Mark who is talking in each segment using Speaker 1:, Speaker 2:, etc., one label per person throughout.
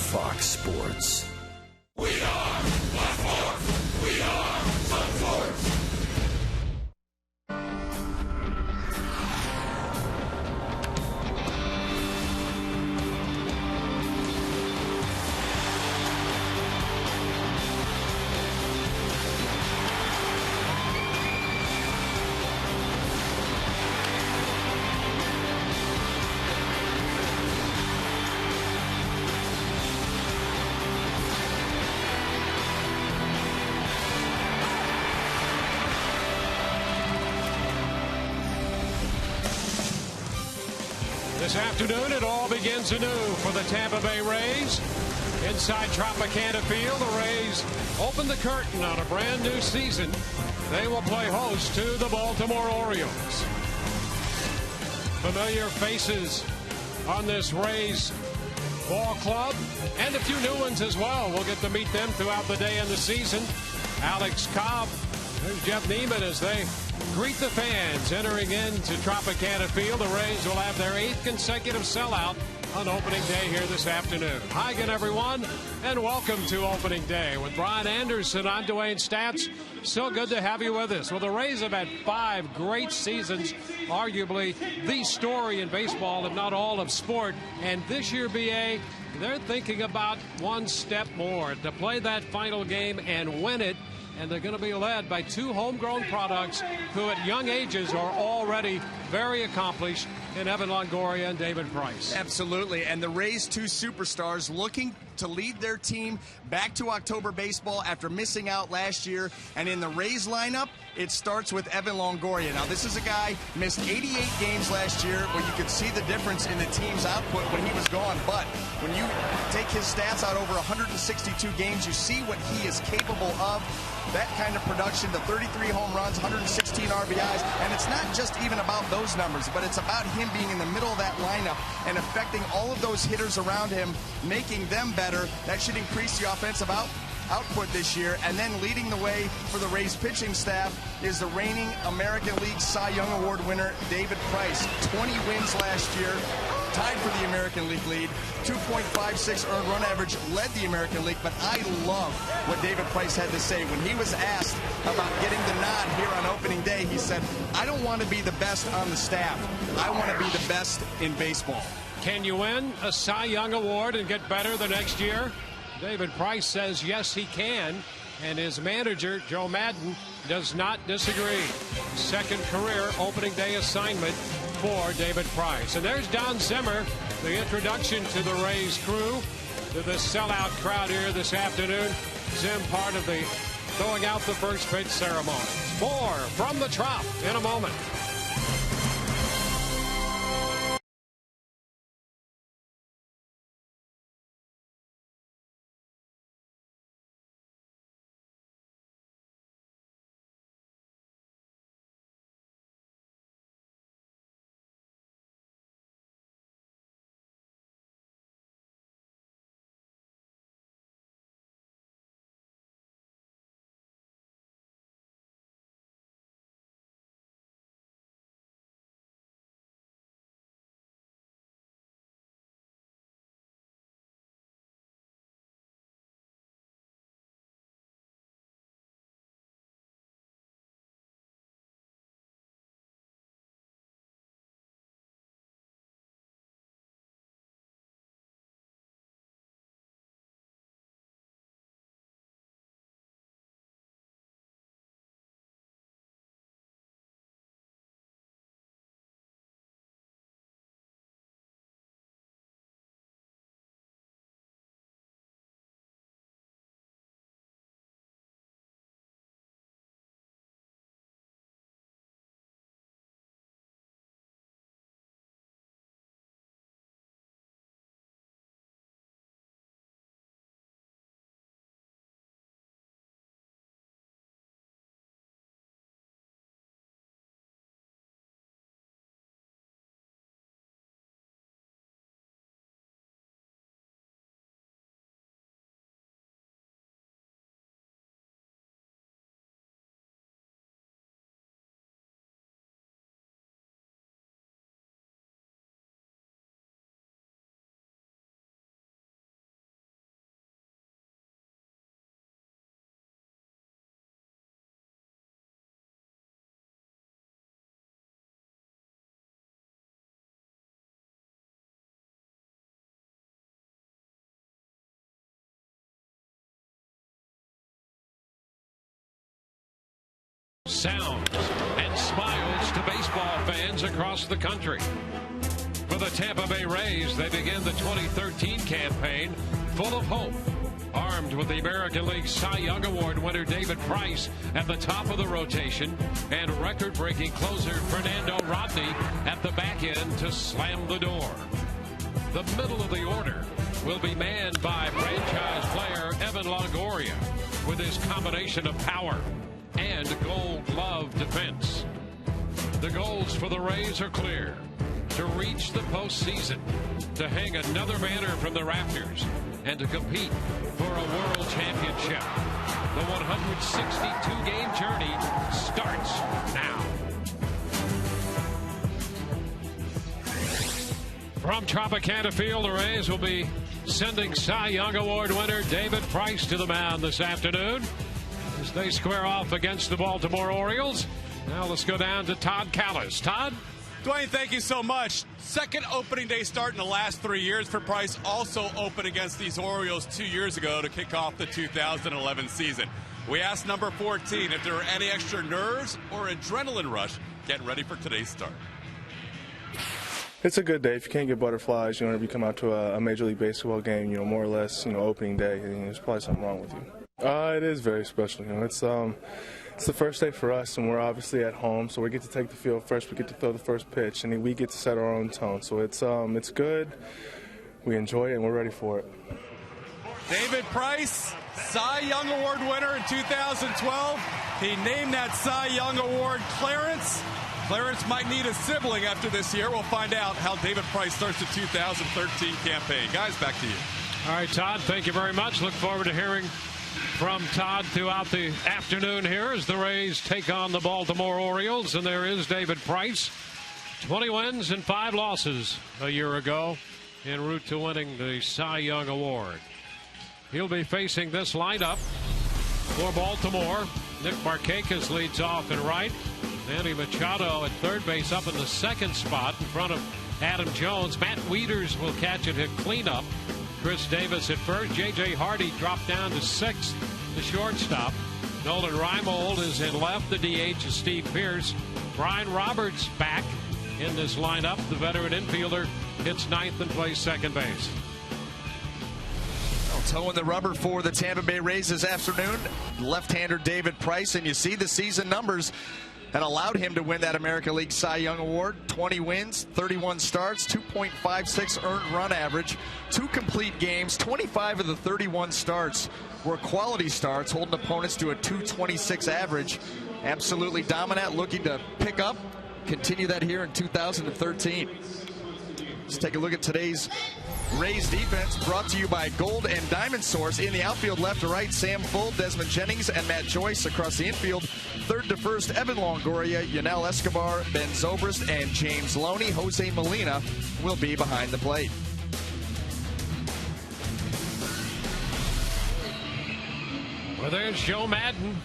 Speaker 1: Fox Sports.
Speaker 2: We are Fox Sports. We are Fox Sports.
Speaker 3: This afternoon, it all begins anew for the Tampa Bay Rays. Inside Tropicana Field, the Rays open the curtain on a brand new season. They will play host to the Baltimore Orioles. Familiar faces on this Rays ball club, and a few new ones as well. We'll get to meet them throughout the day and the season. Alex Cobb, there's Jeff Neiman as they greet the fans entering into Tropicana Field. The Rays will have their 8th consecutive sellout on opening day here this afternoon. Hi again, everyone, and welcome to opening day. With Brian Anderson, I'm Dwayne Statz. So good to have you with us. Well, the Rays have had 5 great seasons, arguably the story in baseball, if not all of sport. And this year, BA, they're thinking about one step more, to play that final game and win it. And they're going to be led by 2 homegrown products who at young ages are already very accomplished in Evan Longoria and David Price.
Speaker 4: Absolutely. And the Rays' 2 superstars looking to lead their team back to October baseball after missing out last year. And in the Rays lineup, it starts with Evan Longoria. Now, this is a guy missed 88 games last year, where you could see the difference in the team's output when he was gone. But when you take his stats out over 162 games, you see what he is capable of. That kind of production, the 33 home runs, 116 RBIs, and it's not just even about those numbers, but it's about him being in the middle of that lineup and affecting all of those hitters around him, making them better. That should increase the offensive output this year. And then leading the way for the Rays pitching staff is the reigning American League Cy Young Award winner, David Price. 20 wins last year, tied for the American League lead, 2.56 earned run average, led the American League. But I love what David Price had to say. When he was asked about getting the nod here on opening day, he said, I don't want to be the best on the staff. I want to be the best in baseball.
Speaker 3: Can you win a Cy Young Award and get better the next year? David Price says yes, he can, and his manager, Joe Madden, does not disagree. 2nd career opening day assignment for David Price. And there's Don Zimmer, the introduction to the Rays crew, to the sellout crowd here this afternoon. Zim, part of the throwing out the first pitch ceremony. More from the Trop in a moment. sounds and smiles to baseball fans across the country. For the Tampa Bay Rays, they begin the 2013 campaign full of hope. Armed with the American League Cy Young Award winner David Price at the top of the rotation and record-breaking closer Fernando Rodney at the back end to slam the door. The middle of the order will be manned by franchise player Evan Longoria with his combination of power and Gold Glove defense. The goals for the Rays are clear: to reach the postseason, to hang another banner from the rafters, and to compete for a world championship. The 162-game journey starts now. From Tropicana Field, the Rays will be sending Cy Young Award winner David Price to the mound this afternoon as they square off against the Baltimore Orioles. Now let's go down to Todd Callis. Todd?
Speaker 1: Dwayne, thank you so much. Second opening day start in the last 3 years for Price. Also opened against these Orioles 2 years ago to kick off the 2011 season. We asked number 14 if there were any extra nerves or adrenaline rush getting ready for today's start.
Speaker 5: It's a good day. If you can't get butterflies, whenever you come out to a Major League Baseball game, more or less, opening day, there's probably something wrong with you. It is very special. It's the first day for us, and we're obviously at home, so we get to take the field first. We get to throw the first pitch, and we get to set our own tone. So it's good. We enjoy it, and we're ready for it.
Speaker 1: David Price, Cy Young Award winner in 2012. He named that Cy Young Award Clarence. Clarence might need a sibling after this year. We'll find out how David Price starts the 2013 campaign. Guys, back to you.
Speaker 3: All right, Todd, thank you very much. Look forward to hearing from Todd throughout the afternoon here as the Rays take on the Baltimore Orioles. And there is David Price, 20 wins and 5 losses a year ago, en route to winning the Cy Young Award. He'll be facing this lineup for Baltimore. Nick Markakis leads off in right. Manny Machado at third base up in the second spot in front of Adam Jones. Matt Wieters will catch it, hit cleanup. Chris Davis at first. J.J. Hardy dropped down to sixth, the shortstop. Nolan Reimold is in left. The DH is Steve Pearce. Brian Roberts back in this lineup. The veteran infielder hits ninth and plays second base.
Speaker 4: Towing the rubber for the Tampa Bay Rays this afternoon, left-hander David Price, and you see the season numbers that allowed him to win that American League Cy Young Award. 20 wins, 31 starts, 2.56 earned run average, 2 complete games. 25 of the 31 starts were quality starts, holding opponents to a 2.26 average. Absolutely dominant, looking to pick up, continue that here in 2013. Let's take a look at today's Rays defense, brought to you by Gold and Diamond Source. In the outfield, left to right, Sam Full, Desmond Jennings, and Matt Joyce. Across the infield, third to first, Evan Longoria, Yonel Escobar, Ben Zobrist, and James Loney. Jose Molina will be behind the plate.
Speaker 3: Well, there's Joe Madden.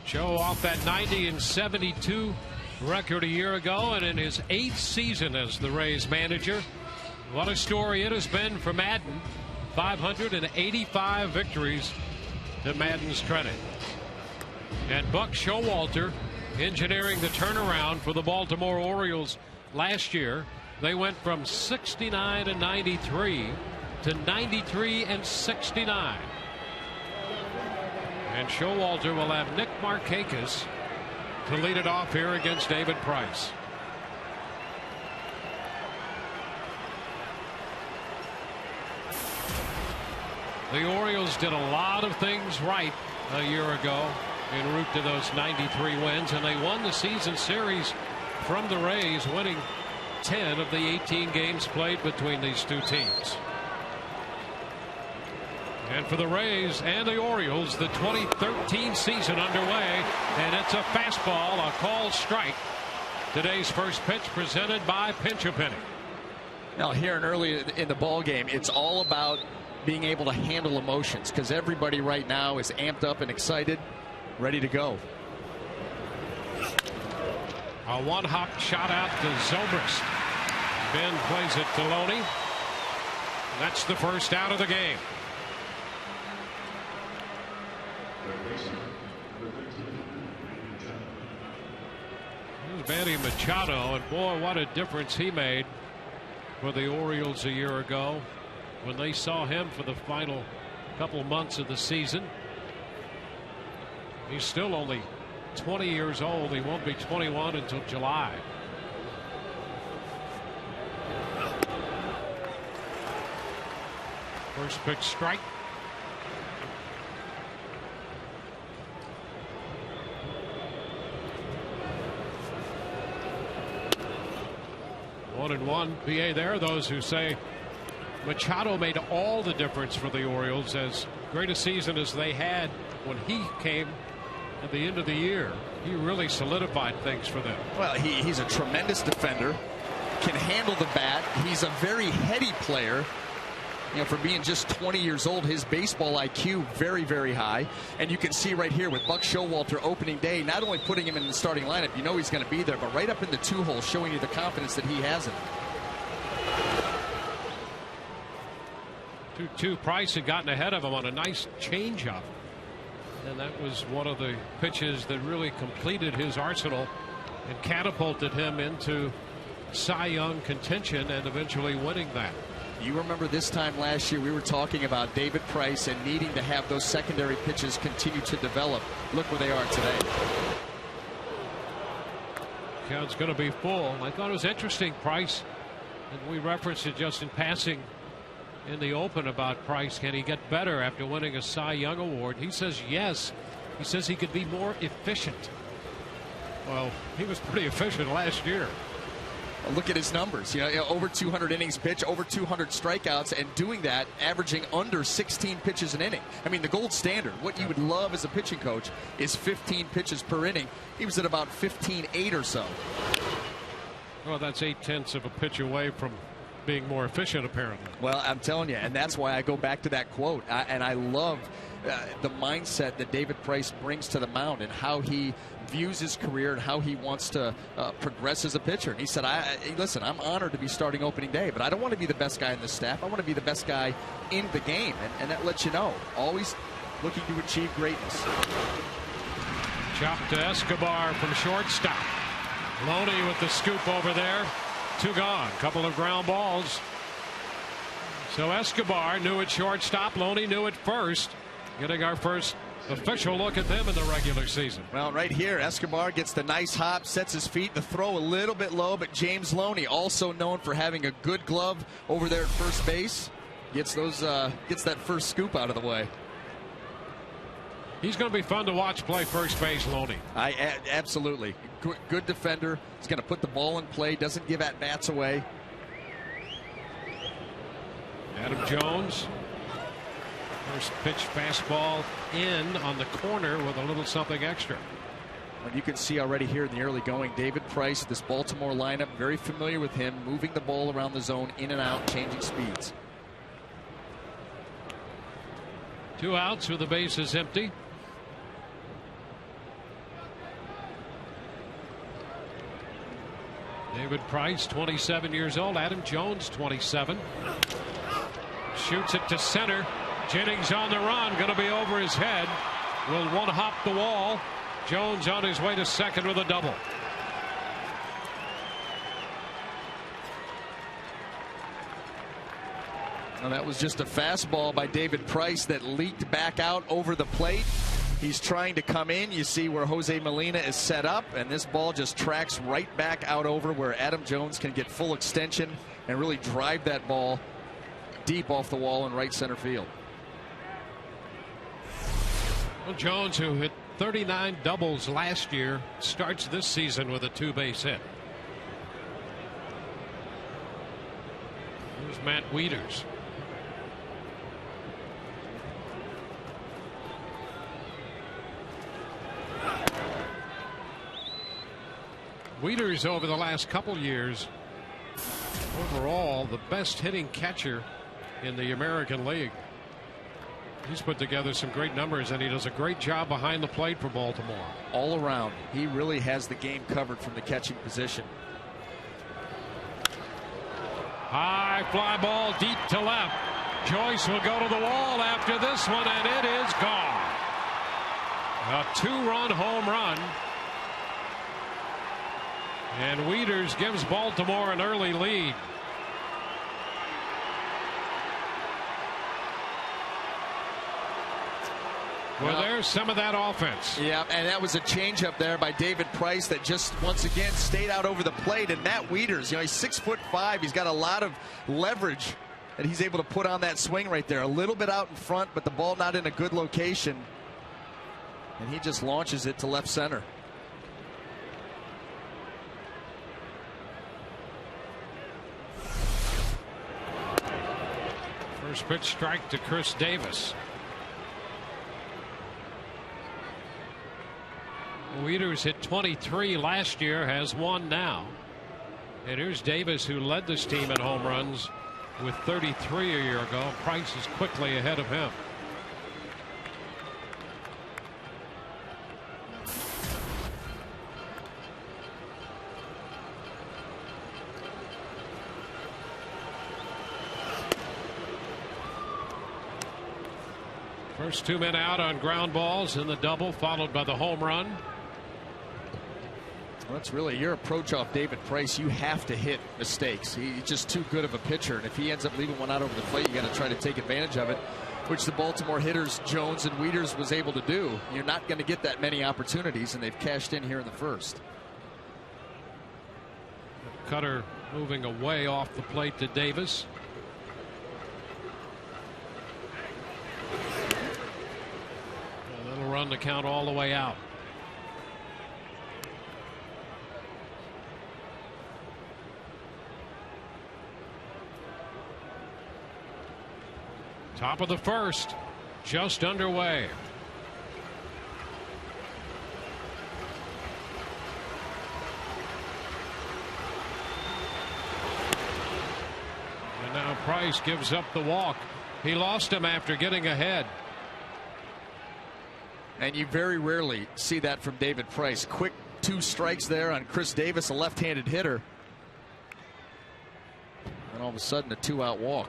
Speaker 3: Joe off that 90 and 72 record a year ago, and in his 8th season as the Rays manager. What a story it has been for Madden. 585 victories to Madden's credit. And Buck Showalter engineering the turnaround for the Baltimore Orioles last year. They went from 69 and 93 to 93 and 69. And Showalter will have Nick Markakis to lead it off here against David Price. The Orioles did a lot of things right a year ago en route to those 93 wins, and they won the season series from the Rays, winning 10 of the 18 games played between these two teams. And for the Rays and the Orioles, the 2013 season underway, and it's a fastball, a called strike. Today's first pitch presented by Pinch-A-Penny.
Speaker 6: Now, here and early in the ball game, it's all about being able to handle emotions, because everybody right now is amped up and excited, ready to go.
Speaker 3: A one-hop shot out to Zobrist. Ben plays it to Loney. That's the first out of the game. Here's Manny Machado, and boy, what a difference he made for the Orioles a year ago when they saw him for the final couple months of the season. He's still only 20 years old. He won't be 21 until July. First pitch strike. One and one. BA, there are those who say Machado made all the difference for the Orioles. As great a season as they had when he came at the end of the year, he really solidified things for them.
Speaker 6: Well, he's a tremendous defender, can handle the bat. He's a very heady player. You know, for being just 20 years old, his baseball IQ very, very high. And you can see right here with Buck Showalter opening day, not only putting him in the starting lineup, you know he's going to be there, but right up in the 2-hole, showing you the confidence that he has in him.
Speaker 3: 2-2. Price had gotten ahead of him on a nice changeup, and that was one of the pitches that really completed his arsenal and catapulted him into Cy Young contention and eventually winning that.
Speaker 6: You remember this time last year we were talking about David Price and needing to have those secondary pitches continue to develop. Look where they are today.
Speaker 3: Count's going to be full. I thought it was interesting, Price, and we referenced it just in passing in the open about Price. Can he get better after winning a Cy Young award? He says yes. He says he could be more efficient. Well, he was pretty efficient last year.
Speaker 6: Look at his numbers. You know, over 200 innings pitched, over 200 strikeouts, and doing that, averaging under 16 pitches an inning. I mean, the gold standard, what you would love as a pitching coach, is 15 pitches per inning. He was at about 15.8 or so.
Speaker 3: Well, that's 0.8 of a pitch away from being more efficient, apparently.
Speaker 6: Well, I'm telling you, and that's why I go back to that quote. And I love the mindset that David Price brings to the mound and how he views his career and how he wants to progress as a pitcher. And he said, listen, I'm honored to be starting opening day, but I don't want to be the best guy in the staff. I want to be the best guy in the game. And that lets you know, always looking to achieve greatness.
Speaker 3: Chop to Escobar from shortstop. Loney with the scoop over there. 2 gone. Couple of ground balls. So Escobar knew at shortstop. Loney knew at first. Getting our first official look at them in the regular season.
Speaker 6: Well, right here, Escobar gets the nice hop, sets his feet, the throw a little bit low, but James Loney, also known for having a good glove over there at first base, gets that first scoop out of the way.
Speaker 3: He's going to be fun to watch play first base, Loney.
Speaker 6: Absolutely. Good defender. He's going to put the ball in play, doesn't give at-bats away.
Speaker 3: Adam Jones. First pitch fastball in on the corner with a little something extra.
Speaker 6: And you can see already here in the early going, David Price, this Baltimore lineup, very familiar with him, moving the ball around the zone, in and out, changing speeds.
Speaker 3: 2 outs with the bases empty. David Price, 27 years old. Adam Jones, 27. Shoots it to center. Jennings on the run, going to be over his head. Will one-hop the wall. Jones on his way to second with a double.
Speaker 6: Well, that was just a fastball by David Price that leaked back out over the plate. He's trying to come in. You see where Jose Molina is set up, and this ball just tracks right back out over where Adam Jones can get full extension and really drive that ball deep off the wall in right center field.
Speaker 3: Well, Jones, who hit 39 doubles last year, starts this season with a 2-base hit. Here's Matt Wieters. Wieters over the last couple years, overall the best hitting catcher in the American League. He's put together some great numbers, and he does a great job behind the plate for Baltimore.
Speaker 6: All around, he really has the game covered from the catching position.
Speaker 3: High fly ball deep to left. Joyce will go to the wall after this one, and it is gone. A 2-run home run. And Wieters gives Baltimore an early lead. Well, there's some of that offense.
Speaker 6: Yeah, and that was a changeup there by David Price that just once again stayed out over the plate. And Matt Wieters, he's 6'5". He's got a lot of leverage that he's able to put on that swing right there. A little bit out in front, but the ball not in a good location. And he just launches it to left center.
Speaker 3: First pitch strike to Chris Davis. Wieters hit 23 last year, has one now. And here's Davis, who led this team in home runs with 33 a year ago. Price is quickly ahead of him. First 2 men out on ground balls in the double, followed by the home run.
Speaker 6: Well, that's really your approach off David Price. You have to hit mistakes. He's just too good of a pitcher. And if he ends up leaving one out over the plate, you got to try to take advantage of it, which the Baltimore hitters Jones and Wieters was able to do. You're not going to get that many opportunities, and they've cashed in here in the first.
Speaker 3: Cutter moving away off the plate to Davis. And that'll run the count all the way out. Top of the first, just underway. And now Price gives up the walk. He lost him after getting ahead.
Speaker 6: And you very rarely see that from David Price. Quick 2 strikes there on Chris Davis, a left-handed hitter. And all of a sudden a 2-out walk.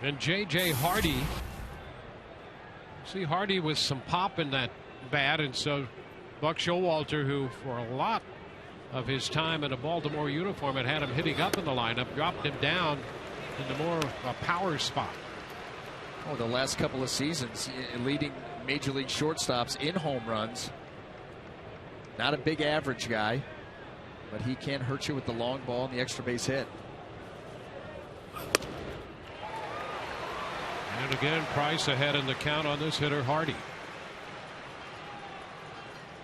Speaker 3: And J.J. Hardy. See Hardy with some pop in that bat, and so Buck Showalter, who for a lot of his time in a Baltimore uniform had him hitting up in the lineup, dropped him down into more of a power spot.
Speaker 6: Oh, the last couple of seasons leading major league shortstops in home runs. Not a big average guy, but he can hurt you with the long ball and the extra base hit.
Speaker 3: And again, Price ahead in the count on this hitter, Hardy.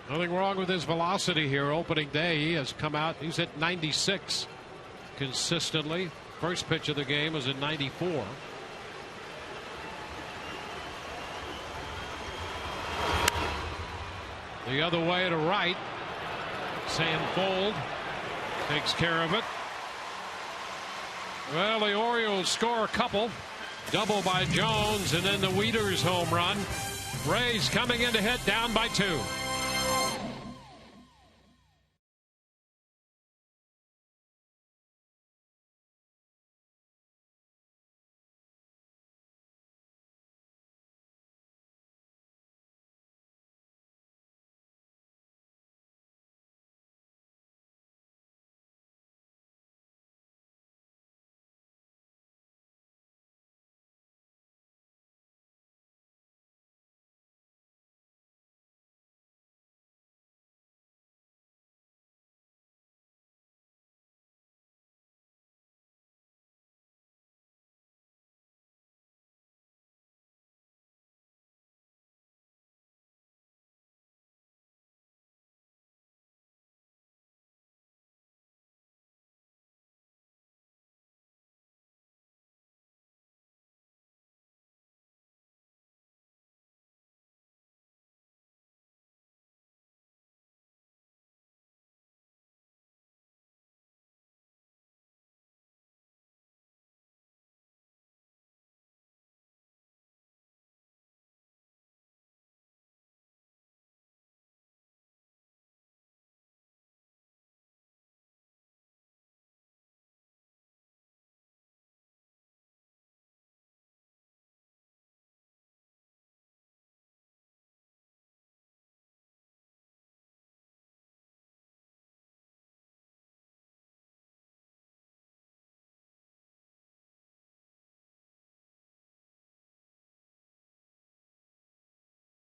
Speaker 3: Nothing wrong with his velocity here opening day. He has come out, he's at 96 consistently. First pitch of the game was at 94. The other way to right. Sam Fold takes care of it. Well, the Orioles score a couple. Double by Jones, and then the Wieters home run. Rays coming in to hit, down by 2.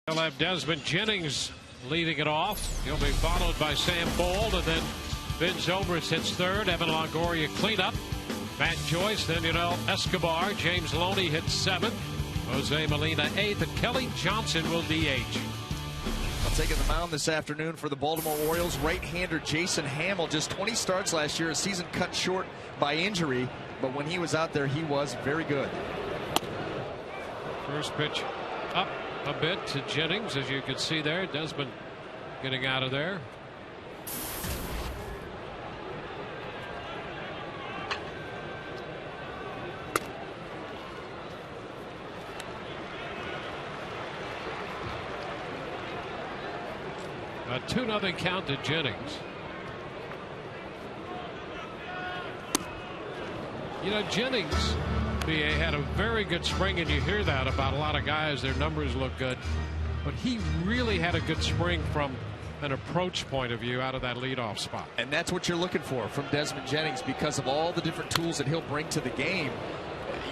Speaker 3: They'll have Desmond Jennings leading it off. He'll be followed by Sam Bold, and then Ben Zobrist hits third. Evan Longoria cleanup. Matt Joyce, then Escobar. James Loney hits seventh. Jose Molina eighth, and Kelly Johnson will DH.
Speaker 6: Taking the mound this afternoon for the Baltimore Orioles, right-hander Jason Hamill. Just 20 starts last year, a season cut short by injury, but when he was out there, he was very good.
Speaker 3: First pitch up a bit to Jennings, as you can see there. Desmond getting out of there. A 2-0 count to Jennings. Jennings, BA, had a very good spring, and you hear that about a lot of guys. Their numbers look good. But he really had a good spring from an approach point of view out of that leadoff spot.
Speaker 6: And that's what you're looking for from Desmond Jennings because of all the different tools that he'll bring to the game.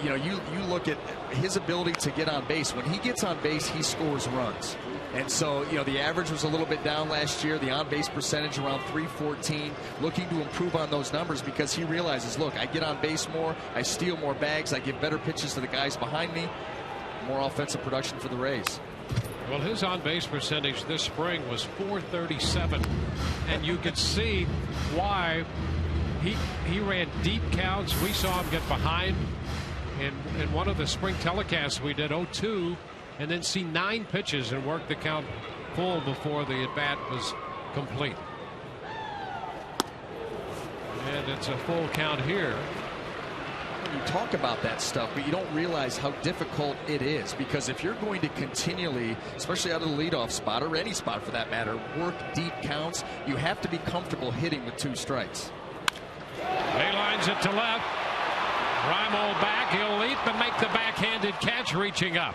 Speaker 6: You look at his ability to get on base. When he gets on base, he scores runs. And so, the average was a little bit down last year. The on-base percentage around .314. Looking to improve on those numbers because he realizes, look, I get on base more, I steal more bags, I give better pitches to the guys behind me. More offensive production for the Rays.
Speaker 3: Well, his on-base percentage this spring was .437, and you could see why he ran deep counts. We saw him get behind in one of the spring telecasts we did, 0-2. And then see 9 pitches and work the count full before the at-bat was complete. And it's a full count here.
Speaker 6: You talk about that stuff, but you don't realize how difficult it is, because if you're going to continually, especially out of the leadoff spot or any spot for that matter, work deep counts, you have to be comfortable hitting with 2 strikes.
Speaker 3: He lines it to left. Reimold back. He'll leap and make the backhanded catch, reaching up.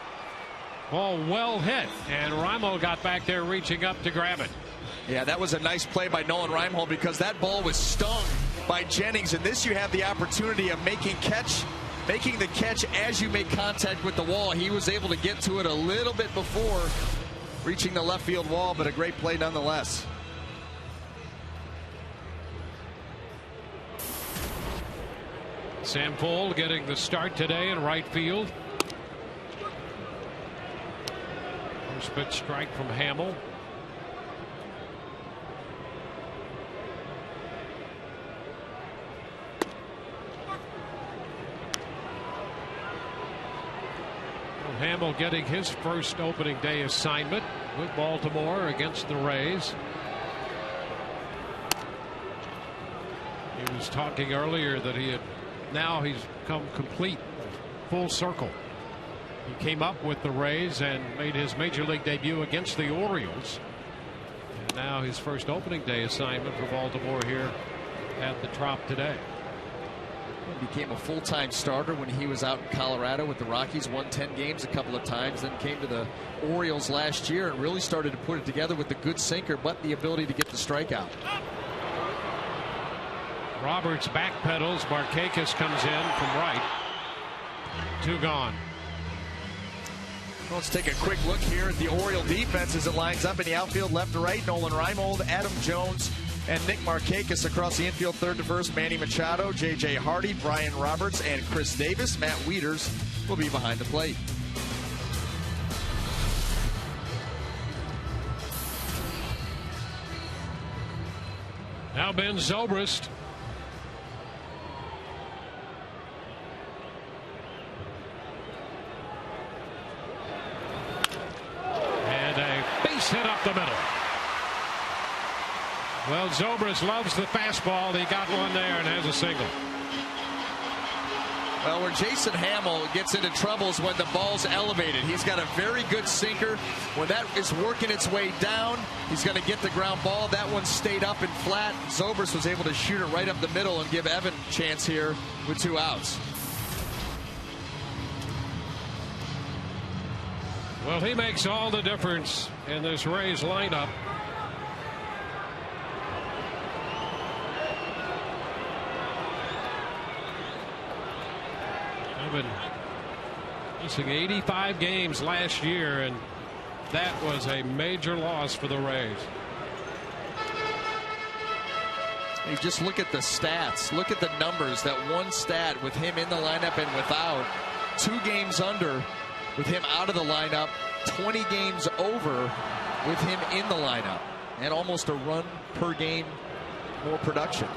Speaker 3: Ball well hit, and Reimold got back there reaching up to grab it.
Speaker 6: Yeah, that was a nice play by Nolan Reimold because that ball was stung by Jennings, and this you have the opportunity of making the catch as you make contact with the wall. He was able to get to it a little bit before reaching the left field wall, but a great play nonetheless.
Speaker 3: Sam Pohl getting the start today in right field. First pitch strike from Hamill. Hamill getting his first opening day assignment with Baltimore against the Rays. He was talking earlier that he's come complete, full circle. He came up with the Rays and made his major league debut against the Orioles. And now his first opening day assignment for Baltimore here at the Trop today.
Speaker 6: He became a full-time starter when he was out in Colorado with the Rockies, won 10 games a couple of times, then came to the Orioles last year and really started to put it together with the good sinker, but the ability to get the strikeout.
Speaker 3: Roberts backpedals. Markakis comes in from right. 2 gone.
Speaker 6: Let's take a quick look here at the Oriole defense as it lines up in the outfield left to right. Nolan Reimold, Adam Jones, and Nick Markakis across the infield. Third to first, Manny Machado, J.J. Hardy, Brian Roberts, and Chris Davis. Matt Wieters will be behind the plate.
Speaker 3: Now Ben Zobrist. And a base hit up the middle. Well, Zobrist loves the fastball. He got one there and has a single.
Speaker 6: Well, where Jason Hamill gets into trouble is when the ball's elevated. He's got a very good sinker. When that is working its way down, he's going to get the ground ball. That one stayed up and flat. Zobrist was able to shoot it right up the middle and give Evan a chance here with 2 outs.
Speaker 3: Well, he makes all the difference in this Rays lineup. I've been missing 85 games last year, and That was a major loss for the Rays.
Speaker 6: You just look at the stats. Look at the numbers. That one stat with him in the lineup and without. 2 games under with him out of the lineup. 20 games over with him in the lineup. And almost a run per game more production.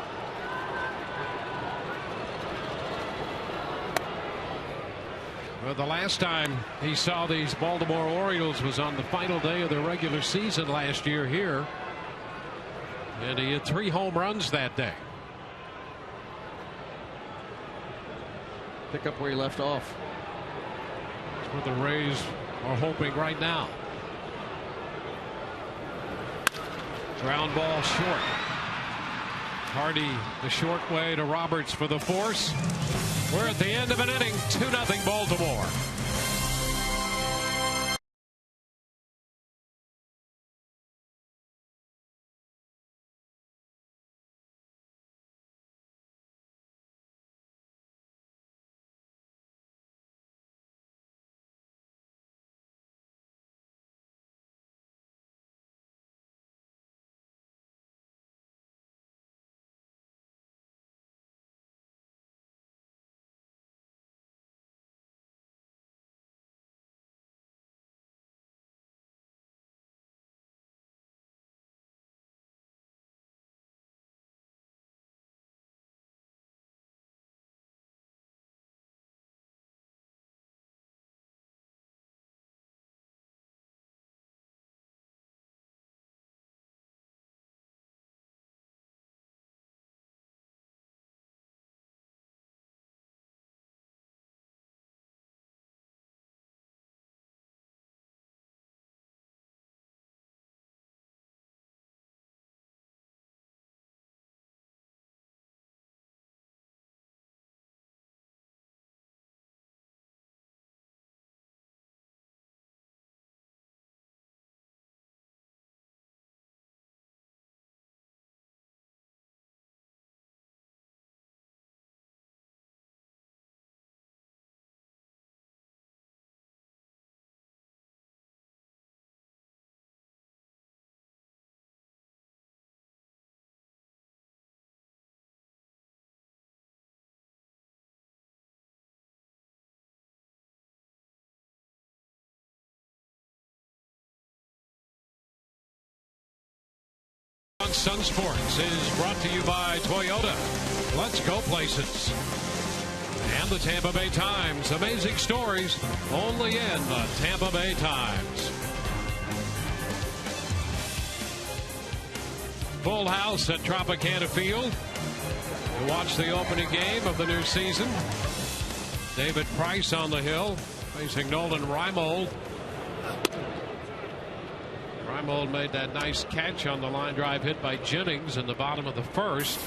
Speaker 3: Well, the last time he saw these Baltimore Orioles was on the final day of the regular season last year here. And he had 3 home runs that day.
Speaker 6: Pick up where he left off.
Speaker 3: That's what the Rays are hoping right now. Ground ball short. Hardy the short way to Roberts for the force. We're at the end of an inning. 2-0 Baltimore. Sun Sports is brought to you by Toyota. Let's go places. And the Tampa Bay Times. Amazing stories only in the Tampa Bay Times. Full house at Tropicana Field to watch the opening game of the new season. David Price on the hill facing Nolan Reimold. Reimold made that nice catch on the line drive hit by Jennings in the bottom of the first.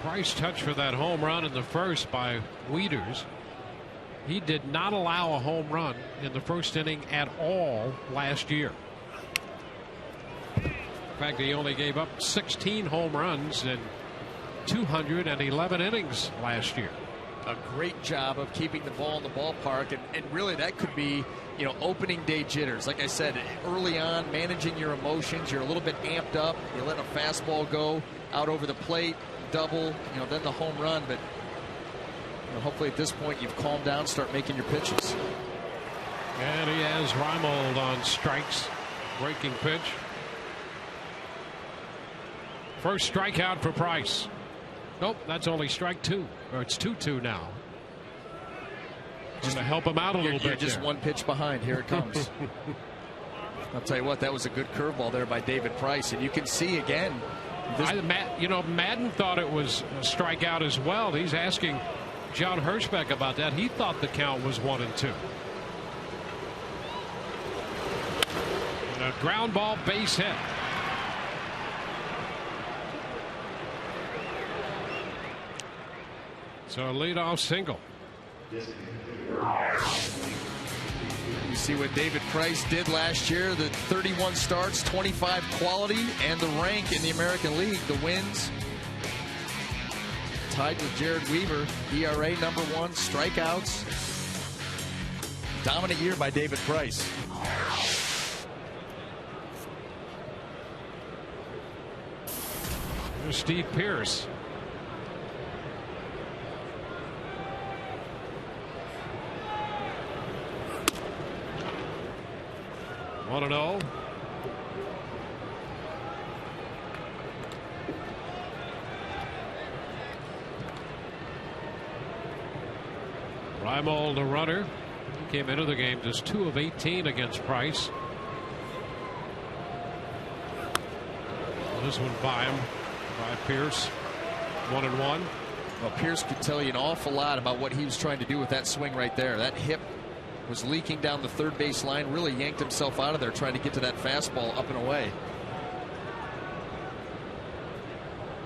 Speaker 3: Price touched for that home run in the first by Wieters. He did not allow a home run in the first inning at all last year. In fact, he only gave up 16 home runs in 211 innings last year.
Speaker 6: A great job of keeping the ball in the ballpark, and really that could be, you know, opening day jitters. Like I said, early on, managing your emotions. You're a little bit amped up. You let a fastball go out over the plate, double, you know, then the home run. But you know, hopefully at this point you've calmed down, start making your pitches.
Speaker 3: And he has Reimold on strikes. Breaking pitch. First strikeout for Price. Nope, that's only strike 2. Or it's 2-2 now. Just to help him out a little bit.
Speaker 6: You're just
Speaker 3: there.
Speaker 6: one pitch behind. Here it comes. I'll tell you what, that was a good curveball there by David Price. And you can see again.
Speaker 3: Madden thought it was a strikeout as well. He's asking John Hirschbeck about that. He thought the count was 1-2. And a ground ball base hit. So a leadoff single.
Speaker 6: You see what David Price did last year. The 31 starts, 25 quality, and the rank in the American League. The wins tied with Jared Weaver. ERA #1, strikeouts. Dominant year by David Price.
Speaker 3: Here's Steve Pearce. One and 0. Reimold, the runner. He came into the game just 2 of 18 against Price. This one by him, by Pearce. 1 and 1.
Speaker 6: Well, Pearce could tell you an awful lot about what he was trying to do with that swing right there. That hip was leaking down the third base line, really yanked himself out of there trying to get to that fastball up and away.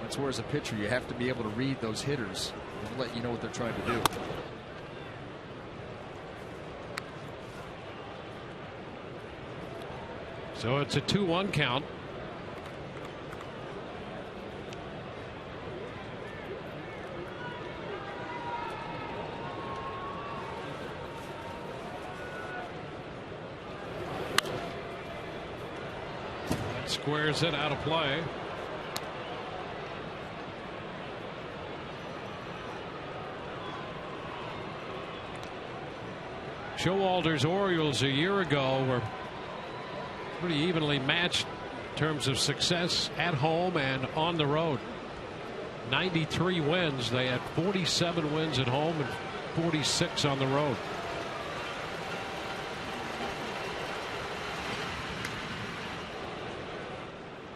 Speaker 6: That's where, as a pitcher, you have to be able to read those hitters and let you know what they're trying to do.
Speaker 3: So it's a 2-1 count. That squares it out of play. Showalter's Orioles a year ago were pretty evenly matched in terms of success at home and on the road. 93 wins. They had 47 wins at home and 46 on the road.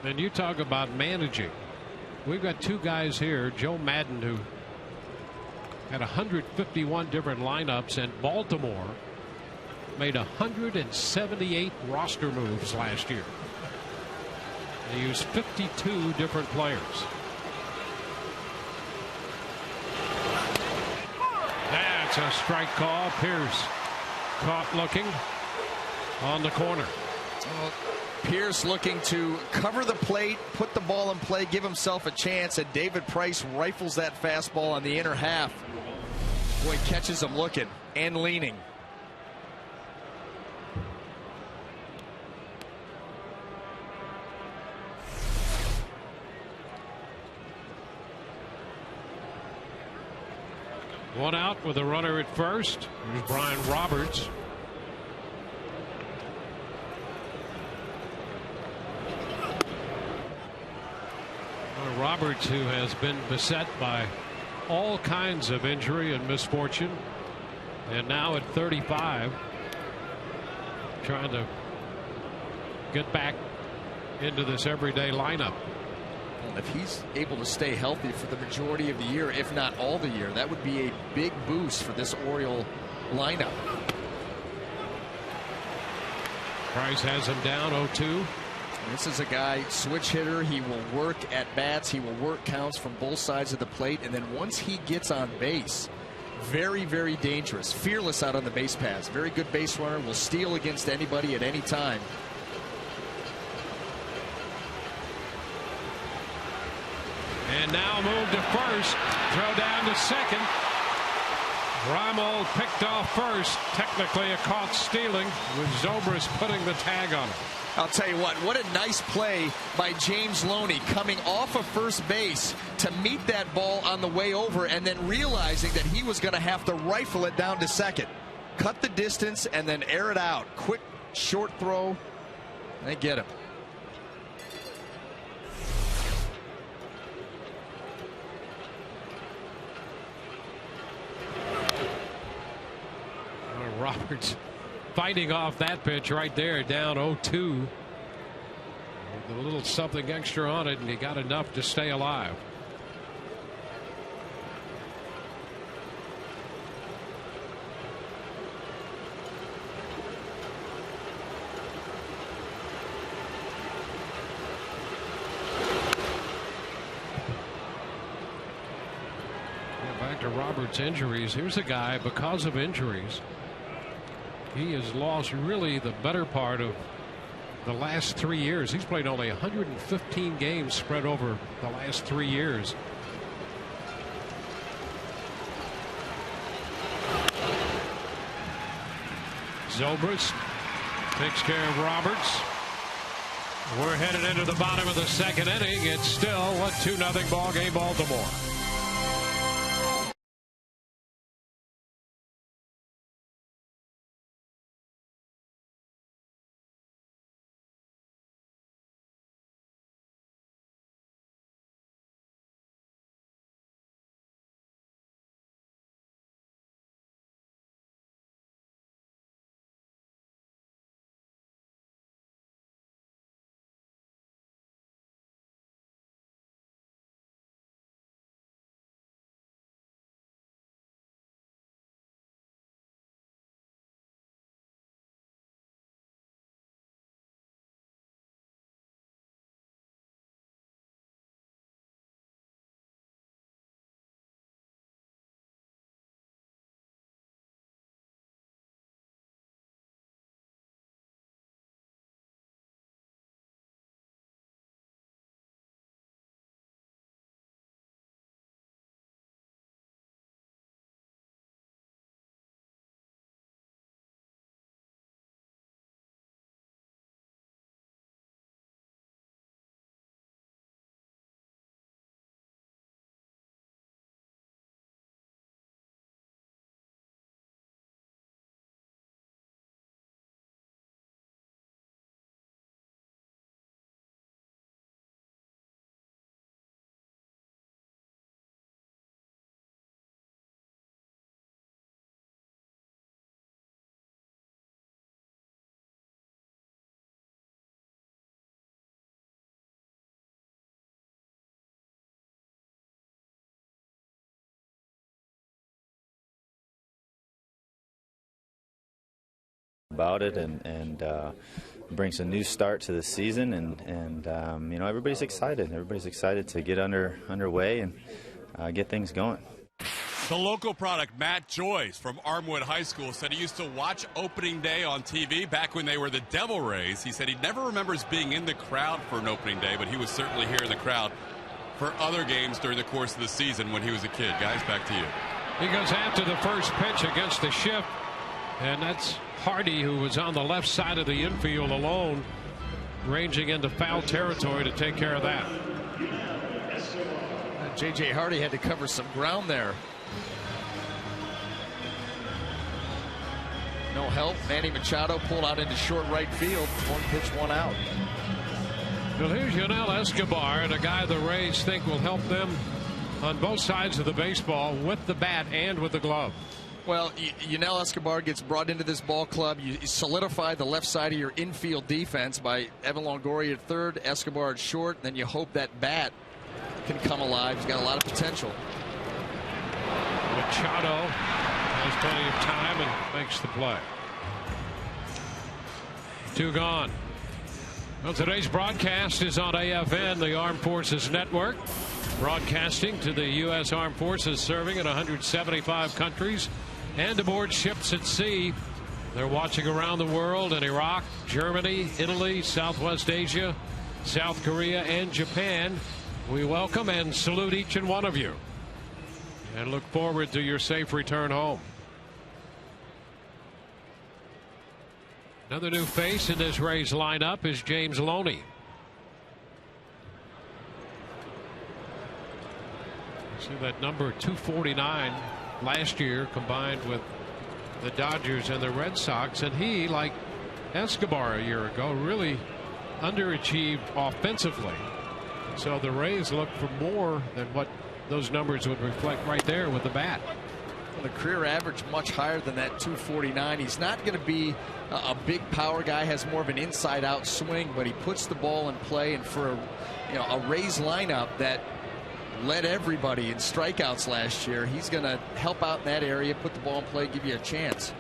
Speaker 3: And you talk about managing. We've got 2 guys here, Joe Madden, who had 151 different lineups, and Baltimore made 178 roster moves last year. They used 52 different players. That's a strike call. Pearce caught looking on the corner.
Speaker 6: Well, Pearce looking to cover the plate, put the ball in play, give himself a chance, and David Price rifles that fastball on the inner half. Boy, catches him looking and leaning.
Speaker 3: One out with a runner at first. Here's Brian Roberts. Roberts, who has been beset by all kinds of injury and misfortune, and now at 35 trying to get back into this everyday lineup.
Speaker 6: If he's able to stay healthy for the majority of the year, if not all the year, that would be a big boost for this Oriole lineup.
Speaker 3: Price has him down 0-2.
Speaker 6: This is a guy, switch hitter. He will work at bats. He will work counts from both sides of the plate. And then once he gets on base, very, very dangerous. Fearless out on the base paths. Very good base runner. Will steal against anybody at any time.
Speaker 3: And now move to first. Throw down to second. Reimold picked off first. Technically a caught stealing, with Zobrist putting the tag on him.
Speaker 6: I'll tell you what a nice play by James Loney, coming off of first base to meet that ball on the way over, and then realizing that he was going to have to rifle it down to second. Cut the distance and then air it out. Quick short throw. They get him.
Speaker 3: Roberts fighting off that pitch right there, down 0-2. With a little something extra on it, and he got enough to stay alive. Back to Roberts' injuries. Here's a guy, because of injuries, he has lost really the better part of the last 3 years. He's played only 115 games spread over the last 3 years. Zobrist takes care of Roberts. We're headed into the bottom of the second inning. It's still a 2-0 ball game, Baltimore.
Speaker 7: About it and brings a new start to the season, and you know, everybody's excited. Everybody's excited to get underway and get things going.
Speaker 1: The local product, Matt Joyce from Armwood High School, said he used to watch opening day on TV back when they were the Devil Rays. He said he never remembers being in the crowd for an opening day, but he was certainly here in the crowd for other games during the course of the season when he was a kid. Guys, back to you.
Speaker 3: He goes after the first pitch against the shift, and that's Hardy, who was on the left side of the infield alone, ranging into foul territory to take care of that.
Speaker 6: J.J. Hardy had to cover some ground there. No help. Manny Machado pulled out into short right field. One pitch, one out.
Speaker 3: Well, here's Yunel Escobar, and a guy the Rays think will help them on both sides of the baseball with the bat and with the glove.
Speaker 6: Well, Yunel Escobar gets brought into this ball club. You solidify the left side of your infield defense by Evan Longoria at third, Escobar at short. Then you hope that bat can come alive. He's got a lot of potential.
Speaker 3: Machado has plenty of time and makes the play. 2 gone. Well, today's broadcast is on AFN, the Armed Forces Network, broadcasting to the U.S. Armed Forces serving in 175 countries and aboard ships at sea. They're watching around the world in Iraq, Germany, Italy, Southwest Asia, South Korea, and Japan. We welcome and salute each and one of you and look forward to your safe return home. Another new face in this Rays lineup is James Loney. See that number 249 last year combined with the Dodgers and the Red Sox, and he, like Escobar a year ago, really underachieved offensively. So the Rays look for more than what those numbers would reflect right there with the bat.
Speaker 6: The career average much higher than that 249. He's not going to be a big power guy, has more of an inside out swing, but he puts the ball in play, and for a Rays lineup that led everybody in strikeouts last year, he's going to help out in that area, put the ball in play, give you a chance.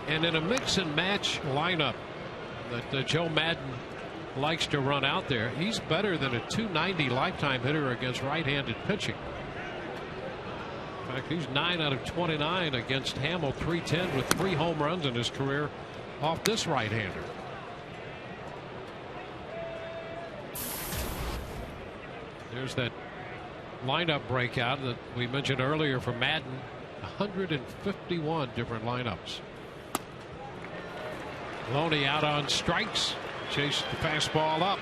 Speaker 3: And in a mix and match lineup that Joe Madden likes to run out there, he's better than a 290 lifetime hitter against right-handed pitching. In fact, he's 9 out of 29 against Hamill, 310 with 3 home runs in his career off this right-hander. There's that lineup breakout that we mentioned earlier for Madden. 151 different lineups. Loney out on strikes. Chased the fastball up.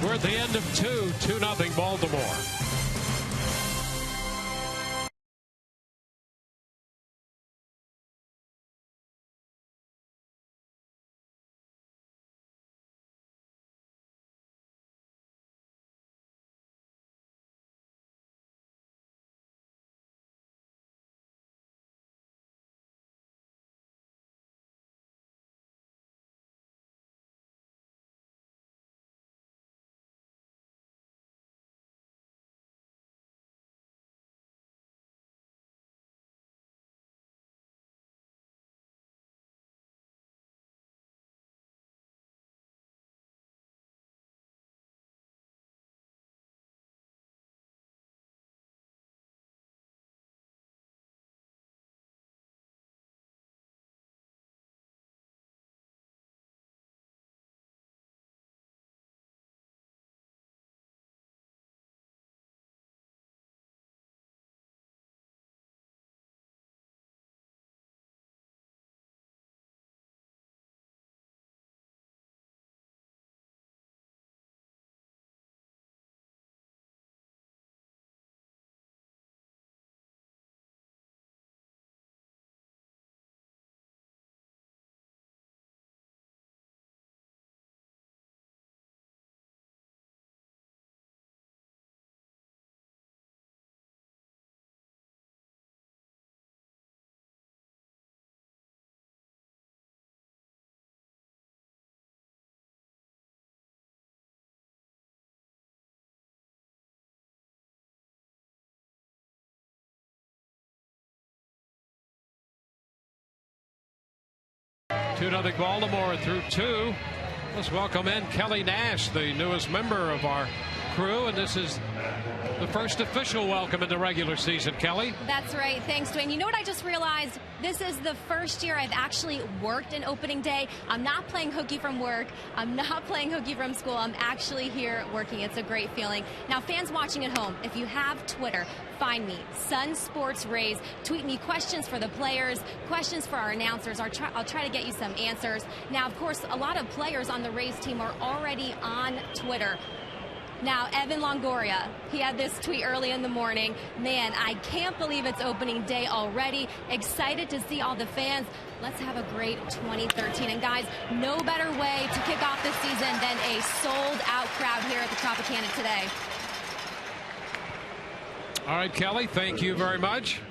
Speaker 3: We're at the end of 2-0 Baltimore. Two 2-0 Baltimore through 2. Let's welcome in Kelly Nash, the newest member of our crew, and this is the first official welcome in the regular season. Kelly?
Speaker 8: That's right. Thanks, Dwayne. You know what I just realized? This is the first year I've actually worked an opening day. I'm not playing hooky from work. I'm not playing hooky from school. I'm actually here working. It's a great feeling. Now, fans watching at home, if you have Twitter, find me, Sun Sports Rays. Tweet me questions for the players, questions for our announcers. I'll try to get you some answers. Now, of course, a lot of players on the Rays team are already on Twitter. Now, Evan Longoria, he had this tweet early in the morning. Man, I can't believe it's opening day already. Excited to see all the fans. Let's have a great 2013. And guys, no better way to kick off this season than a sold-out crowd here at the Tropicana today.
Speaker 3: All right, Kelly, thank you very much.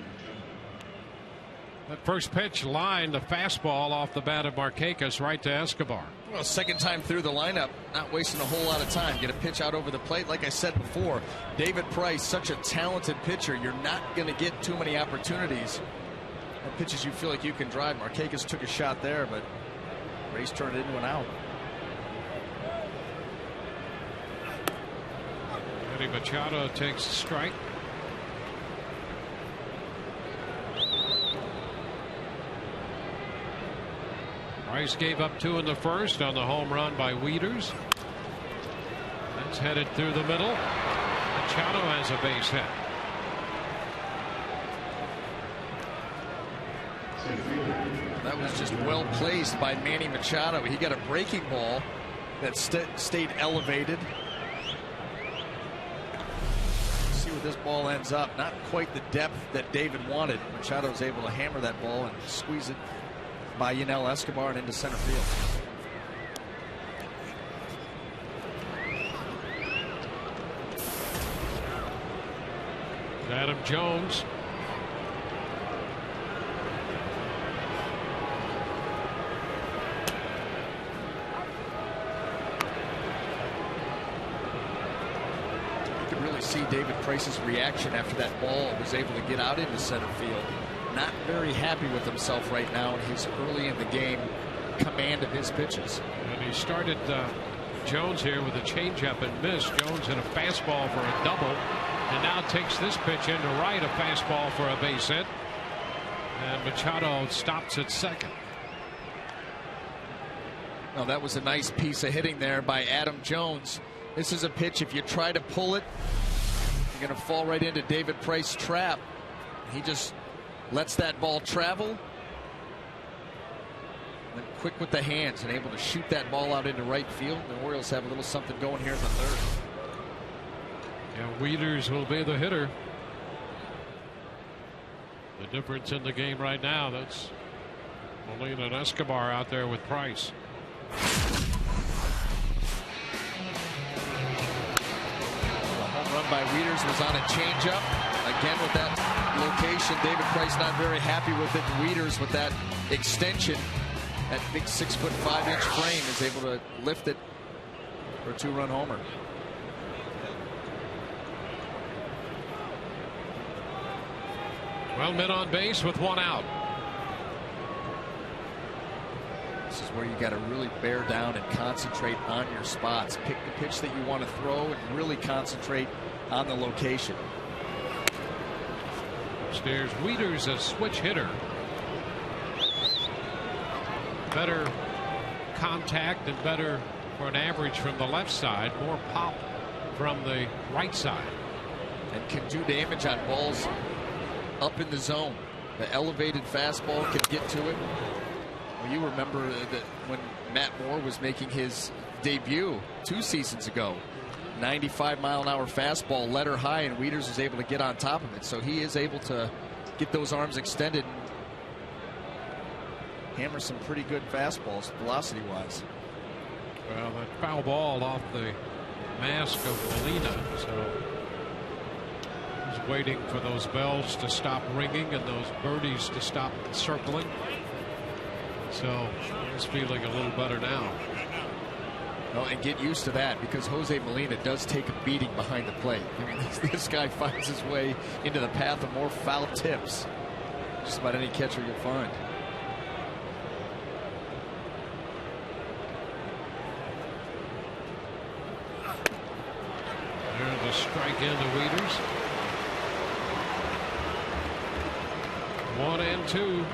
Speaker 3: That first pitch lined the fastball off the bat of Markakis right to Escobar.
Speaker 6: Well, second time through the lineup, not wasting a whole lot of time. Get a pitch out over the plate. Like I said before, David Price, such a talented pitcher. You're not going to get too many opportunities at pitches you feel like you can drive. Markakis took a shot there, but Rays turned it into an out.
Speaker 3: Eddie Machado takes a strike. Price gave up 2 in the first on the home run by Wieters. That's headed through the middle. Machado has a base hit.
Speaker 6: That was just well placed by Manny Machado. He got a breaking ball that stayed elevated. See where this ball ends up. Not quite the depth that David wanted. Machado was able to hammer that ball and squeeze it by Yunel Escobar and into center field.
Speaker 3: Adam Jones.
Speaker 6: You can really see David Price's reaction after that ball was able to get out into center field. Not very happy with himself right now in his early in the game command of his pitches.
Speaker 3: And he started Jones here with a changeup and missed. Jones hit a fastball for a double, and now takes this pitch into right, a fastball for a base hit. And Machado stops at second.
Speaker 6: Well, that was a nice piece of hitting there by Adam Jones. This is a pitch, if you try to pull it, you're going to fall right into David Price's trap. He just lets that ball travel. And quick with the hands and able to shoot that ball out into right field. The Orioles have a little something going here in the third.
Speaker 3: Yeah, Wieters will be the hitter. The difference in the game right now, that's Molina and Escobar out there with Price.
Speaker 6: Home run by Wieters was on a changeup. Again with that location, David Price not very happy with it. Wieters with that extension, that big 6'5" frame, is able to lift it for a 2-run homer.
Speaker 3: Well, men on base with 1 out.
Speaker 6: This is where you got to really bear down and concentrate on your spots. Pick the pitch that you want to throw and really concentrate on the location.
Speaker 3: Upstairs, Wieters a switch hitter. Better contact and better for an average from the left side. More pop from the right side.
Speaker 6: And can do damage on balls up in the zone. The elevated fastball can get to it. Well, you remember that when Matt Moore was making his debut 2 seasons ago, 95-mile-an-hour fastball led her high, and Wieters was able to get on top of it. So he is able to get those arms extended and hammer some pretty good fastballs velocity-wise.
Speaker 3: Well, that foul ball off the mask of Molina, so he's waiting for those bells to stop ringing and those birdies to stop circling. So he's feeling a little better now.
Speaker 6: Well, and get used to that, because Jose Molina does take a beating behind the plate. I mean, this guy finds his way into the path of more foul tips. Just about any catcher you'll find.
Speaker 3: There's a strike into Wieters. 1-2.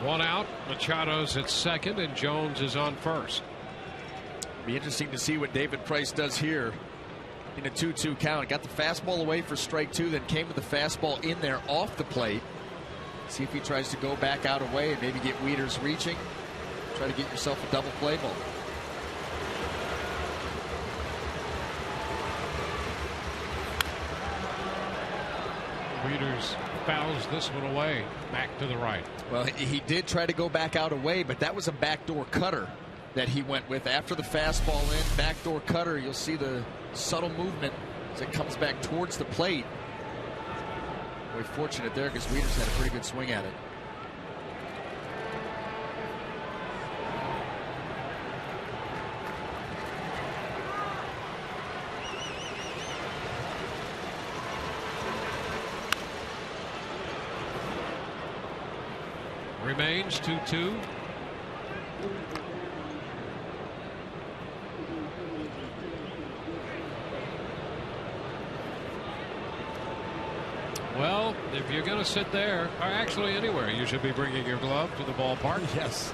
Speaker 3: One out. Machado's at second and Jones is on first.
Speaker 6: Be interesting to see what David Price does here in a 2-2 count. Got the fastball away for strike 2, then came with the fastball in there off the plate. See if he tries to go back out away and maybe get Wieters reaching. Try to get yourself a double play ball.
Speaker 3: Wieters fouls this one away, back to the right.
Speaker 6: Well, he did try to go back out away, but that was a backdoor cutter that he went with after the fastball in. Backdoor cutter. You'll see the subtle movement as it comes back towards the plate. Boy, fortunate there, because Wieters had a pretty good swing at it.
Speaker 3: Remains 2-2. Well, if you're going to sit there, or actually anywhere, you should be bringing your glove to the ballpark.
Speaker 6: Yes.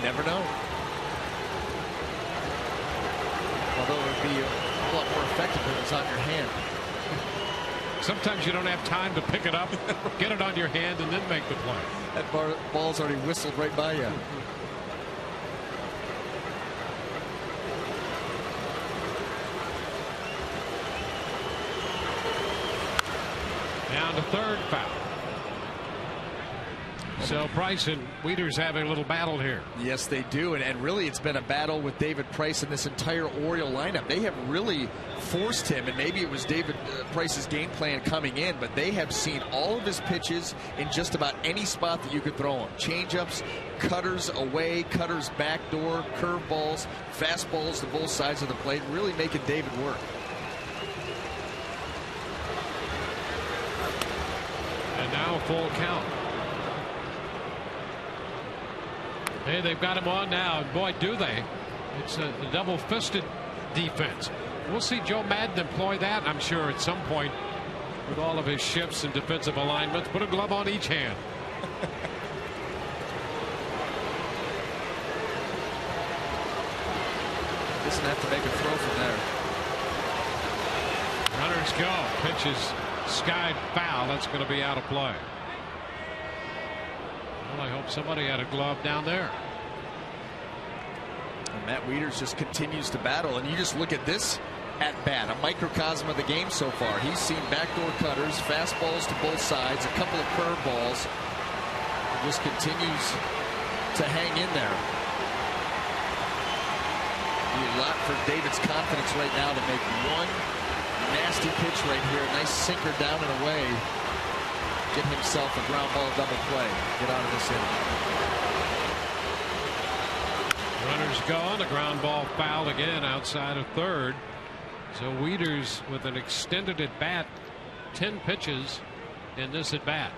Speaker 6: Never know. Although it would be a lot more effective if it was on your hand.
Speaker 3: Sometimes you don't have time to pick it up, get it on your hand, and then make the play.
Speaker 6: That ball's already whistled right by you.
Speaker 3: Down to third, foul. So Price and Wieters having a little battle here.
Speaker 6: Yes, they do, and really it's been a battle with David Price and this entire Oriole lineup. They have really forced him, and maybe it was David Price's game plan coming in, but they have seen all of his pitches in just about any spot that you could throw him. Changeups, cutters away, cutters backdoor, curveballs, fastballs to both sides of the plate, really making David work.
Speaker 3: And now full count. Hey, they've got him on now. Boy, do they. It's a double-fisted defense. We'll see Joe Madden employ that, I'm sure, at some point with all of his shifts and defensive alignments. Put a glove on each hand.
Speaker 6: Doesn't have to make a throw from there.
Speaker 3: Runners go. Pitch is skied foul. That's going to be out of play. Well, I hope somebody had a glove down there.
Speaker 6: And Matt Wieters just continues to battle, and you just look at this at bat, a microcosm of the game so far. He's seen backdoor cutters, fastballs to both sides, a couple of curveballs. Just continues to hang in there. Be a lot for David's confidence right now to make one nasty pitch right here, a nice sinker down and away. Get himself a ground ball double play. Get out of this inning.
Speaker 3: Runners gone. A ground ball foul again outside of third. So Wieters with an extended at bat, 10 pitches in this at bat.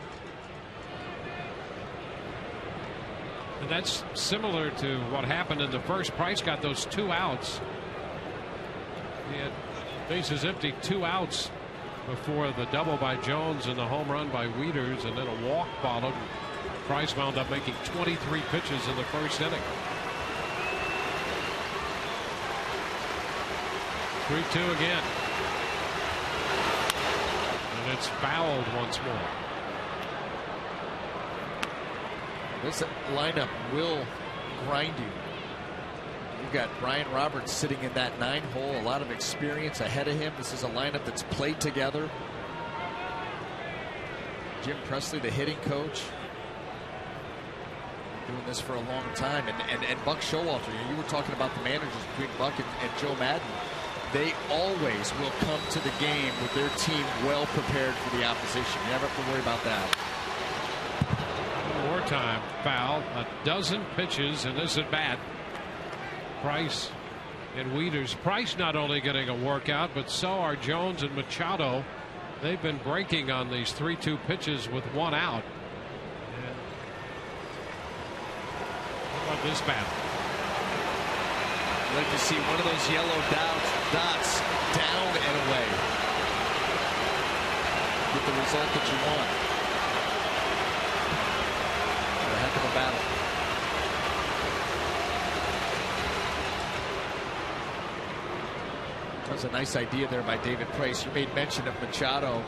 Speaker 3: And that's similar to what happened in the first. Price got those 2 outs. He had bases empty, 2 outs before the double by Jones and the home run by Wieters, and then a walk followed. Price wound up making 23 pitches in the first inning. 3-2 again. And it's fouled once more.
Speaker 6: This lineup will grind you. You've got Brian Roberts sitting in that 9 hole, a lot of experience ahead of him. This is a lineup that's played together. Jim Presley, the hitting coach, doing this for a long time. And Buck Showalter, you were talking about the managers between Buck and Joe Madden. They always will come to the game with their team well prepared for the opposition. You never have to worry about that.
Speaker 3: One more time, foul. A dozen pitches in this at bat. Price and Wieters. Price not only getting a workout, but so are Jones and Machado. They've been breaking on these 3-2 pitches with 1 out. And how about this battle?
Speaker 6: I'd like to see one of those yellow dots down and away. Get the result that you want. A heck of a battle. That was a nice idea there by David Price. You made mention of Machado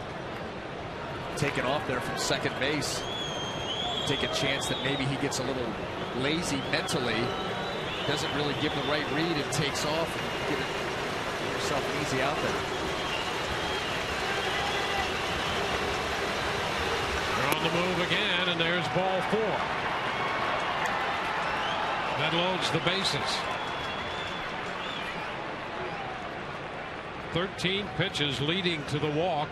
Speaker 6: taking off there from second base. Take a chance that maybe he gets a little lazy mentally. Doesn't really give the right read and takes off. And get yourself an easy out there.
Speaker 3: They're on the move again, and there's ball 4. That loads the bases. 13 pitches leading to the walk.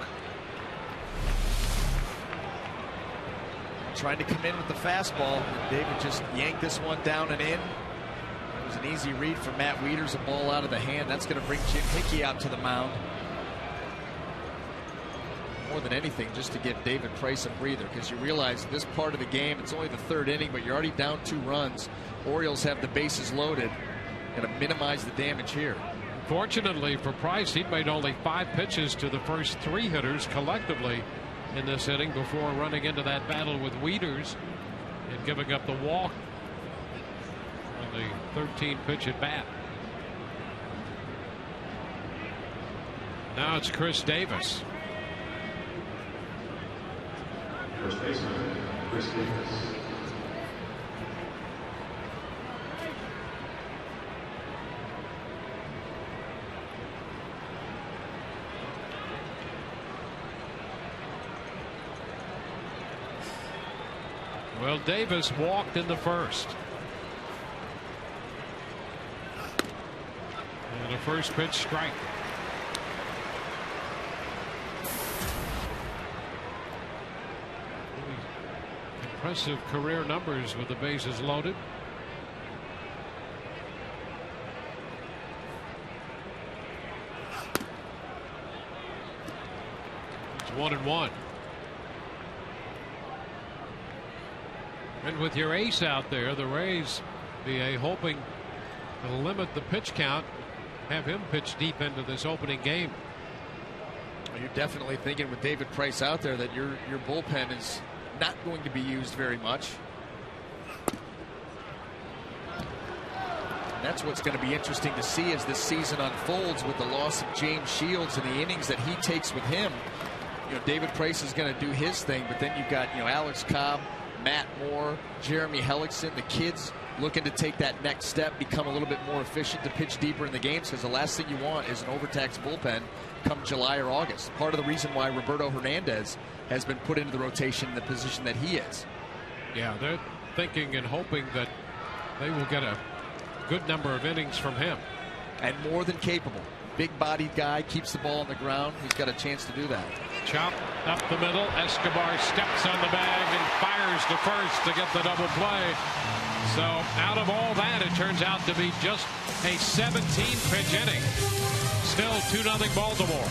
Speaker 6: Trying to come in with the fastball. David just yanked this one down and in. It was an easy read from Matt Wieters, a ball out of the hand. That's going to bring Jim Hickey out to the mound. More than anything, just to give David Price a breather, because you realize this part of the game, it's only the 3rd inning, but you're already down 2 runs. Orioles have the bases loaded. Going to minimize the damage here.
Speaker 3: Fortunately for Price, he'd made only 5 pitches to the first 3 hitters collectively in this inning before running into that battle with Wieters and giving up the walk on the 13 pitch at bat. Now it's Chris Davis.
Speaker 2: First baseman, Chris Davis.
Speaker 3: Well, Davis walked in the first. And a first pitch strike. Impressive career numbers with the bases loaded. It's 1-1. And with your ace out there, the Rays be hoping to limit the pitch count, have him pitch deep into this opening game.
Speaker 6: Well, you're definitely thinking with David Price out there that your bullpen is not going to be used very much. And that's what's going to be interesting to see as this season unfolds with the loss of James Shields and the innings that he takes with him. You know, David Price is going to do his thing, but then you've got, you know, Alex Cobb, Matt Moore, Jeremy Hellickson, the kids looking to take that next step, become a little bit more efficient to pitch deeper in the games, because the last thing you want is an overtaxed bullpen come July or August. Part of the reason why Roberto Hernandez has been put into the rotation in the position that he is.
Speaker 3: Yeah, they're thinking and hoping that they will get a good number of innings from him.
Speaker 6: And more than capable. Big-bodied guy, keeps the ball on the ground. He's got a chance to do that.
Speaker 3: Chop up the middle. Escobar steps on the bag and fires to first to get the double play. So out of all that, it turns out to be just a 17-pitch inning. Still 2-0 Baltimore.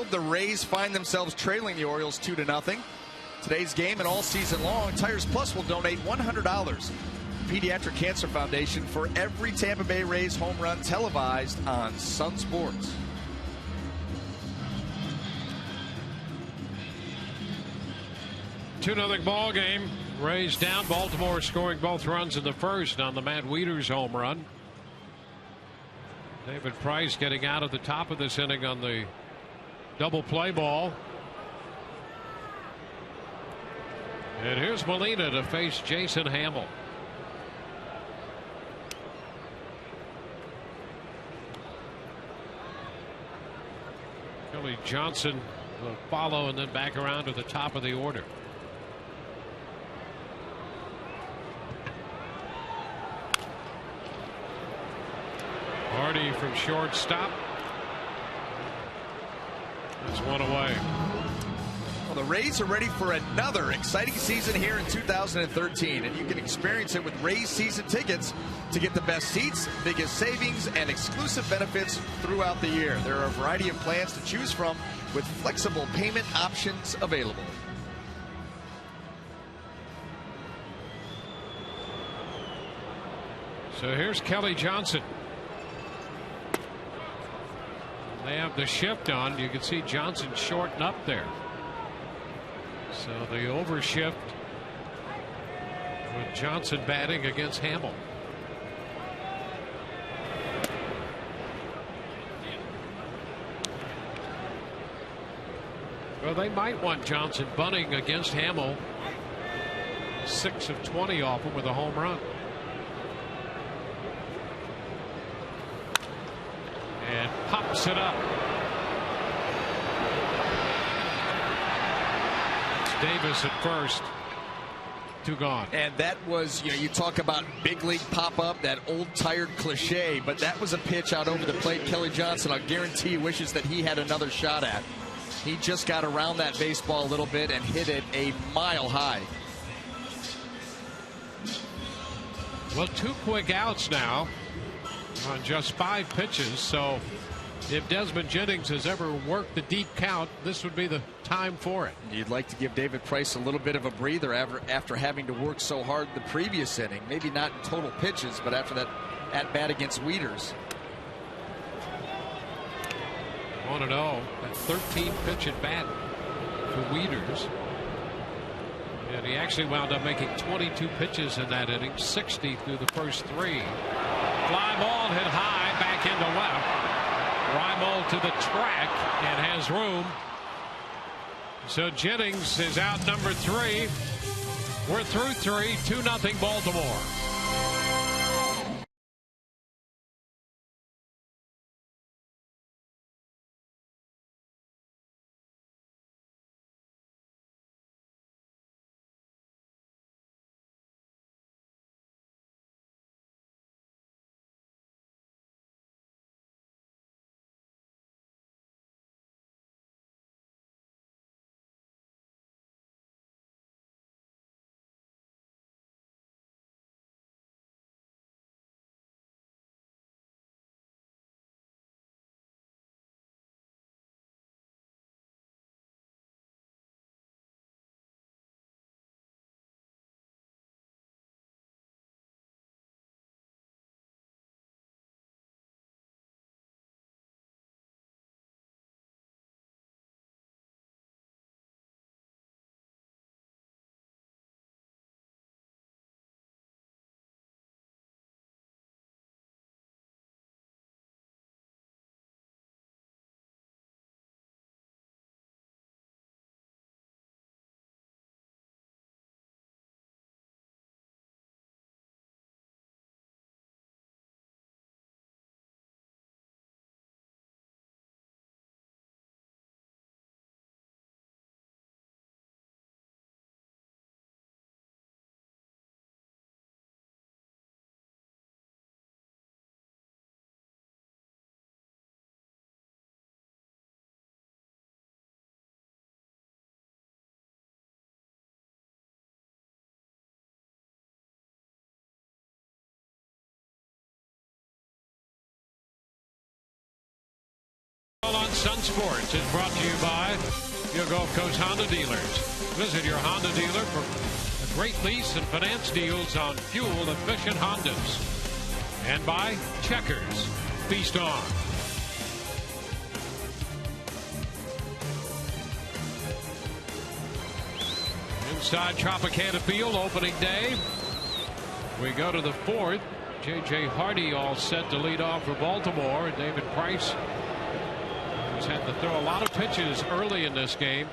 Speaker 6: The Rays find themselves trailing the Orioles 2-0. Today's game and all season long, Tires Plus will donate $100 to Pediatric Cancer Foundation for every Tampa Bay Rays home run televised on Sun Sports.
Speaker 3: Two-0 ball game. Rays down. Baltimore scoring both runs in the first on the Matt Wieters home run. David Price getting out at the top of this inning on the double play ball. And here's Molina to face Jason Hamill. Kelly Johnson will follow and then back around to the top of the order. Hardy from shortstop. That's one away.
Speaker 6: Well, the Rays are ready for another exciting season here in 2013, and you can experience it with Rays season tickets to get the best seats, biggest savings, and exclusive benefits throughout the year. There are a variety of plans to choose from with flexible payment options available.
Speaker 3: So here's Kelly Johnson. They have the shift on. You can see Johnson shorten up there. So the overshift with Johnson batting against Hamill. Well, they might want Johnson bunting against Hamill. 6 of 20 off him with a home run. And pops it up. It's Davis at first. 2 gone.
Speaker 6: And that was, you talk about big league pop-up, that old tired cliche, but that was a pitch out over the plate Kelly Johnson, I guarantee, wishes that he had another shot at. He just got around that baseball a little bit and hit it a mile high.
Speaker 3: Well, 2 quick outs now on just 5 pitches. So if Desmond Jennings has ever worked the deep count, this would be the time for it.
Speaker 6: You'd like to give David Price a little bit of a breather after having to work so hard the previous inning. Maybe not in total pitches, but after that at bat against Wieters.
Speaker 3: 1-0. That 13 pitch at bat for Wieters. And he actually wound up making 22 pitches in that inning, 60 through the first 3. Fly ball hit high back into left. Reimold to the track and has room. So Jennings is out number 3. We're through 3, 2-0 Baltimore. On Sun Sports is brought to you by your Gulf Coast Honda dealers. Visit your Honda dealer for a great lease and finance deals on fuel-efficient Hondas. And by Checkers. Feast on. Inside Tropicana Field, opening day. We go to the 4th. J.J. Hardy all set to lead off for Baltimore. And David Price has had to throw a lot of pitches early in this game.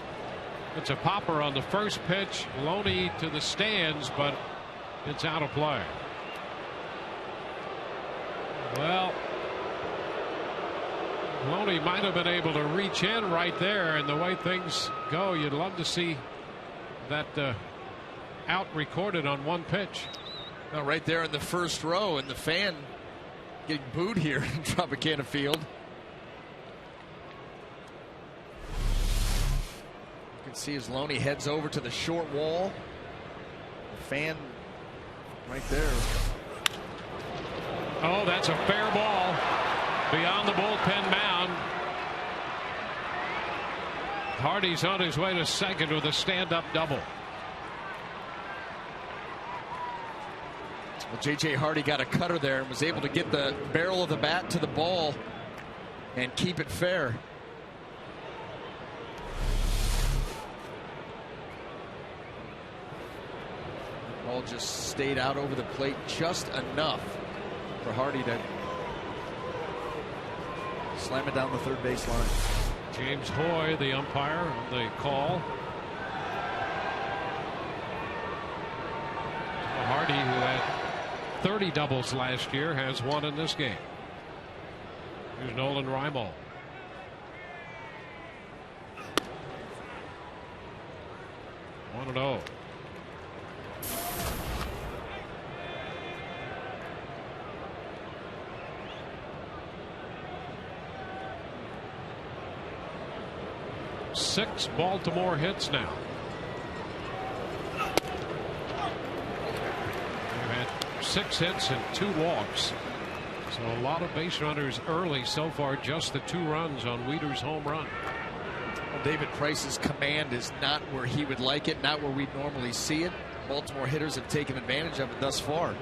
Speaker 3: It's a popper on the first pitch. Loney to the stands, but it's out of play. Well, Loney might have been able to reach in right there, and the way things go, you'd love to see that out recorded on one pitch.
Speaker 6: Well, right there in the first row, and the fan getting booed here in Tropicana Field. You can see as Loney heads over to the short wall. The fan right there.
Speaker 3: Oh, that's a fair ball beyond the bullpen mound. Hardy's on his way to second with a stand-up double.
Speaker 6: Well, J.J. Hardy got a cutter there and was able to get the barrel of the bat to the ball and keep it fair. The ball just stayed out over the plate just enough for Hardy to slam it down the third base line.
Speaker 3: James Hoy, the umpire on the call. Hardy, who had 30 doubles last year, has one in this game. Here's Nolan Reimold. 6 Baltimore hits now. They've had 6 hits and 2 walks. So a lot of base runners early so far, just the 2 runs on Wieters' home run.
Speaker 6: Well, David Price's command is not where he would like it, not where we normally see it. Baltimore hitters have taken advantage of it thus far.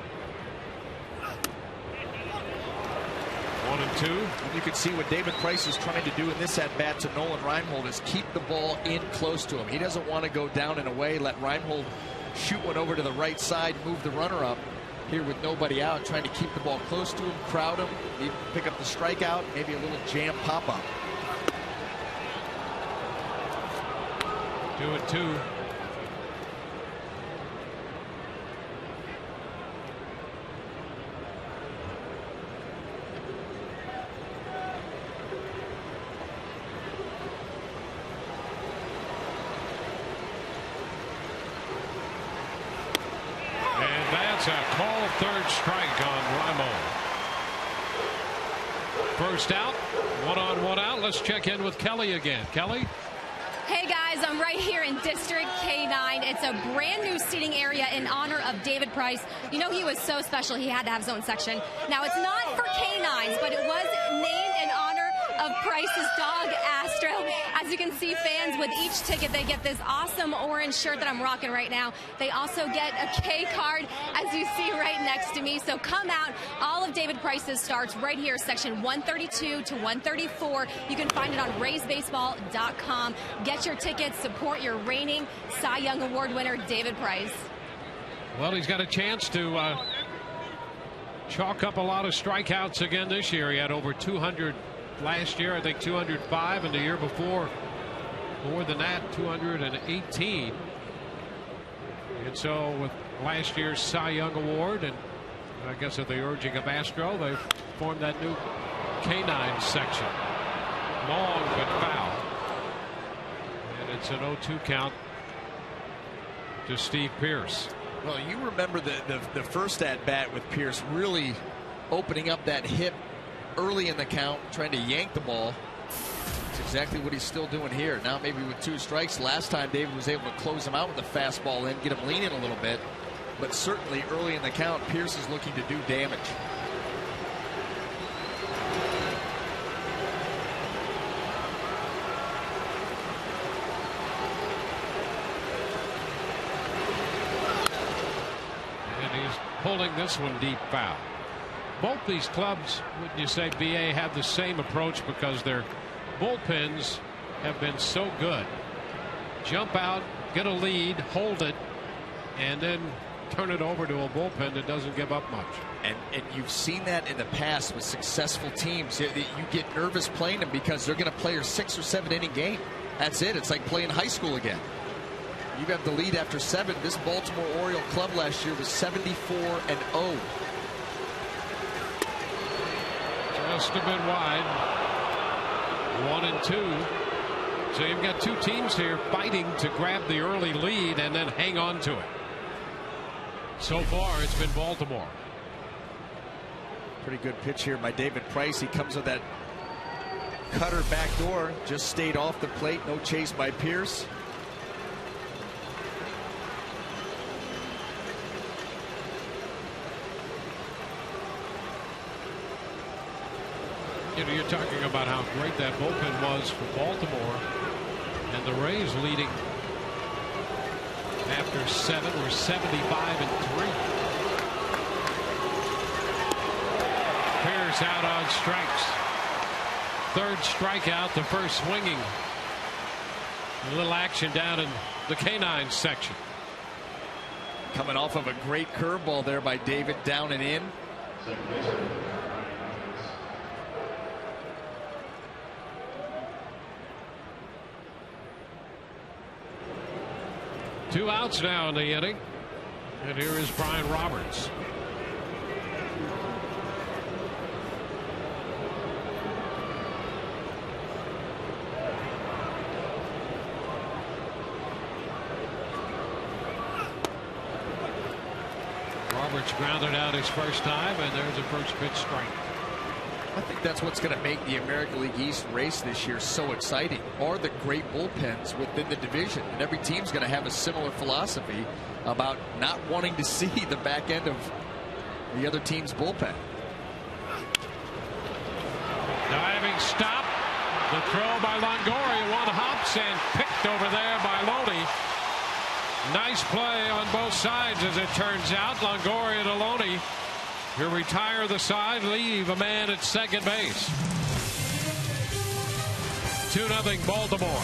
Speaker 3: 1-2.
Speaker 6: And you can see what David Price is trying to do in this at bat to Nolan Reinhold is keep the ball in close to him. He doesn't want to go down and away, let Reinhold shoot one over to the right side, move the runner up. Here with nobody out, trying to keep the ball close to him, crowd him, even pick up the strikeout, maybe a little jam pop-up.
Speaker 3: 2-2. A called 3rd strike on Raimond. First out, 1-on-1 out. Let's check in with Kelly again. Kelly?
Speaker 8: Hey guys, I'm right here in District K9. It's a brand new seating area in honor of David Price. You know, he was so special, he had to have his own section. Now, it's not for canines, but it was named in honor of Price's dog, Astro. As you can see, fans, with each ticket, they get this awesome orange shirt that I'm rocking right now. They also get a K card, as you see right next to me. So come out. All of David Price's starts right here, section 132 to 134. You can find it on RaysBaseball.com. Get your tickets, support your reigning Cy Young Award winner, David Price.
Speaker 3: Well, he's got a chance to chalk up a lot of strikeouts again this year. He had over 200 last year, I think 205, and the year before, more than that, 218. And so with last year's Cy Young Award, and I guess at the urging of Astro, they formed that new K9 section. Long but foul. And it's an 0-2 count to Steve Pearce.
Speaker 6: Well, you remember the first at bat with Pearce really opening up that hip early in the count, trying to yank the ball. It's exactly what he's still doing here. Now maybe with 2 strikes. Last time David was able to close him out with a fastball in, get him leaning a little bit. But certainly early in the count, Pearce is looking to do damage.
Speaker 3: And he's pulling this one deep foul. Both these clubs, wouldn't you say, BA, have the same approach because their bullpens have been so good. Jump out, get a lead, hold it, and then turn it over to a bullpen that doesn't give up much.
Speaker 6: And you've seen that in the past with successful teams. You get nervous playing them because they're going to play a 6 or 7 inning game. That's it. It's like playing high school again. You have the lead after 7. This Baltimore Oriole club last year was 74-0.
Speaker 3: Just a bit wide. 1-2. So you've got 2 teams here fighting to grab the early lead and then hang on to it. So far, it's been Baltimore.
Speaker 6: Pretty good pitch here by David Price. He comes with that cutter back door. Just stayed off the plate. No chase by Pearce.
Speaker 3: You know, you're talking about how great that bullpen was for Baltimore, and the Rays leading after 7 were 75-3. Pearce out on strikes. 3rd strikeout, the first swinging. A little action down in the K9 section.
Speaker 6: Coming off of a great curveball there by David, down and in.
Speaker 3: Two outs now in the inning. And here is Brian Roberts. Roberts grounded out his first time, and there's a first pitch strike.
Speaker 6: I think that's what's going to make the American League East race this year so exciting, are the great bullpens within the division. And every team's going to have a similar philosophy about not wanting to see the back end of the other team's bullpen.
Speaker 3: Diving stop. The throw by Longoria. One hops and picked over there by Loney. Nice play on both sides, as it turns out. Longoria to Loney to retire the side, leave a man at second base. 2-0 Baltimore.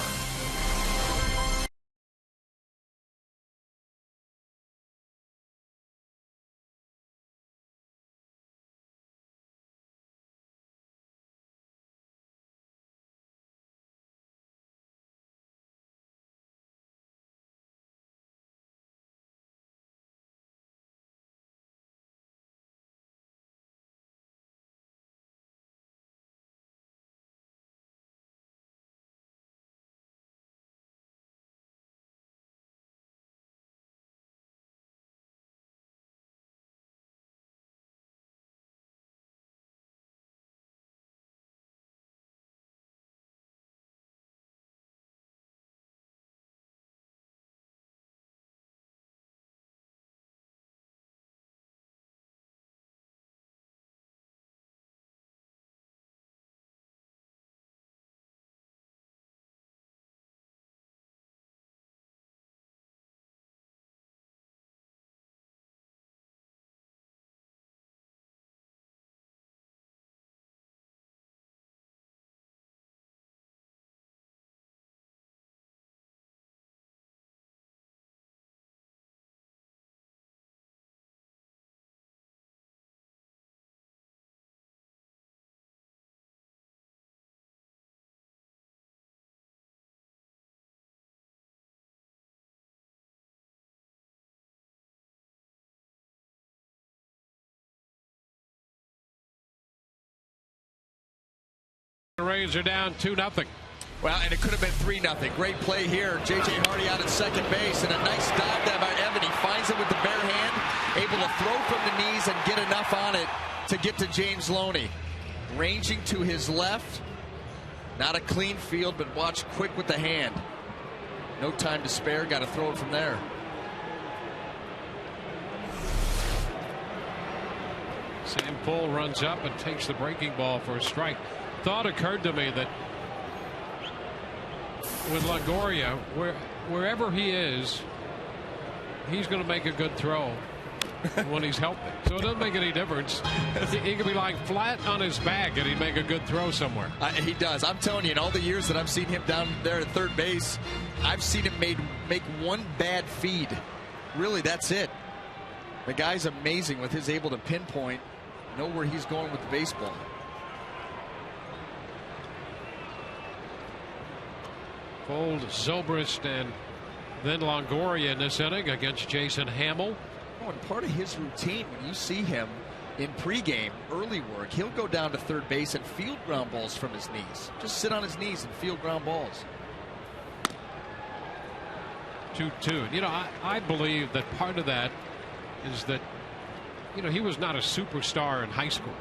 Speaker 3: The Rays are down 2-0.
Speaker 6: Well, and it could have been 3-0. Great play here. J.J. Hardy out at second base, and a nice dive there by Evan. He finds it with the bare hand, able to throw from the knees and get enough on it to get to James Loney. Ranging to his left. Not a clean field, but watch quick with the hand. No time to spare. Got to throw it from there.
Speaker 3: Sam Poole runs up and takes the breaking ball for a strike. Thought occurred to me that with Longoria, wherever he is, he's going to make a good throw when he's healthy. So it doesn't make any difference. He could be like flat on his back and he'd make a good throw somewhere.
Speaker 6: He does. I'm telling you, in all the years that I've seen him down there at third base, I've seen him make one bad feed. Really, that's it. The guy's amazing with his able to pinpoint, know where he's going with the baseball.
Speaker 3: Fold Zobrist and then Longoria in this inning against Jason Hamill.
Speaker 6: Oh, and part of his routine, when you see him in pregame, early work, he'll go down to third base and field ground balls from his knees. Just sit on his knees and field ground balls.
Speaker 3: 2-2. You know, I believe that part of that is that, you know, he was not a superstar in high school.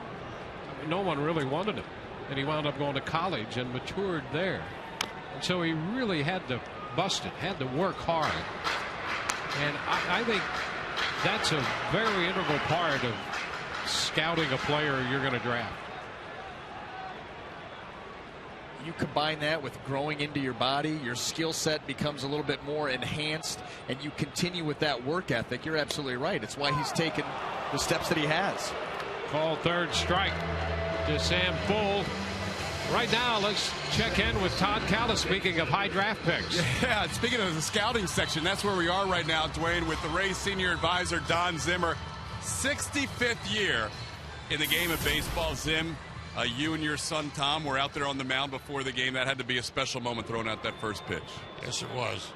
Speaker 3: I mean, no one really wanted him. And he wound up going to college and matured there. And so he really had to bust it, had to work hard. And I think that's a very integral part of scouting a player you're going to draft.
Speaker 6: You combine that with growing into your body, your skill set becomes a little bit more enhanced, and you continue with that work ethic. You're absolutely right. It's why he's taken the steps that he has.
Speaker 3: Call third strike to Sam Poole. Right now, let's check in with Todd Callis. Speaking of high draft picks.
Speaker 1: Yeah, speaking of the scouting section, that's where we are right now, Dwayne, with the Rays senior advisor, Don Zimmer. 65th year in the game of baseball. Zim, you and your son, Tom, were out there on the mound before the game. That had to be a special moment throwing out that first pitch.
Speaker 2: Yes, it was.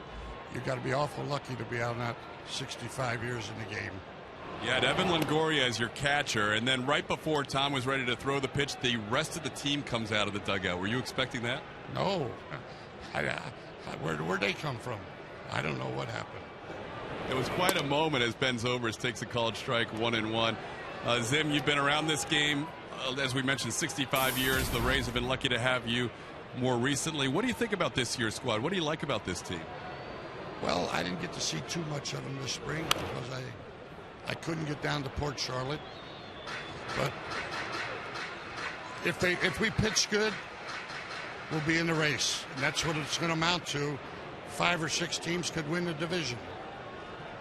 Speaker 2: You've got to be awful lucky to be out that 65 years in the game.
Speaker 1: You had Evan Longoria as your catcher, and then right before Tom was ready to throw the pitch, the rest of the team comes out of the dugout. Were you expecting that?
Speaker 2: No. Where'd they come from? I don't know what happened.
Speaker 1: It was quite a moment as Ben Zobrist takes a called strike 1-1. Zim, you've been around this game as we mentioned, 65 years. The Rays have been lucky to have you more recently. What do you think about this year's squad? What do you like about this team?
Speaker 2: Well, I didn't get to see too much of them this spring because I couldn't get down to Port Charlotte. But if we pitch good, we'll be in the race. And that's what it's going to amount to. 5 or 6 teams could win the division.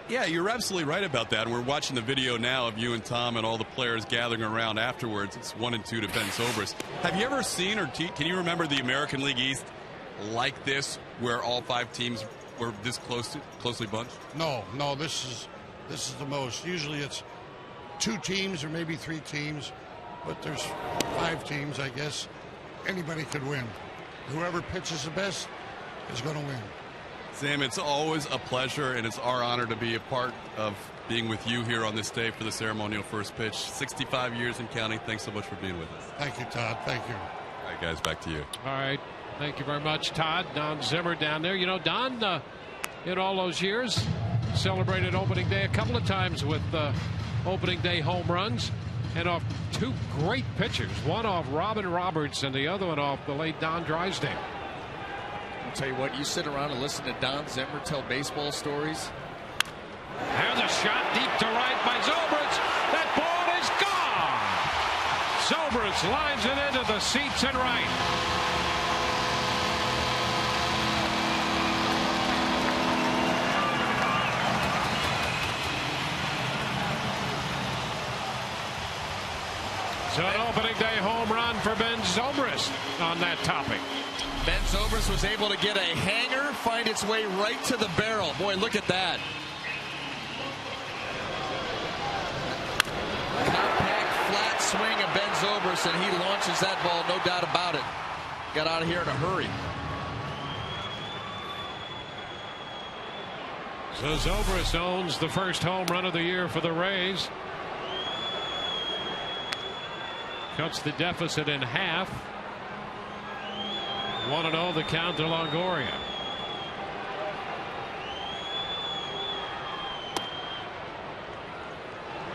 Speaker 1: Yeah, you're absolutely right about that. We're watching the video now of you and Tom and all the players gathering around afterwards. It's 1-2 to Ben Zobrist. Have you ever seen or can you remember the American League East like this, where all 5 teams were this closely bunched?
Speaker 2: No, this is the most. Usually it's 2 teams or maybe 3 teams, but there's 5 teams, I guess. Anybody could win. Whoever pitches the best is going to win.
Speaker 1: Sam, it's always a pleasure, and it's our honor to be a part of being with you here on this day for the ceremonial first pitch. 65 years and counting. Thanks so much for being with us.
Speaker 2: Thank you, Todd. Thank you.
Speaker 1: All right, guys, back to you.
Speaker 3: All right. Thank you very much, Todd. Don Zimmer down there. You know, Don, in all those years, celebrated opening day a couple of times with opening day home runs, and off 2 great pitchers. One off Robin Roberts and the other one off the late Don Drysdale.
Speaker 6: I'll tell you what, you sit around and listen to Don Zimmer tell baseball stories.
Speaker 3: There's a shot deep to right by Zobrist. That ball is gone. Zobrist lines it into the seats and right. So an opening day home run for Ben Zobrist on that topic.
Speaker 6: Ben Zobrist was able to get a hanger, find its way right to the barrel. Boy, look at that. Compact, flat swing of Ben Zobrist, and he launches that ball, no doubt about it. Got out of here in a hurry.
Speaker 3: So Zobrist owns the first home run of the year for the Rays. Cuts the deficit in half. 1-0 the count to Longoria.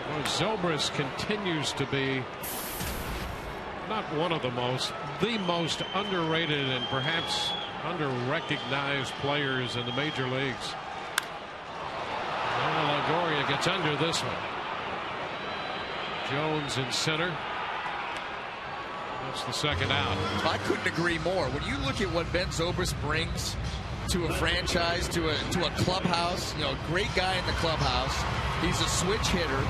Speaker 3: Well, Zobrist continues to be not one of the most underrated and perhaps under-recognized players in the major leagues. Longoria gets under this one. Jones in center. That's the second out.
Speaker 6: I couldn't agree more. When you look at what Ben Zobrist brings to a franchise, to a clubhouse, you know, great guy in the clubhouse. He's a switch hitter,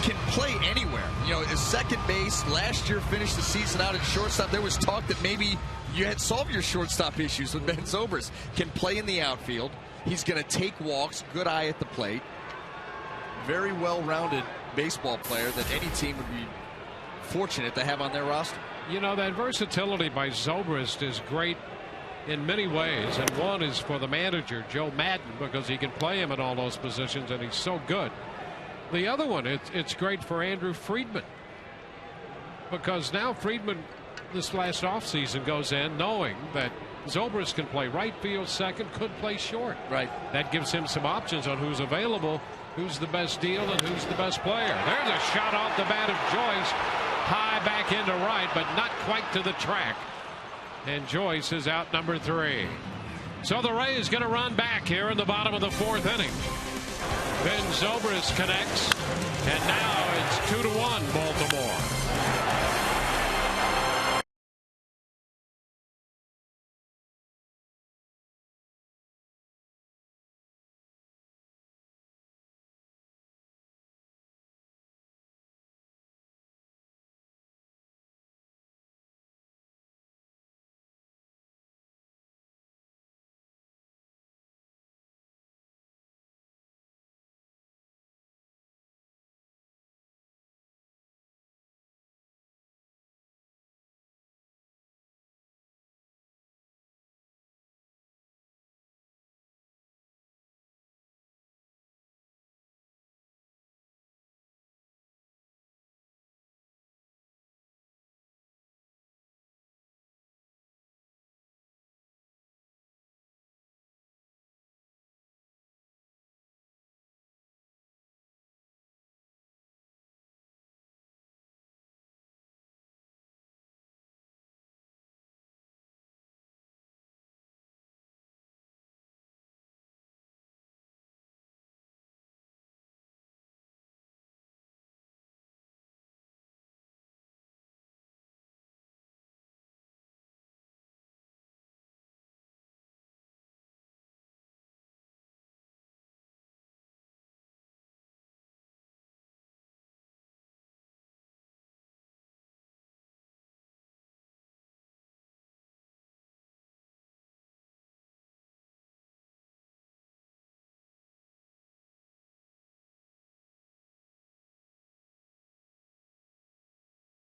Speaker 6: can play anywhere. You know, his second base last year, finished the season out at shortstop. There was talk that maybe you had solved your shortstop issues with Ben Zobrist. Can play in the outfield. He's going to take walks. Good eye at the plate. Very well-rounded baseball player that any team would be fortunate to have on their roster.
Speaker 3: You know, that versatility by Zobrist is great in many ways, and one is for the manager, Joe Madden, because he can play him in all those positions and he's so good. The other one, it's great for Andrew Friedman, because now Friedman this last offseason goes in knowing that Zobrist can play right field, second, could play short.
Speaker 6: Right.
Speaker 3: That gives him some options on who's available, who's the best deal, and who's the best player. There's a shot off the bat of Joyce. High back into right, but not quite to the track. And Joyce is out number 3. So the Rays going to run back here in the bottom of the 4th inning. Ben Zobrist connects, and now it's 2-1 Baltimore.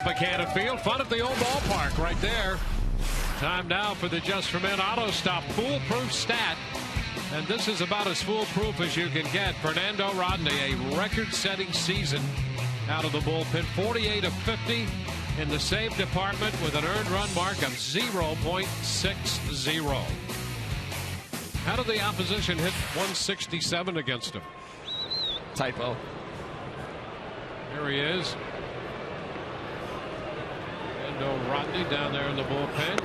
Speaker 3: Buchanan Field, fun at the old ballpark right there. Time now for the Just for Men Auto Stop foolproof stat. And this is about as foolproof as you can get. Fernando Rodney, a record-setting season out of the bullpen, 48 of 50 in the save department with an earned run mark of 0.60. How did the opposition hit 167 against him?
Speaker 6: Typo.
Speaker 3: Here he is. Fernando Rodney down there in the bullpen.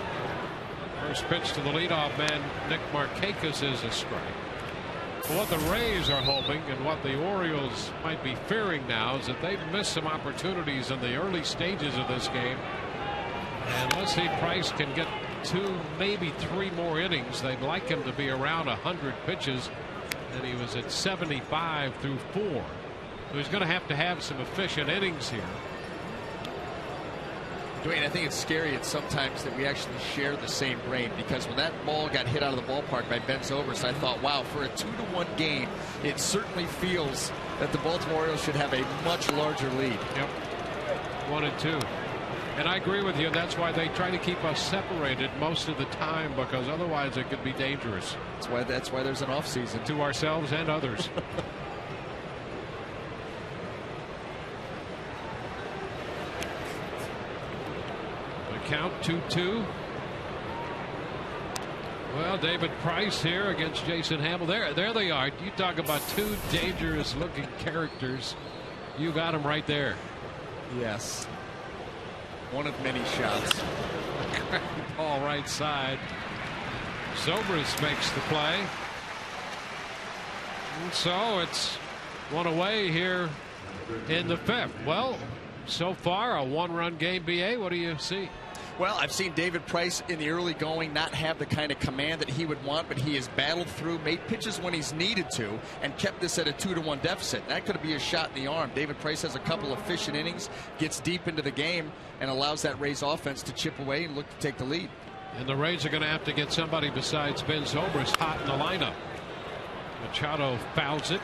Speaker 3: First pitch to the leadoff man, Nick Markakis, is a strike. What the Rays are hoping and what the Orioles might be fearing now is that they've missed some opportunities in the early stages of this game. And let's see, Price can get 2, maybe 3 more innings. They'd like him to be around 100 pitches, and he was at 75 through 4. So he's going to have some efficient innings here.
Speaker 6: Dwayne, I think it's scary sometimes that we actually share the same brain, because when that ball got hit out of the ballpark by Ben Zobrist, I thought, wow, for a 2-1 game, it certainly feels that the Baltimore Orioles should have a much larger lead.
Speaker 3: Yep. 1-2. And I agree with you. That's why they try to keep us separated most of the time, because otherwise it could be dangerous.
Speaker 6: That's why there's an off season.
Speaker 3: To ourselves and others. Count 2-2. Well, David Price here against Jason Hamill. There they are. You talk about 2 dangerous looking characters. You got them right there.
Speaker 6: Yes. One of many shots.
Speaker 3: Ball right side. Zobrist makes the play. And so it's 1 away here in the 5th. Well, so far a 1-run game. BA, what do you see?
Speaker 6: Well, I've seen David Price in the early going not have the kind of command that he would want, but he has battled through, made pitches when he's needed to, and kept this at a 2-1 deficit. That could be a shot in the arm. David Price has a couple of efficient innings, gets deep into the game, and allows that Rays offense to chip away and look to take the lead.
Speaker 3: And the Rays are going to have to get somebody besides Ben Zobrist hot in the lineup. Machado fouls it.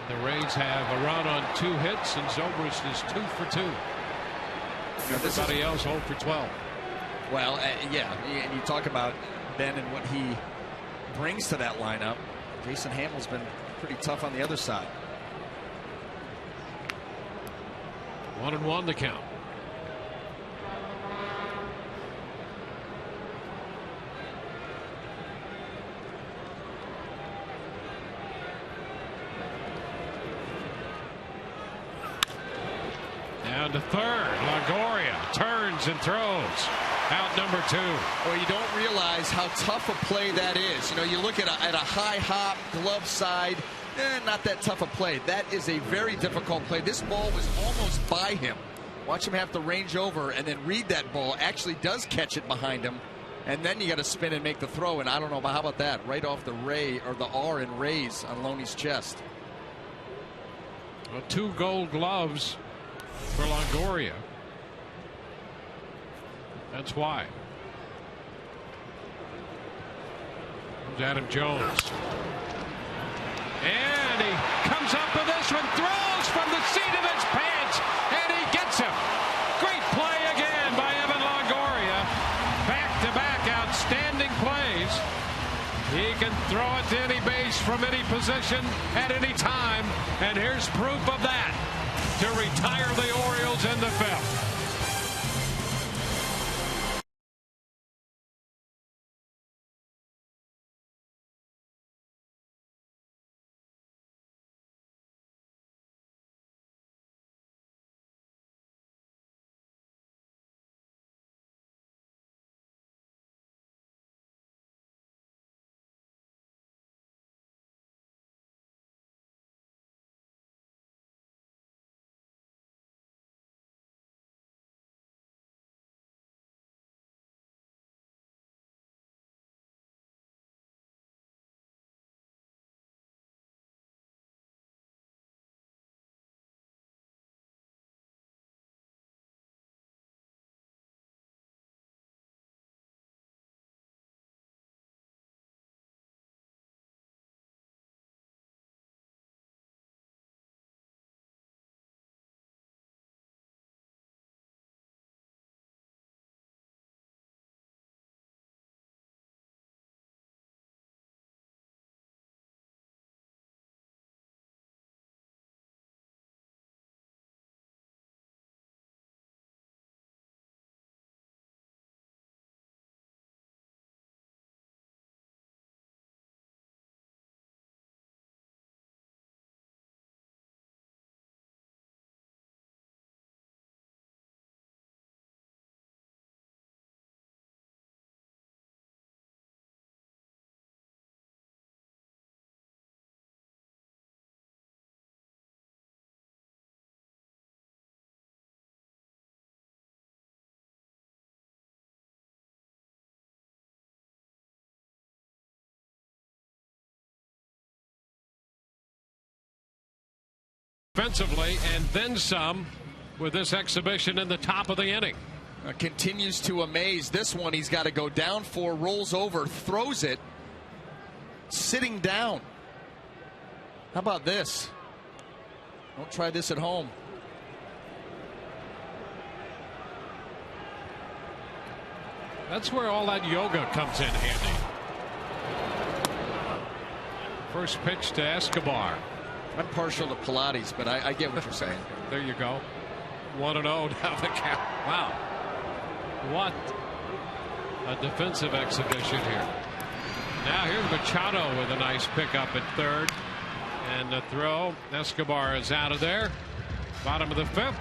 Speaker 3: The Rays have a run on 2 hits, and Zobrist is 2 for 2. Everybody else 0 for 12.
Speaker 6: Well, yeah, and you talk about Ben and what he brings to that lineup. Jason Hamill's been pretty tough on the other side.
Speaker 3: 1-1 the count. Down to third. Longoria turns and throws. Out number 2.
Speaker 6: Well, you don't realize how tough a play that is. You know, you look at a high hop, glove side, not that tough a play. That is a very difficult play. This ball was almost by him. Watch him have to range over and then read that ball. Actually does catch it behind him. And then you got to spin and make the throw. And I don't know, how about that? Right off the Ray, or the R in Rays on Loney's chest.
Speaker 3: Well, 2 gold gloves for Longoria. That's why. Comes Adam Jones. And he comes up with this one, throws from the seat of his pants, and he gets him. Great play again by Evan Longoria. Back-to-back outstanding plays. He can throw it to any base from any position at any time, and here's proof of that to retire the Orioles in the 5th. Offensively, and then some with this exhibition in the top of the inning.
Speaker 6: Continues to amaze. This one, he's got to go down 4, rolls over, throws it, sitting down. How about this? Don't try this at home.
Speaker 3: That's where all that yoga comes in handy. First pitch to Escobar.
Speaker 6: I'm partial to Pilates, but I get what you're saying.
Speaker 3: There you go. 1-0 down the count. Wow. What a defensive exhibition here. Now here's Machado with a nice pickup at third. And the throw. Escobar is out of there. Bottom of the 5th.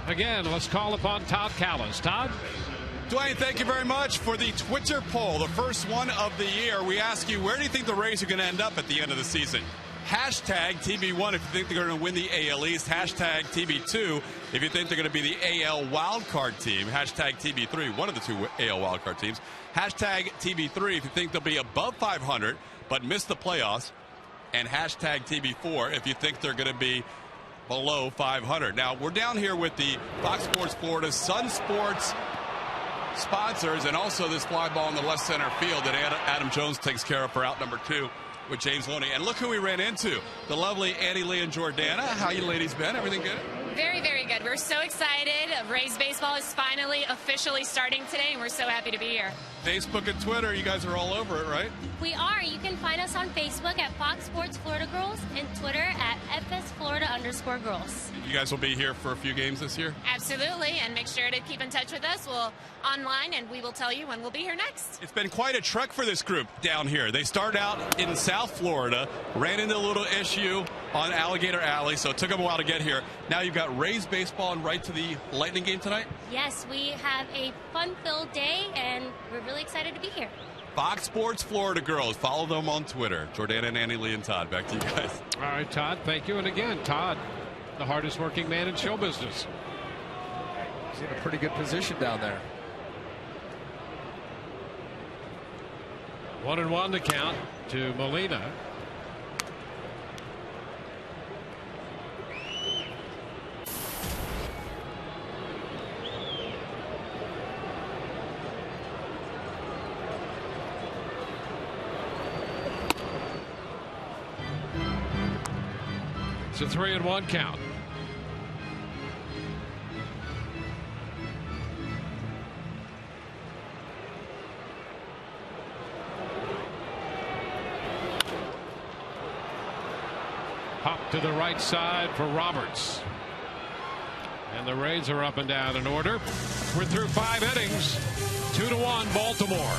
Speaker 3: Again, let's call upon Todd Callis. Todd?
Speaker 1: Dwayne, thank you very much for the Twitter poll, the first one of the year. We ask you, where do you think the Rays are going to end up at the end of the season? Hashtag TB1 if you think they're going to win the AL East. Hashtag TB2 if you think they're going to be the AL wildcard team. Hashtag TB3, one of the 2 AL wildcard teams. Hashtag TB3 if you think they'll be above 500 but miss the playoffs. And hashtag TB4 if you think they're going to be below 500. Now, we're down here with the Fox Sports Florida Sun Sports sponsors and also this fly ball in the left center field that Adam Jones takes care of for out number 2 with James Loney. And look who we ran into, the lovely Annie Lee and Jordana. How you ladies been? Everything good?
Speaker 9: Very, very good. We're so excited. Rays baseball is finally officially starting today, and we're so happy to be here.
Speaker 1: Facebook and Twitter, you guys are all over it, right?
Speaker 10: We are. You can find us on Facebook at Fox Sports Florida Girls and Twitter at FSFlorida_girls.
Speaker 1: You guys will be here for a few games this year?
Speaker 9: Absolutely, and make sure to keep in touch with us. We'll online, and we will tell you when we'll be here next.
Speaker 1: It's been quite a trek for this group down here. They started out in South Florida, ran into a little issue on Alligator Alley, so it took them a while to get here. Now you've got Rays baseball and right to the Lightning game tonight?
Speaker 10: Yes, we have a fun-filled day, and we're really excited to be here.
Speaker 1: Fox Sports Florida Girls. Follow them on Twitter. Jordana and Annie Lee and Todd. Back to you guys.
Speaker 3: All right, Todd. Thank you. And again, Todd, the hardest working man in show business.
Speaker 6: He's in a pretty good position down there.
Speaker 3: 1-1 to count to Molina. It's a 3-1 count. Pop to the right side for Roberts. And the Rays are up and down in order. We're through 5 innings. 2-1 Baltimore.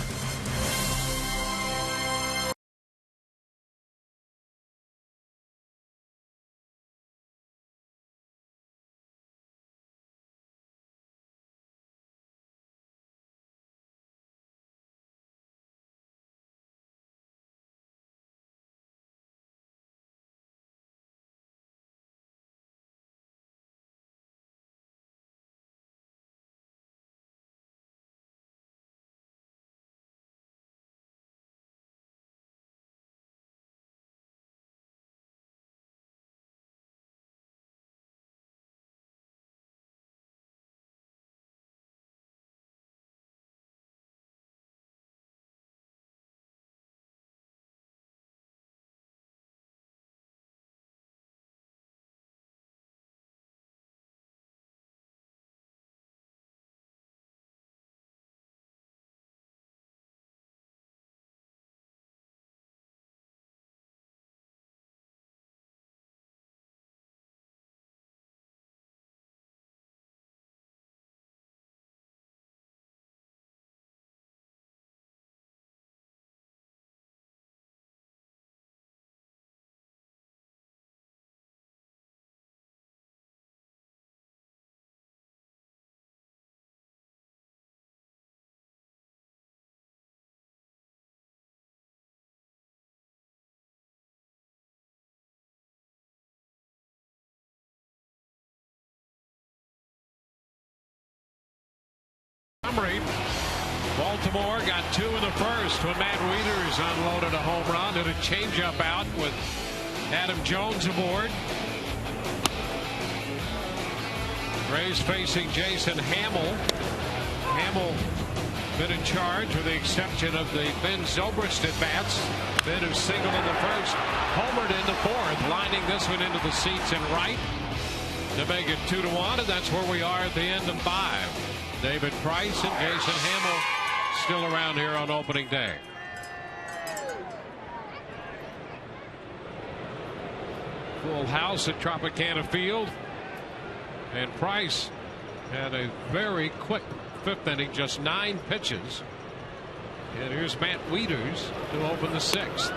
Speaker 3: Baltimore got 2 in the first when Matt Wieters unloaded a home run and a changeup out with Adam Jones aboard. Rays facing Jason Hamill. Hamill been in charge with the exception of the Ben Zobrist at bats. Ben, who singled in the first, homered in the fourth, lining this one into the seats in right to make it 2-1, and that's where we are at the end of 5. David Price and Jason Hamill still around here on opening day. Full house at Tropicana Field, and Price had a very quick 5th inning, just 9 pitches. And here's Matt Wieters to open the 6th.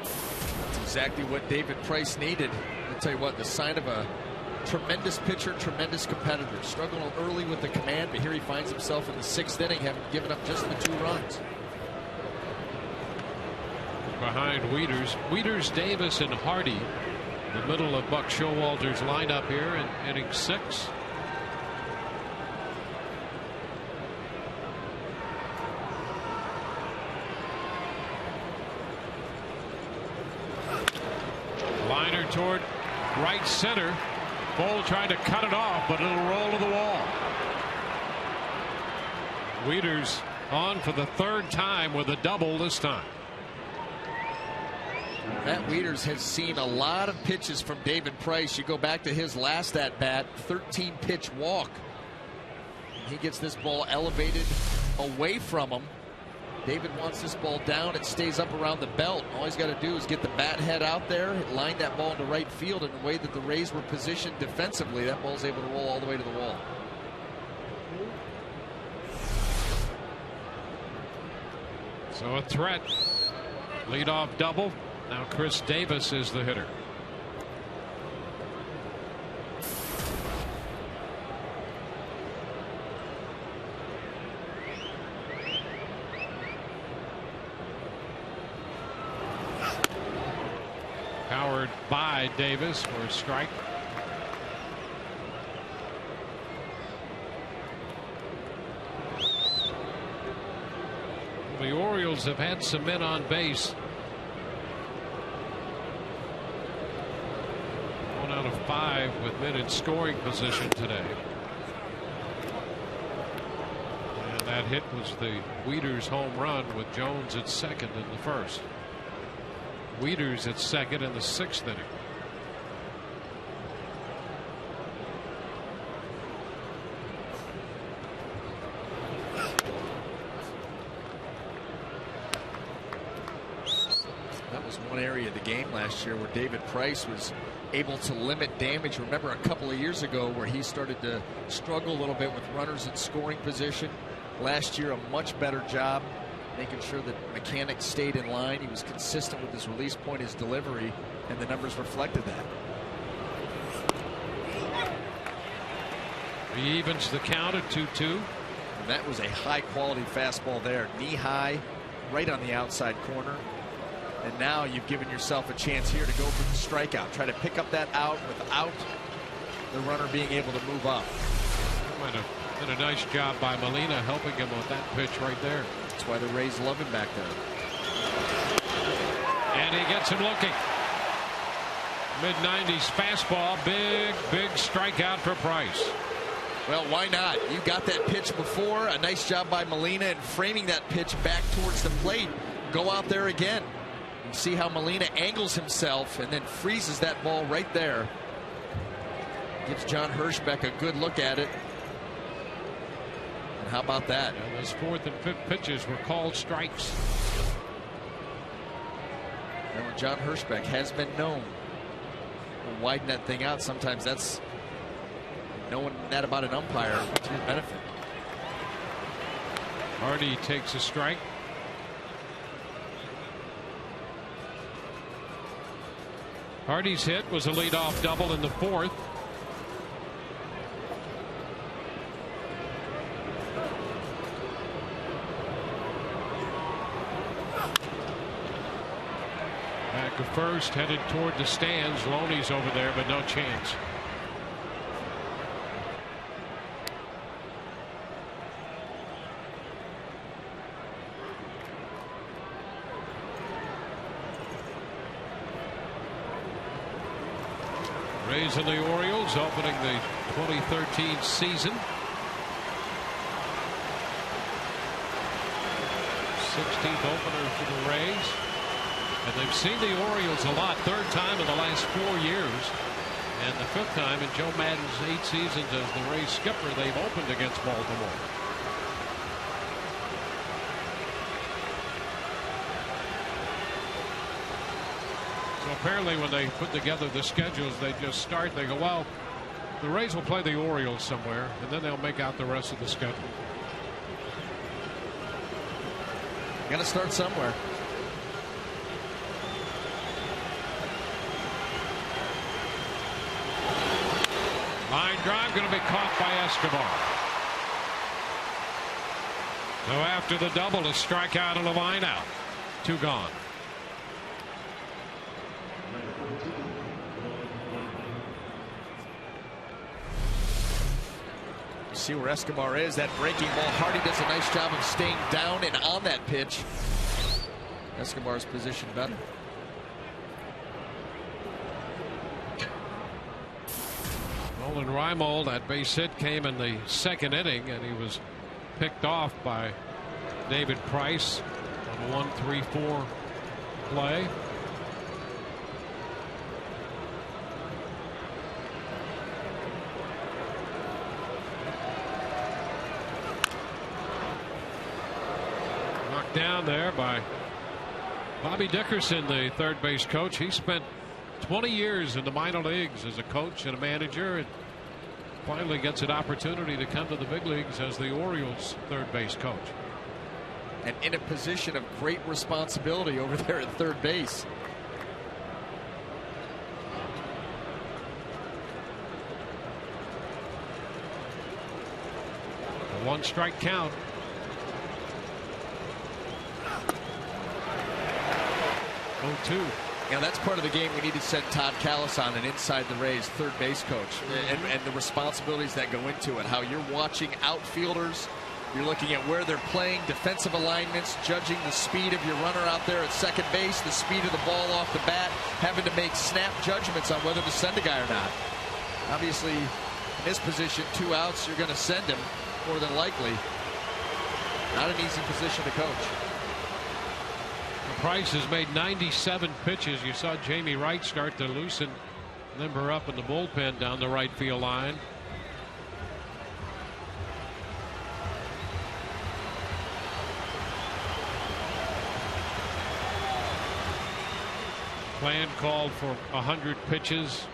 Speaker 6: That's exactly what David Price needed. I'll tell you what, the sign of a tremendous pitcher, tremendous competitor. Struggled early with the command, but here he finds himself in the 6th inning, having given up just the 2 runs.
Speaker 3: Behind Wieters, Davis, and Hardy. The middle of Buck Showalter's lineup here in inning 6. Liner toward right center. Bull trying to cut it off, but it'll roll to the wall. Wieters on for the 3rd time with a double this time.
Speaker 6: Matt Wieters has seen a lot of pitches from David Price. You go back to his last at bat, 13 pitch walk. He gets this ball elevated away from him. David wants this ball down. It stays up around the belt. All he's got to do is get the bat head out there, line that ball into right field in the way that the Rays were positioned defensively. That ball's able to roll all the way to the wall.
Speaker 3: So a threat. Leadoff double. Now Chris Davis is the hitter. Powered by Davis for a strike. The Orioles have had some men on base. 1 out of 5 with men in scoring position today. And that hit was the Wieters home run with Jones at second in the first. Wieters at second in the 6th inning.
Speaker 6: That was one area of the game last year where David Price was able to limit damage. Remember a couple of years ago where he started to struggle a little bit with runners in scoring position. Last year, a much better job making sure that mechanics stayed in line. He was consistent with his release point, his delivery, and the numbers reflected that.
Speaker 3: He evens the count at 2-2.
Speaker 6: And that was a high quality fastball there, knee high, right on the outside corner. And now you've given yourself a chance here to go for the strikeout. Try to pick up that out without the runner being able to move up.
Speaker 3: Might have been a nice job by Molina helping him with that pitch right there.
Speaker 6: That's why the Rays love him back there.
Speaker 3: And he gets him looking. Mid-90s fastball. Big strikeout for Price.
Speaker 6: Well, why not? You got that pitch before. A nice job by Molina in framing that pitch back towards the plate. Go out there again. You see how Molina angles himself and then freezes that ball right there. Gives John Hirschbeck a good look at it. And how about that?
Speaker 3: And those 4th and 5th pitches were called strikes.
Speaker 6: And when John Hirschbeck has been known to widen that thing out, sometimes that's knowing that about an umpire to your benefit.
Speaker 3: Hardy takes a strike. Hardy's hit was a leadoff double in the 4th. Back to first, headed toward the stands. Loney's over there, but no chance. Rays and the Orioles opening the 2013 season. 16th opener for the Rays. And they've seen the Orioles a lot. Third time in the last 4 years. And the 5th time in Joe Maddon's 8 seasons as the Rays skipper they've opened against Baltimore. So apparently when they put together the schedules, they just start, they go, well, the Rays will play the Orioles somewhere, and then they'll make out the rest of the schedule.
Speaker 6: Got to start somewhere.
Speaker 3: Line drive going to be caught by Escobar. So after the double, a strikeout and a line out. 2 gone.
Speaker 6: See where Escobar is. That breaking ball. Hardy does a nice job of staying down and on that pitch. Escobar's position better.
Speaker 3: Nolan Reimold, that base hit came in the 2nd inning, and he was picked off by David Price on a 1-3-4 play. Knocked down there by Bobby Dickerson, the third base coach. He spent 20 years in the minor leagues as a coach and a manager, and finally gets an opportunity to come to the big leagues as the Orioles third base coach.
Speaker 6: And in a position of great responsibility over there at third base.
Speaker 3: A 1-strike count. Oh, 2.
Speaker 6: Yeah, that's part of the game we need to send Todd Callis on, and inside the Rays third base coach, and the responsibilities that go into it. How you're watching outfielders, you're looking at where they're playing, defensive alignments, judging the speed of your runner out there at second base, the speed of the ball off the bat, having to make snap judgments on whether to send a guy or not. Obviously, in this position, 2 outs, you're going to send him more than likely. Not an easy position to coach.
Speaker 3: Price has made 97 pitches. You saw Jamie Wright start to loosen, limber up in the bullpen down the right field line. Plan called for 100 pitches.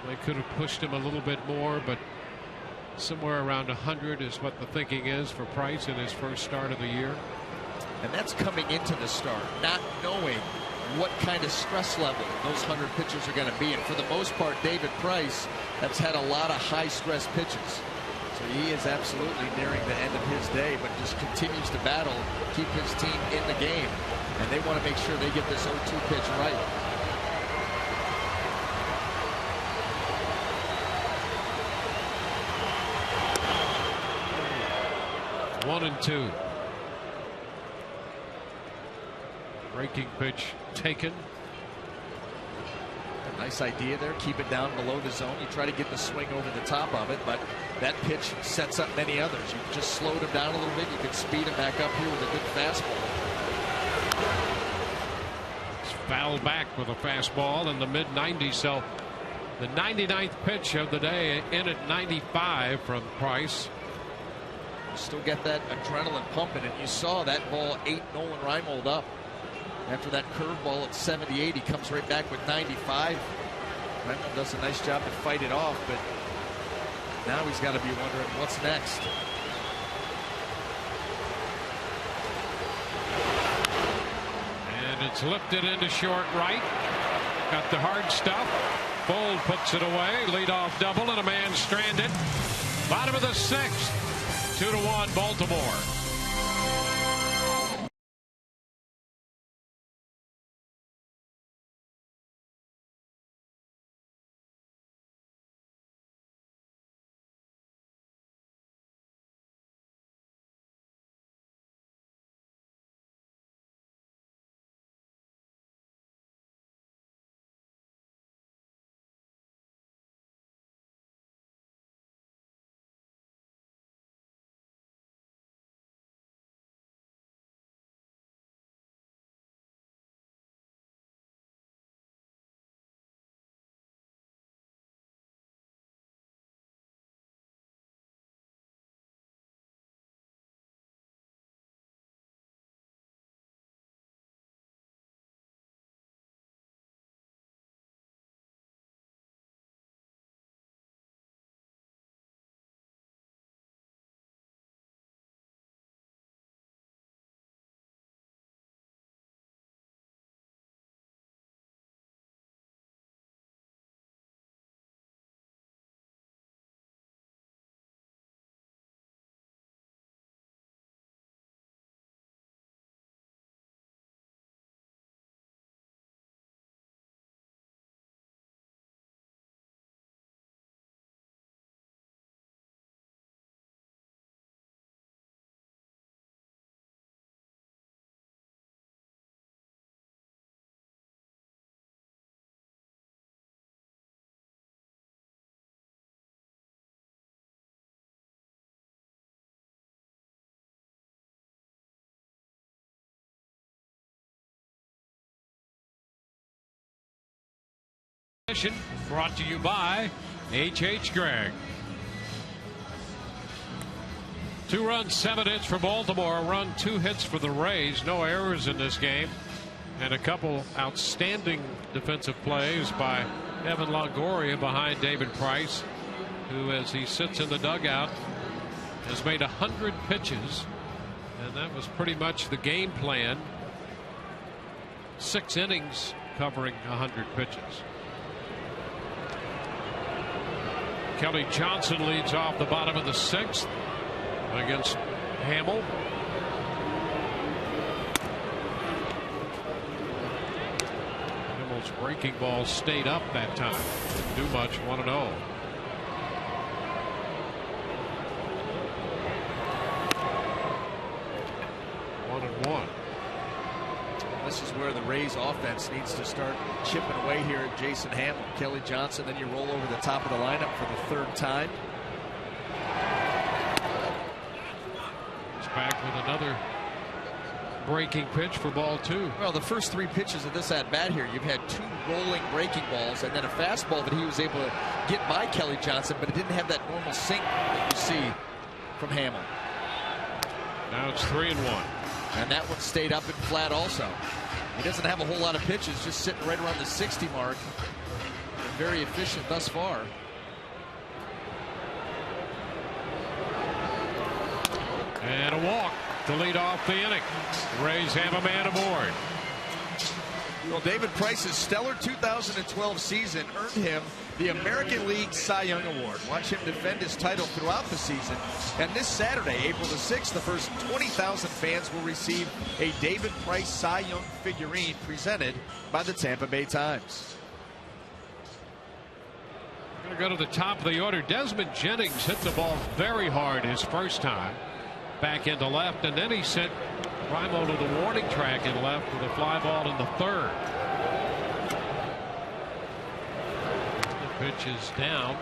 Speaker 3: They could have pushed him a little bit more, but somewhere around 100 is what the thinking is for Price in his first start of the year.
Speaker 6: And that's coming into the start, not knowing what kind of stress level those 100 pitches are going to be. And for the most part, David Price has had a lot of high-stress pitches. So he is absolutely nearing the end of his day, but just continues to battle, keep his team in the game. And they want to make sure they get this 0-2 pitch right.
Speaker 3: One and 2. Breaking pitch taken.
Speaker 6: A nice idea there. Keep it down below the zone. You try to get the swing over the top of it, but that pitch sets up many others. You just slowed him down a little bit. You can speed him back up here with a good fastball.
Speaker 3: It's fouled back with a fastball in the mid-90s. So the 99th pitch of the day in at 95 from Price.
Speaker 6: You still get that adrenaline pumping, and you saw that ball ate Nolan Reimold up. After that curveball at 78, he comes right back with 95. Reimold does a nice job to fight it off, but now he's got to be wondering what's next.
Speaker 3: And it's lifted into short right. Got the hard stuff. Bold puts it away. Leadoff double and a man stranded. Bottom of the 6th. 2-1 Baltimore. session brought to you by H.H. Gregg. 2 runs, 7 hits for Baltimore. A run, 2 hits for the Rays. No errors in this game. And a couple outstanding defensive plays by Evan Longoria behind David Price, who, as he sits in the dugout, has made 100 pitches. And that was pretty much the game plan. 6 innings covering 100 pitches. Kelly Johnson leads off the bottom of the 6th against Hamill. Hamill's breaking ball stayed up that time. Didn't do much. 1-0.
Speaker 6: This is where the Rays offense needs to start chipping away here at Jason Hamill. Kelly Johnson, then you roll over the top of the lineup for the 3rd time.
Speaker 3: He's back with another breaking pitch for ball 2.
Speaker 6: Well, the first 3 pitches of this at bat here, you've had 2 rolling breaking balls and then a fastball that he was able to get by Kelly Johnson, but it didn't have that normal sink that you see from Hamill.
Speaker 3: Now it's 3-1.
Speaker 6: And that one stayed up and flat also. He doesn't have a whole lot of pitches, just sitting right around the 60 mark. And very efficient thus far.
Speaker 3: And a walk to lead off the inning. The Rays have a man aboard.
Speaker 6: Well, David Price's stellar 2012 season earned him the American League Cy Young Award. Watch him defend his title throughout the season. And this Saturday, April the 6th, the first 20,000 fans will receive a David Price Cy Young figurine presented by the Tampa Bay Times.
Speaker 3: We're going to go to the top of the order. Desmond Jennings hit the ball very hard his first time. Back into left, and then he sent Primo to the warning track in left with a fly ball in the 3rd. The pitch is down.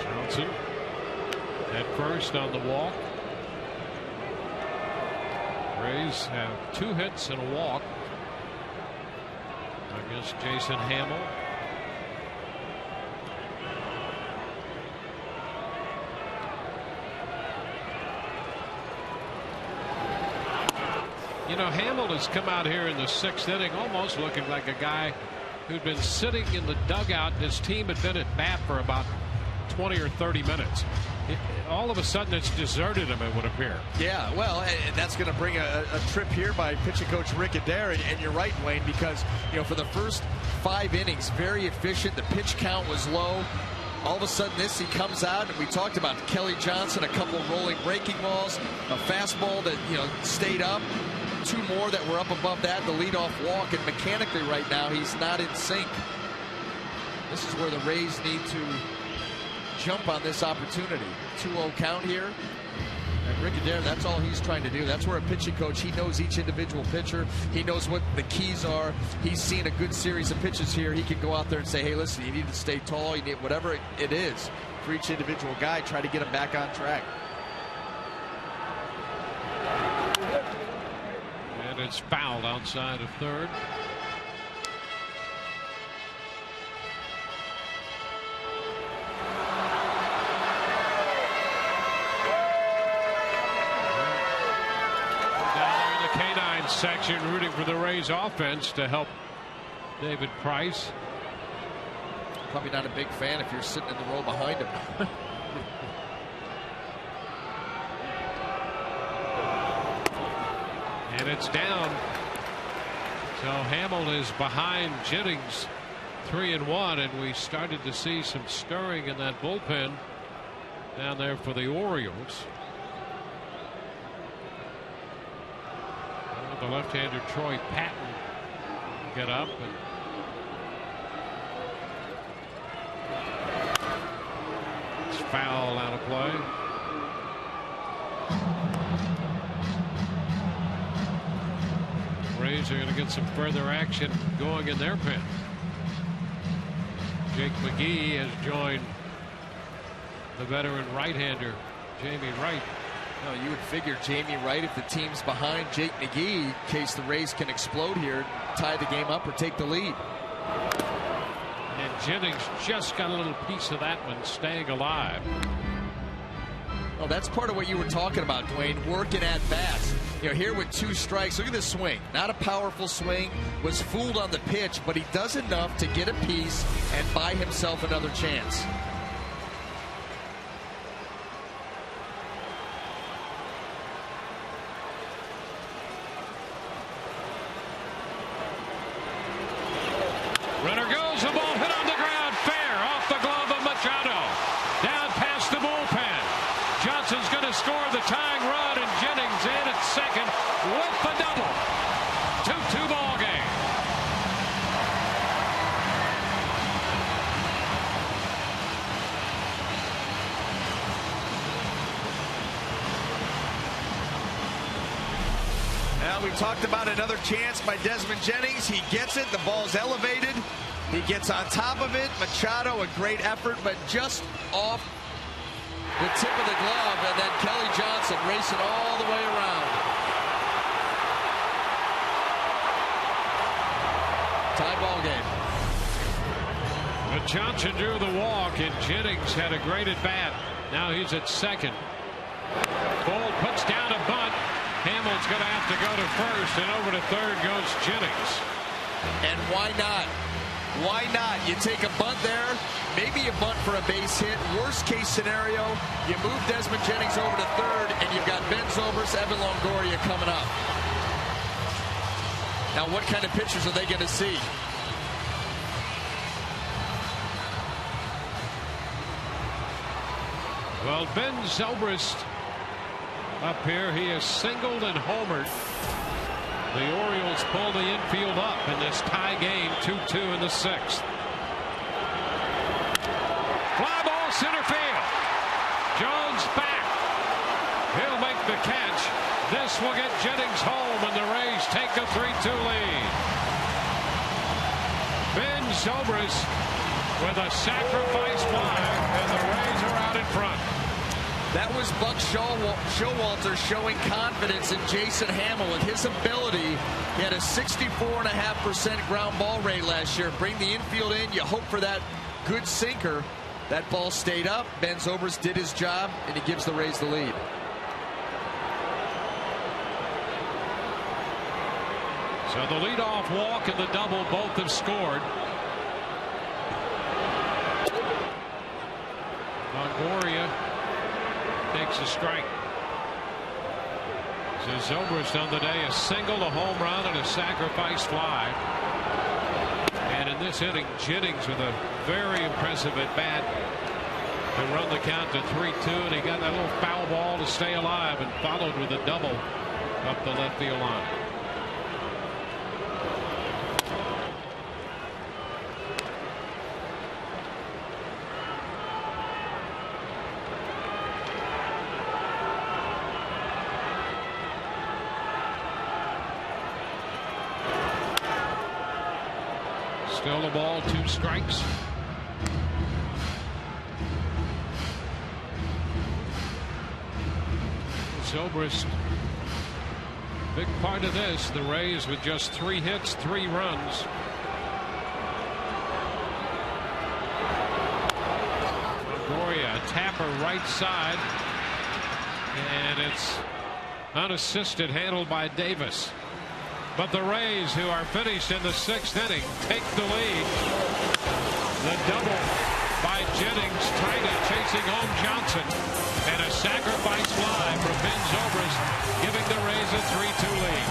Speaker 3: Johnson at first on the walk. Rays have 2 hits and a walk against Jason Hamill. You know, Hamill has come out here in the 6th inning almost looking like a guy who'd been sitting in the dugout. His team had been at bat for about 20 or 30 minutes. All of a sudden it's deserted him, it would appear.
Speaker 6: Yeah, well, and that's going to bring a trip here by pitching coach Rick Adair. And you're right, Wayne, because, you know, for the first 5 innings, very efficient. The pitch count was low. All of a sudden this, he comes out, and we talked about Kelly Johnson, a couple rolling breaking balls, a fastball that, you know, stayed up, 2 more that were up above that, the leadoff walk, and mechanically right now he's not in sync. This is where the Rays need to jump on this opportunity. 2-0 count here. And Rick Adair, that's all he's trying to do. That's where a pitching coach, he knows each individual pitcher. He knows what the keys are. He's seen a good series of pitches here. He can go out there and say, hey, listen, you need to stay tall. You need whatever it is for each individual guy. Try to get him back on track.
Speaker 3: And it's fouled outside of 3rd. Section rooting for the Rays offense to help David Price.
Speaker 6: Probably not a big fan if you're sitting in the row behind him.
Speaker 3: And it's down. So Hamill is behind Jennings 3-1, and we started to see some stirring in that bullpen down there for the Orioles. The left-hander Troy Patton get up, and it's foul out of play. Rays Rays are going to get some further action going in their pen. Jake McGee has joined the veteran right-hander Jamie Wright.
Speaker 6: No, you would figure Jamie Wright, if the team's behind Jake McGee, in case the Rays can explode here, tie the game up or take the lead.
Speaker 3: And Jennings just got a little piece of that one, staying alive.
Speaker 6: Oh, that's part of what you were talking about, Dwayne, working at bats. You know, here with 2 strikes, look at this swing. Not a powerful swing, was fooled on the pitch, but he does enough to get a piece and buy himself another chance.
Speaker 3: Runner goes, the ball hit on the ground, fair, off the glove of Machado. Down past the bullpen. Johnson's going to score the tying run, and Jennings in at second with the double. 2-2 ball game.
Speaker 4: Now we talked about another chance by Desmond Jennings. He gets it. The ball's elevated. He gets on top of it. Machado, a great effort, but just off the tip of the glove, and then Kelly Johnson racing all the way around. Tie ball game.
Speaker 3: But Johnson drew the walk, and Jennings had a great at bat. Now he's at second. Bold puts down a bunt. Hamill's going to have to go to first, and over to third goes Jennings.
Speaker 6: And why not? Why not? You take a bunt there, maybe a bunt for a base hit. Worst case scenario, you move Desmond Jennings over to third, and you've got Ben Zobrist, Evan Longoria coming up. Now, what kind of pitchers are they going to see?
Speaker 3: Well, Ben Zobrist up here, he is singled and homered. The Orioles pull the infield up in this tie game, 2-2 in the 6th. Fly ball center field. Jones back. He'll make the catch. This will get Jennings home, and the Rays take a 3-2 lead. Ben Zobrist with a sacrifice fly, and the Rays are out in front.
Speaker 6: That was Buck Showalter showing confidence in Jason Hamill and his ability. He had a 64.5% ground ball rate last year. Bring the infield in, you hope for that good sinker. That ball stayed up. Ben Zobrist did his job, and he gives the Rays the lead.
Speaker 3: So the leadoff walk and the double both have scored. Longoria takes a strike. So Zobrist on the day, a single, a home run, and a sacrifice fly. And in this inning, Jennings with a very impressive at bat to run the count to 3-2, and he got that little foul ball to stay alive and followed with a double up the left field line. Still the ball, 2 strikes. Zobrist, big part of this. The Rays with just 3 hits, 3 runs. Longoria, a tapper right side, and it's unassisted, handled by Davis. But the Rays, who are finished in the 6th inning, take the lead. The double by Jennings, trying to chasing home Johnson, and a sacrifice fly from Ben Zobrist, giving the Rays a 3-2 lead.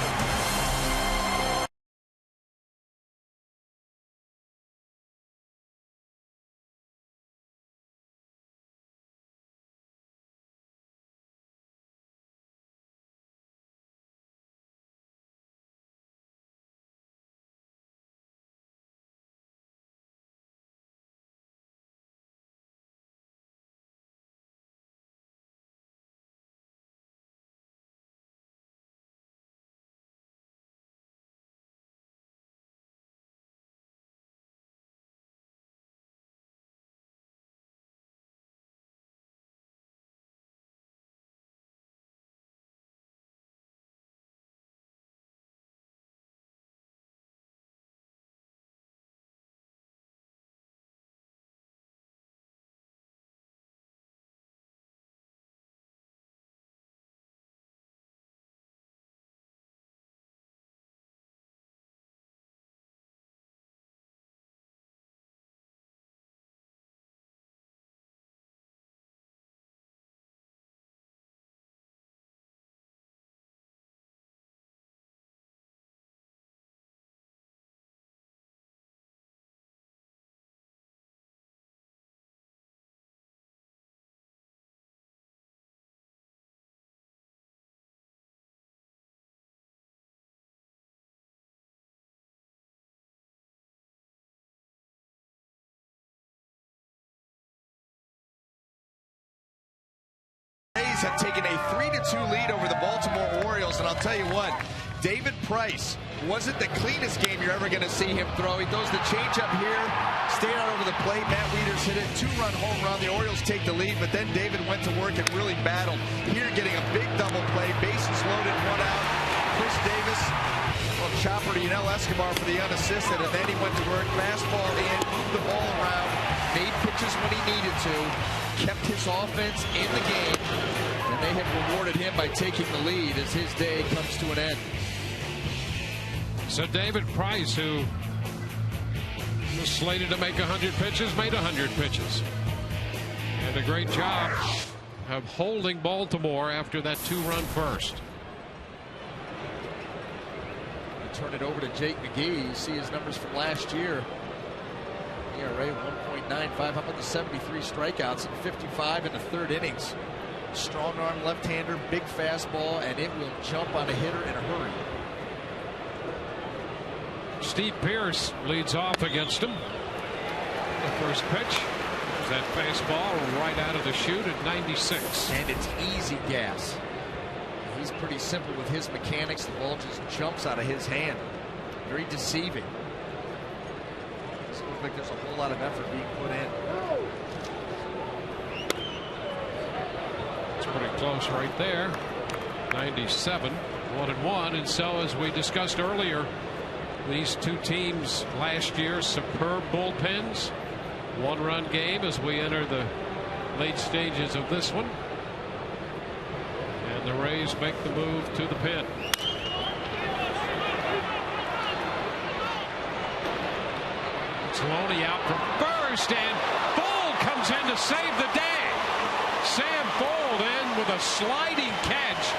Speaker 4: Rays have taken a 3-2 lead over the Baltimore Orioles, and I'll tell you what, David Price wasn't the cleanest game you're ever going to see him throw. He throws the changeup here, stayed out over the plate. Matt Wieters hit it, 2-run home run. The Orioles take the lead, but then David went to work and really battled. Here, getting a big double play, bases loaded, 1 out. Chris Davis, well, chopper to Yunel Escobar for the unassisted, and then he went to work, fastball in, moved the ball around, made pitches when he needed to, kept his offense in the game, and they have rewarded him by taking the lead as his day comes to an end.
Speaker 3: So David Price, who was slated to make 100 pitches, made 100 pitches. And a great job of holding Baltimore after that 2-run first.
Speaker 6: Turn it over to Jake McGee. You see his numbers from last year. ERA 1.95. How about the 73 strikeouts and 55 in the 3rd innings? Strong arm left-hander, big fastball, and it will jump on a hitter in a hurry.
Speaker 3: Steve Pearce leads off against him. The first pitch is that fastball right out of the chute at 96.
Speaker 6: And it's easy gas. He's pretty simple with his mechanics. The ball just jumps out of his hand. Very deceiving. Doesn't look like there's a whole lot of effort being put in.
Speaker 3: It's pretty close right there. 97, 1-1. And so, as we discussed earlier, these two teams last year, superb bullpens. 1-run game as we enter the late stages of this one. And the Rays make the move to the pin. It's Loney out from first, and Fuld comes in to save the day. Sam Fuld in with a sliding catch.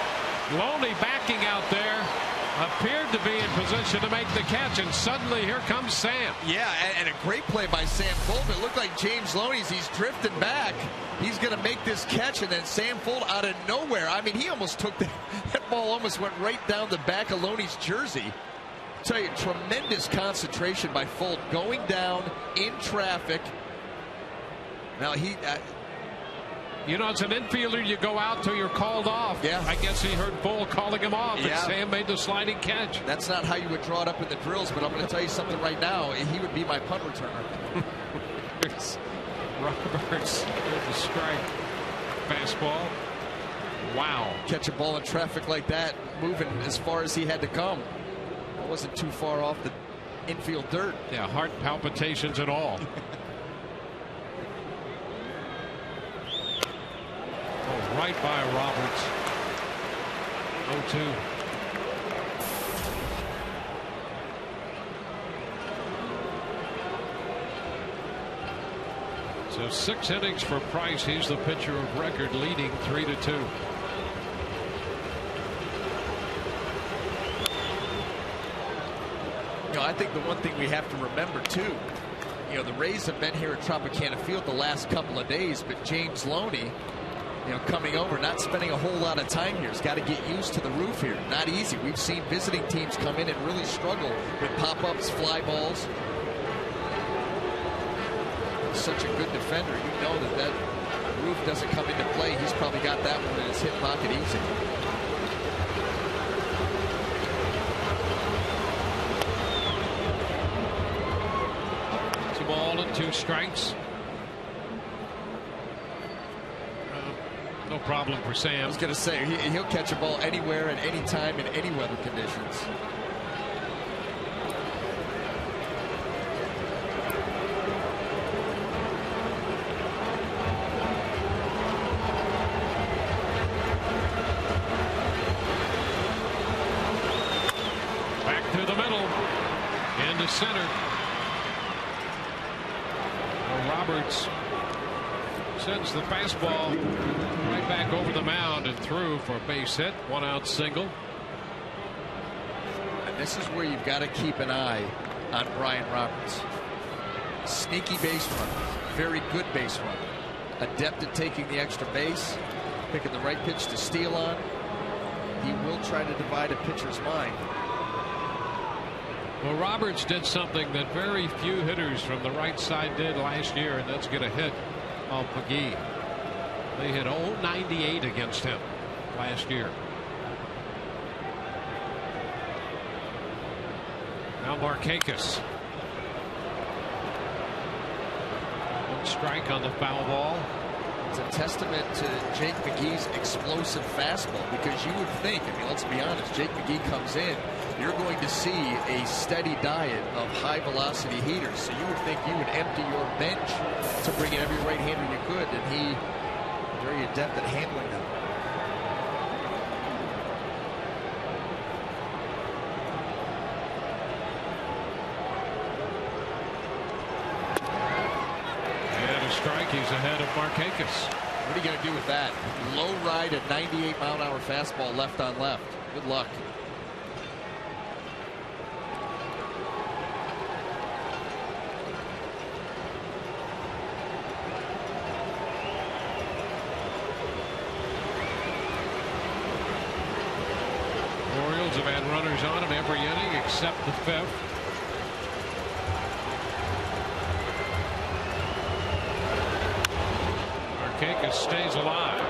Speaker 3: Loney backing out there. Appeared to be in position to make the catch, and suddenly here comes Sam.
Speaker 6: Yeah, and a great play by Sam Fuld. It looked like James Loney's. He's drifting back. He's going to make this catch, and then Sam Fuld out of nowhere. I mean, he almost took that ball almost went right down the back of Loney's jersey. I'll tell you, tremendous concentration by Fuld going down in traffic. Now
Speaker 3: you know, as an infielder, you go out till you're called off.
Speaker 6: Yeah.
Speaker 3: I guess he heard Fuld calling him off, and Sam made the sliding catch.
Speaker 6: That's not how you would draw it up in the drills, but I'm going to tell you something right now. He would be my punt returner.
Speaker 3: Roberts with the strike. Fastball. Wow.
Speaker 6: Catch a ball in traffic like that, moving as far as he had to come. It wasn't too far off the infield dirt.
Speaker 3: Yeah, heart palpitations and all. Right by Roberts. 0-2. So 6 innings for Price. He's the pitcher of record, leading 3-2.
Speaker 6: You know, I think the one thing we have to remember too, you know, the Rays have been here at Tropicana Field the last couple of days, but James Loney, you know, coming over, not spending a whole lot of time here. He's got to get used to the roof here. Not easy. We've seen visiting teams come in and really struggle with pop-ups, fly balls. He's such a good defender. You know that roof doesn't come into play. He's probably got that one in his hip pocket easy.
Speaker 3: 2 strikes. No problem for Sam.
Speaker 6: I was going to say, he'll catch a ball anywhere at any time in any weather conditions.
Speaker 3: Back to the middle. Into center. Roberts sends the fastball right back over the mound and through for a base hit. 1-out single.
Speaker 6: And this is where you've got to keep an eye on Brian Roberts. Sneaky base runner. Very good base runner. Adept at taking the extra base. Picking the right pitch to steal on. He will try to divide a pitcher's mind.
Speaker 3: Well, Roberts did something that very few hitters from the right side did last year, and that's get a hit off McGee. They hit 098 against him last year. Now Markakis. One strike on the foul ball.
Speaker 6: It's a testament to Jake McGee's explosive fastball, because you would think, I mean, let's be honest, Jake McGee comes in, you're going to see a steady diet of high velocity heaters. So you would think you would empty your bench to bring in every right-hander you could, and he very adept at handling them.
Speaker 3: He's ahead of Markakis.
Speaker 6: What are you going to do with that? Low ride at 98 mile-an-hour fastball left on left. Good luck.
Speaker 3: Orioles have had runners on him every inning except the fifth. Markakis stays alive.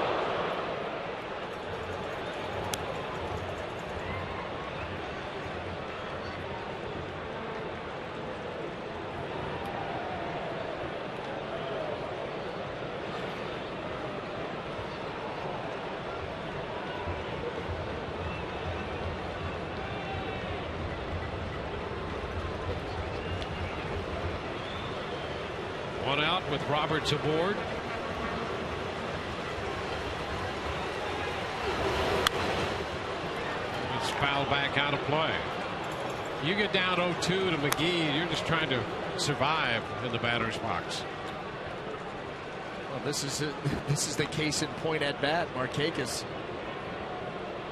Speaker 3: One out with Roberts aboard. Foul back out of play. You get down 0-2 to McGee, you're just trying to survive in the batter's box.
Speaker 6: Well, this is the case in point at bat. Markakis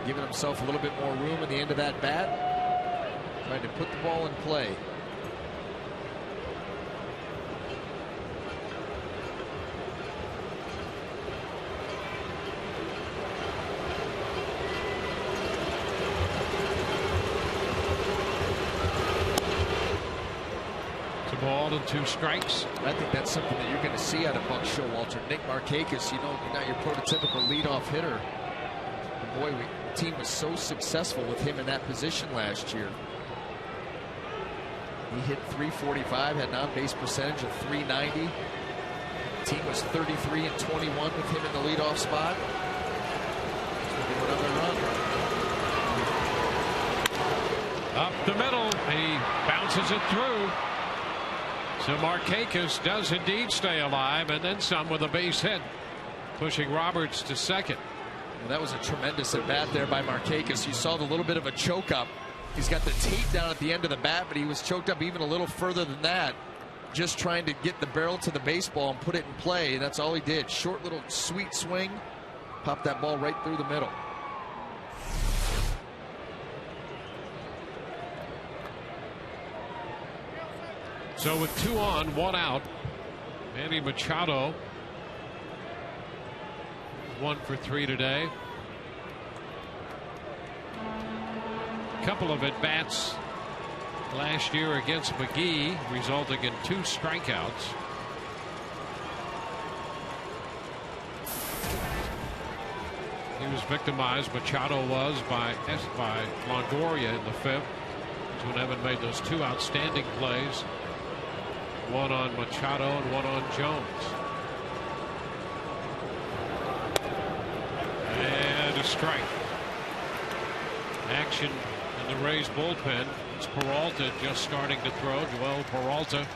Speaker 6: giving himself a little bit more room at the end of that bat, trying to put the ball in play.
Speaker 3: Ball and 2 strikes.
Speaker 6: I think that's something that you're going to see out of Buck Showalter. Nick Markakis, you know, not your prototypical leadoff hitter. But boy, the team was so successful with him in that position last year. He hit .345, had an on-base percentage of .390. The team was 33 and 21 with him in the leadoff spot. Another run.
Speaker 3: Up the middle, he bounces it through. So Markakis does indeed stay alive, and then some with a base hit, pushing Roberts to second.
Speaker 6: Well, that was a tremendous at bat there by Markakis. You saw the little bit of a choke up. He's got the tape down at the end of the bat, but he was choked up even a little further than that, just trying to get the barrel to the baseball and put it in play. And that's all he did. Short little sweet swing, popped that ball right through the middle.
Speaker 3: So with 2 on, 1 out, Manny Machado 1 for 3 today. A couple of at-bats last year against McGee, resulting in 2 strikeouts. He was victimized, Machado was, by Longoria in the 5th. When Evan made those 2 outstanding plays. 1 on Machado and 1 on Jones. And a strike. Action in the Rays bullpen. It's Peralta just starting to throw. Joel Peralta.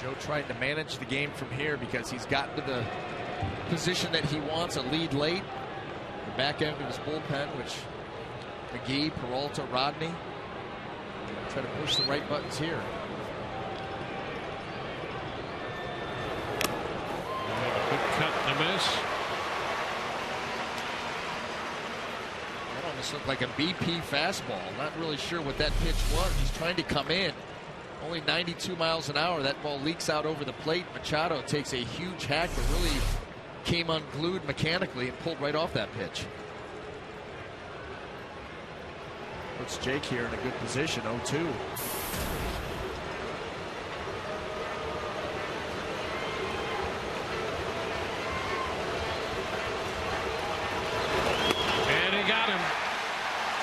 Speaker 6: Joe trying to manage the game from here because he's gotten to the position that he wants, a lead late. The back end of his bullpen, which McGee, Peralta, Rodney try to push the right buttons here.
Speaker 3: Good cut and a miss.
Speaker 6: That almost looked like a BP fastball. Not really sure what that pitch was. He's trying to come in. Only 92 miles an hour. That ball leaks out over the plate. Machado takes a huge hack, but really came unglued mechanically and pulled right off that pitch. Puts Jake here in a good position, 0-2.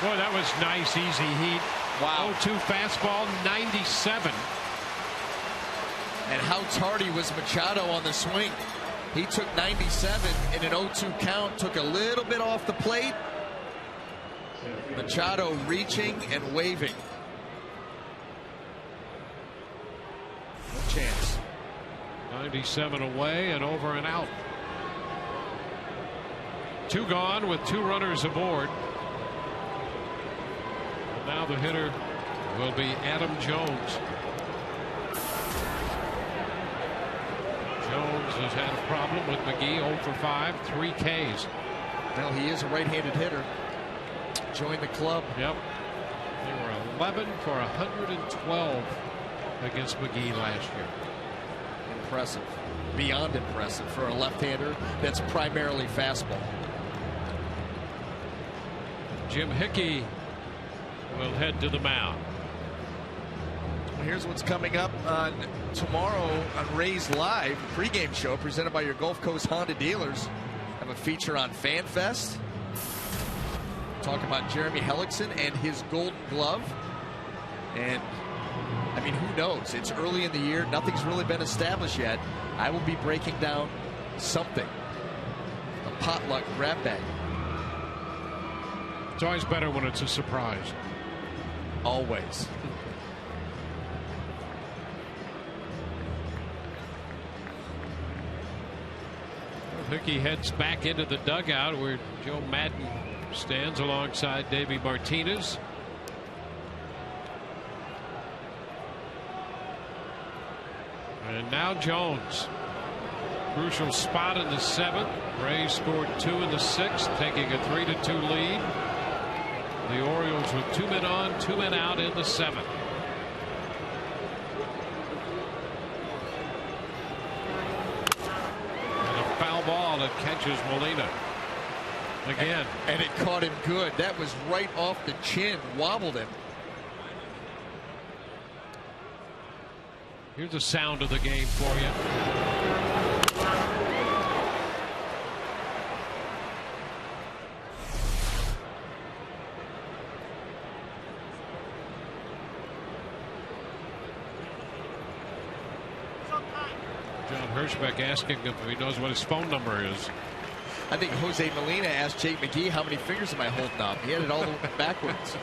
Speaker 3: Boy, that was nice, easy heat.
Speaker 6: Wow.
Speaker 3: 0-2 fastball, 97.
Speaker 6: And how tardy was Machado on the swing? He took 97 in an 0-2 count, took a little bit off the plate. Machado reaching and waving. No chance.
Speaker 3: 97 away and over and out. 2 gone with 2 runners aboard. Now the hitter will be Adam Jones. Jones has had a problem with McGee, 0 for 5, 3 Ks.
Speaker 6: Well, he is a right-handed hitter. Joined the club.
Speaker 3: Yep. They were 11 for 112 against McGee last year.
Speaker 6: Impressive. Beyond impressive for a left-hander that's primarily fastball.
Speaker 3: Jim Hickey will head to the mound.
Speaker 6: Well, here's what's coming up on tomorrow on Rays Live, pregame show presented by your Gulf Coast Honda dealers. Have a feature on FanFest. Talk about Jeremy Hellickson and his Golden Glove. And I mean, who knows? It's early in the year. Nothing's really been established yet. I will be breaking down something. A potluck grab bag.
Speaker 3: It's always better when it's a surprise.
Speaker 6: Always.
Speaker 3: Hickey heads back into the dugout where Joe Madden stands alongside Davey Martinez. And now Jones. Crucial spot in the 7th. Rays scored 2 in the 6th, taking a 3-2 lead. The Orioles with 2 men on, 2 men out in the 7th. And a foul ball that catches Molina again.
Speaker 6: And it caught him good. That was right off the chin, wobbled him.
Speaker 3: Here's the sound of the game for you. John Hirschbeck asking if he knows what his phone number is.
Speaker 6: I think Jose Molina asked Jake McGee, how many fingers am I holding up? He had it all backwards.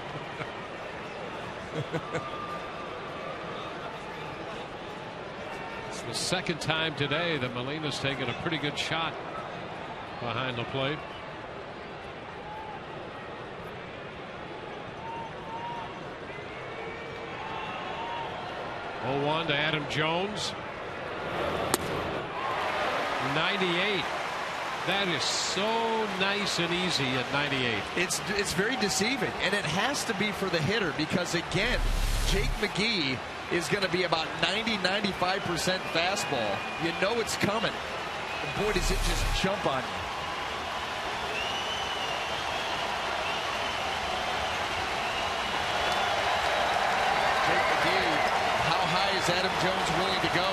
Speaker 3: It's the second time today that Molina's taken a pretty good shot behind the plate. Oh, 1 to Adam Jones. 98. That is so nice and easy at 98.
Speaker 6: It's very deceiving, and it has to be for the hitter because, again, Jake McGee is going to be about 90-95% fastball. You know it's coming. And boy, does it just jump on you. Jake McGee, how high is Adam Jones willing to go?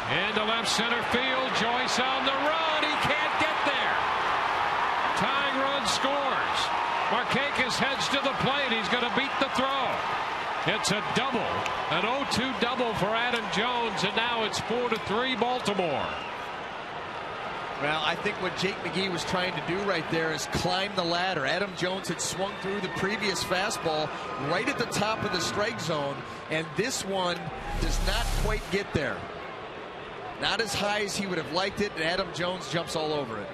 Speaker 3: Into left center field. Joyce on the run. He can't get there. Tying run scores. Markakis heads to the plate. He's going to beat the throw. It's a double. An 0-2 double for Adam Jones. And now it's 4-3 Baltimore.
Speaker 6: Well, I think what Jake McGee was trying to do right there is climb the ladder. Adam Jones had swung through the previous fastball right at the top of the strike zone. And this one does not quite get there. Not as high as he would have liked it, and Adam Jones jumps all over it.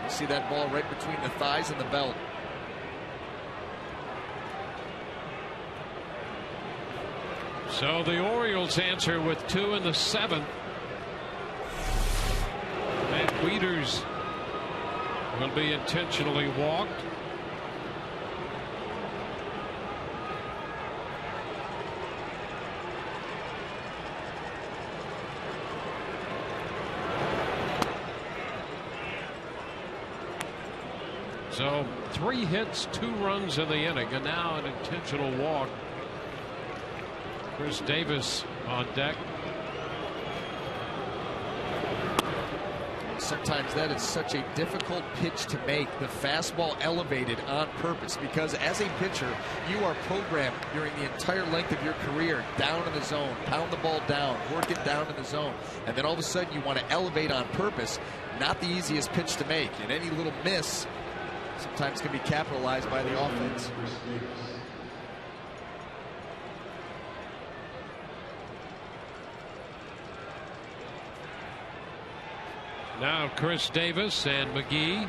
Speaker 6: You see that ball right between the thighs and the belt.
Speaker 3: So the Orioles answer with 2 in the 7th. Matt Wieters will be intentionally walked. So 3 hits, 2 runs in the inning, and now an intentional walk. Chris Davis on deck.
Speaker 6: Sometimes that is such a difficult pitch to make, the fastball elevated on purpose, because as a pitcher, you are programmed during the entire length of your career down in the zone, pound the ball down, work it down in the zone, and then all of a sudden you want to elevate on purpose. Not the easiest pitch to make, and any little miss sometimes can be capitalized by the offense.
Speaker 3: Now Chris Davis and McGee.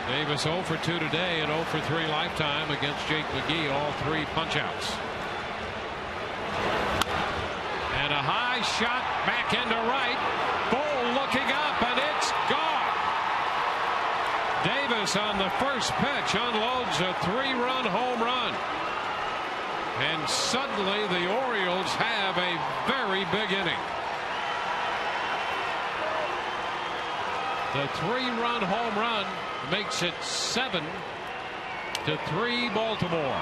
Speaker 3: Davis 0 for 2 today and 0 for 3 lifetime against Jake McGee. All 3 punch-outs. And a high shot back into right. Bull looking up, and it's gone. Davis on the first pitch unloads a 3-run home run. And suddenly the Orioles have a very big inning. The 3-run home run makes it 7-3 Baltimore.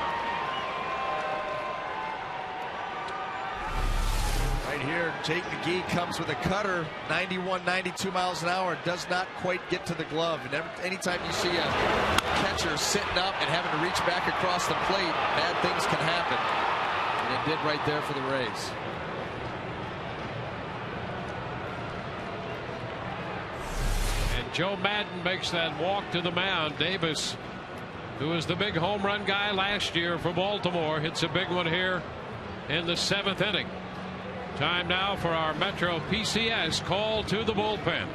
Speaker 6: Right here, Jake McGee comes with a cutter, 91, 92 miles an hour, does not quite get to the glove. And anytime you see a catcher sitting up and having to reach back across the plate, bad things can happen. And it did right there for the Rays.
Speaker 3: And Joe Madden makes that walk to the mound. Davis, who was the big home run guy last year for Baltimore, hits a big one here in the 7th inning. Time now for our Metro PCS call to the bullpen.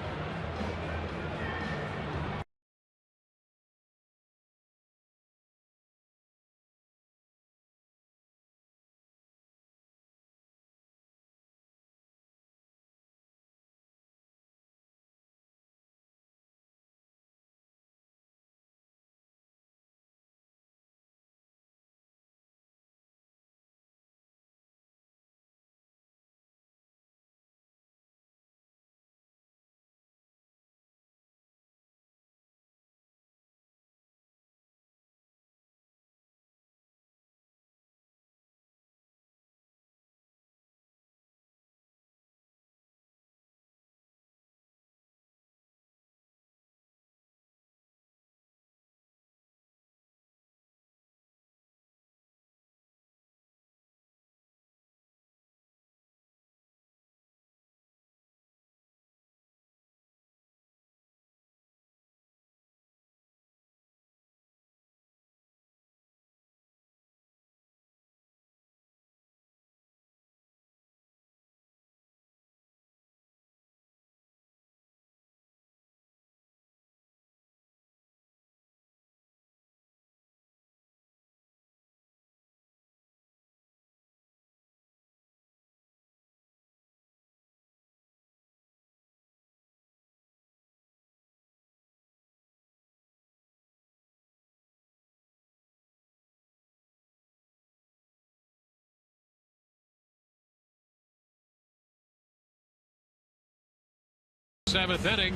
Speaker 3: Seventh inning,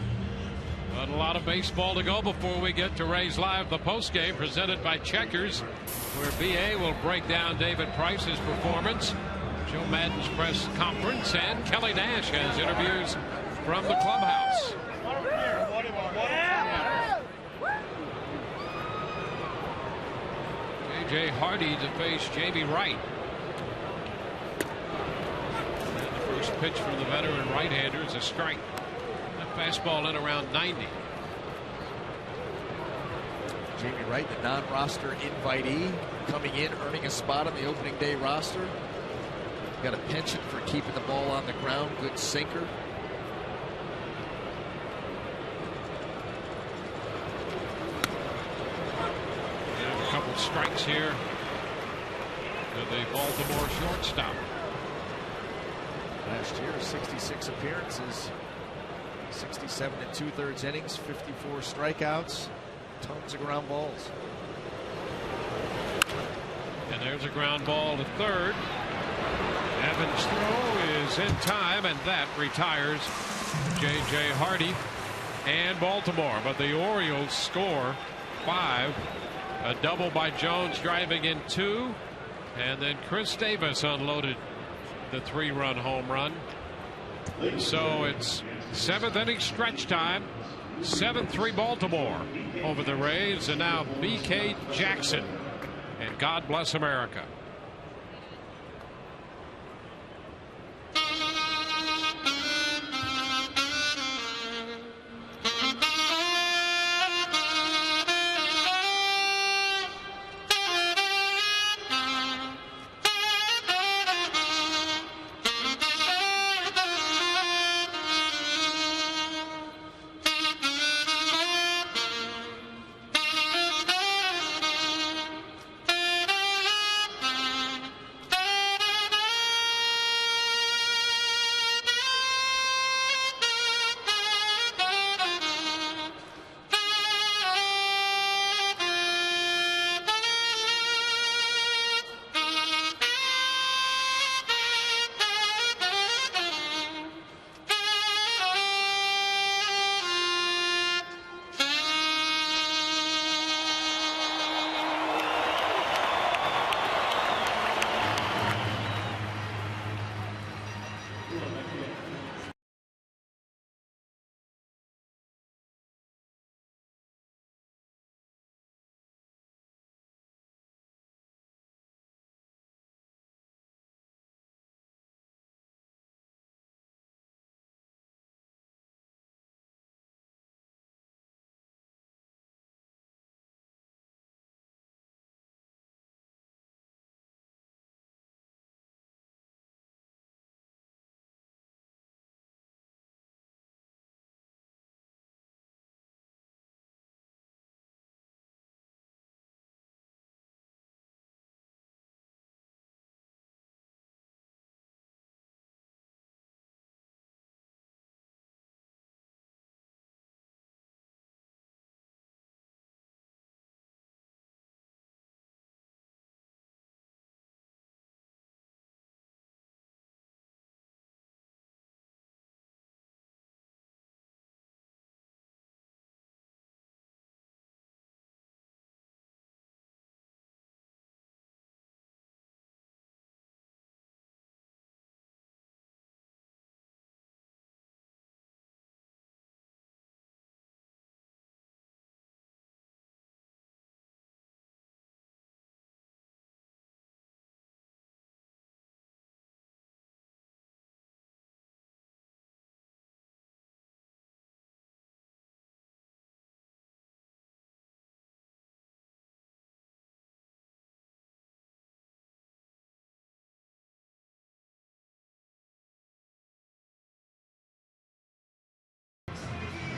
Speaker 3: but a lot of baseball to go before we get to Rays Live, the postgame presented by Checkers, where BA will break down David Price's performance, Joe Madden's press conference, and Kelly Nash has interviews from the clubhouse. J.J. Hardy to face Jamie Wright. And the first pitch from the veteran right-hander is a strike. Fastball in around 90.
Speaker 6: Jamie Wright, the non-roster invitee, coming in, earning a spot on the opening day roster. Got a penchant for keeping the ball on the ground. Good sinker.
Speaker 3: And a couple strikes here to the Baltimore shortstop.
Speaker 6: Last year, 66 appearances. 67 2/3 innings, 54 strikeouts, tons of ground balls.
Speaker 3: And there's a ground ball to third. Evans' throw is in time, and that retires J.J. Hardy and Baltimore. But the Orioles score 5. A double by Jones driving in 2. And then Chris Davis unloaded the 3-run home run. So it's 7th inning stretch time. 7-3 Baltimore over the Rays. And now B.K. Jackson. And God bless America.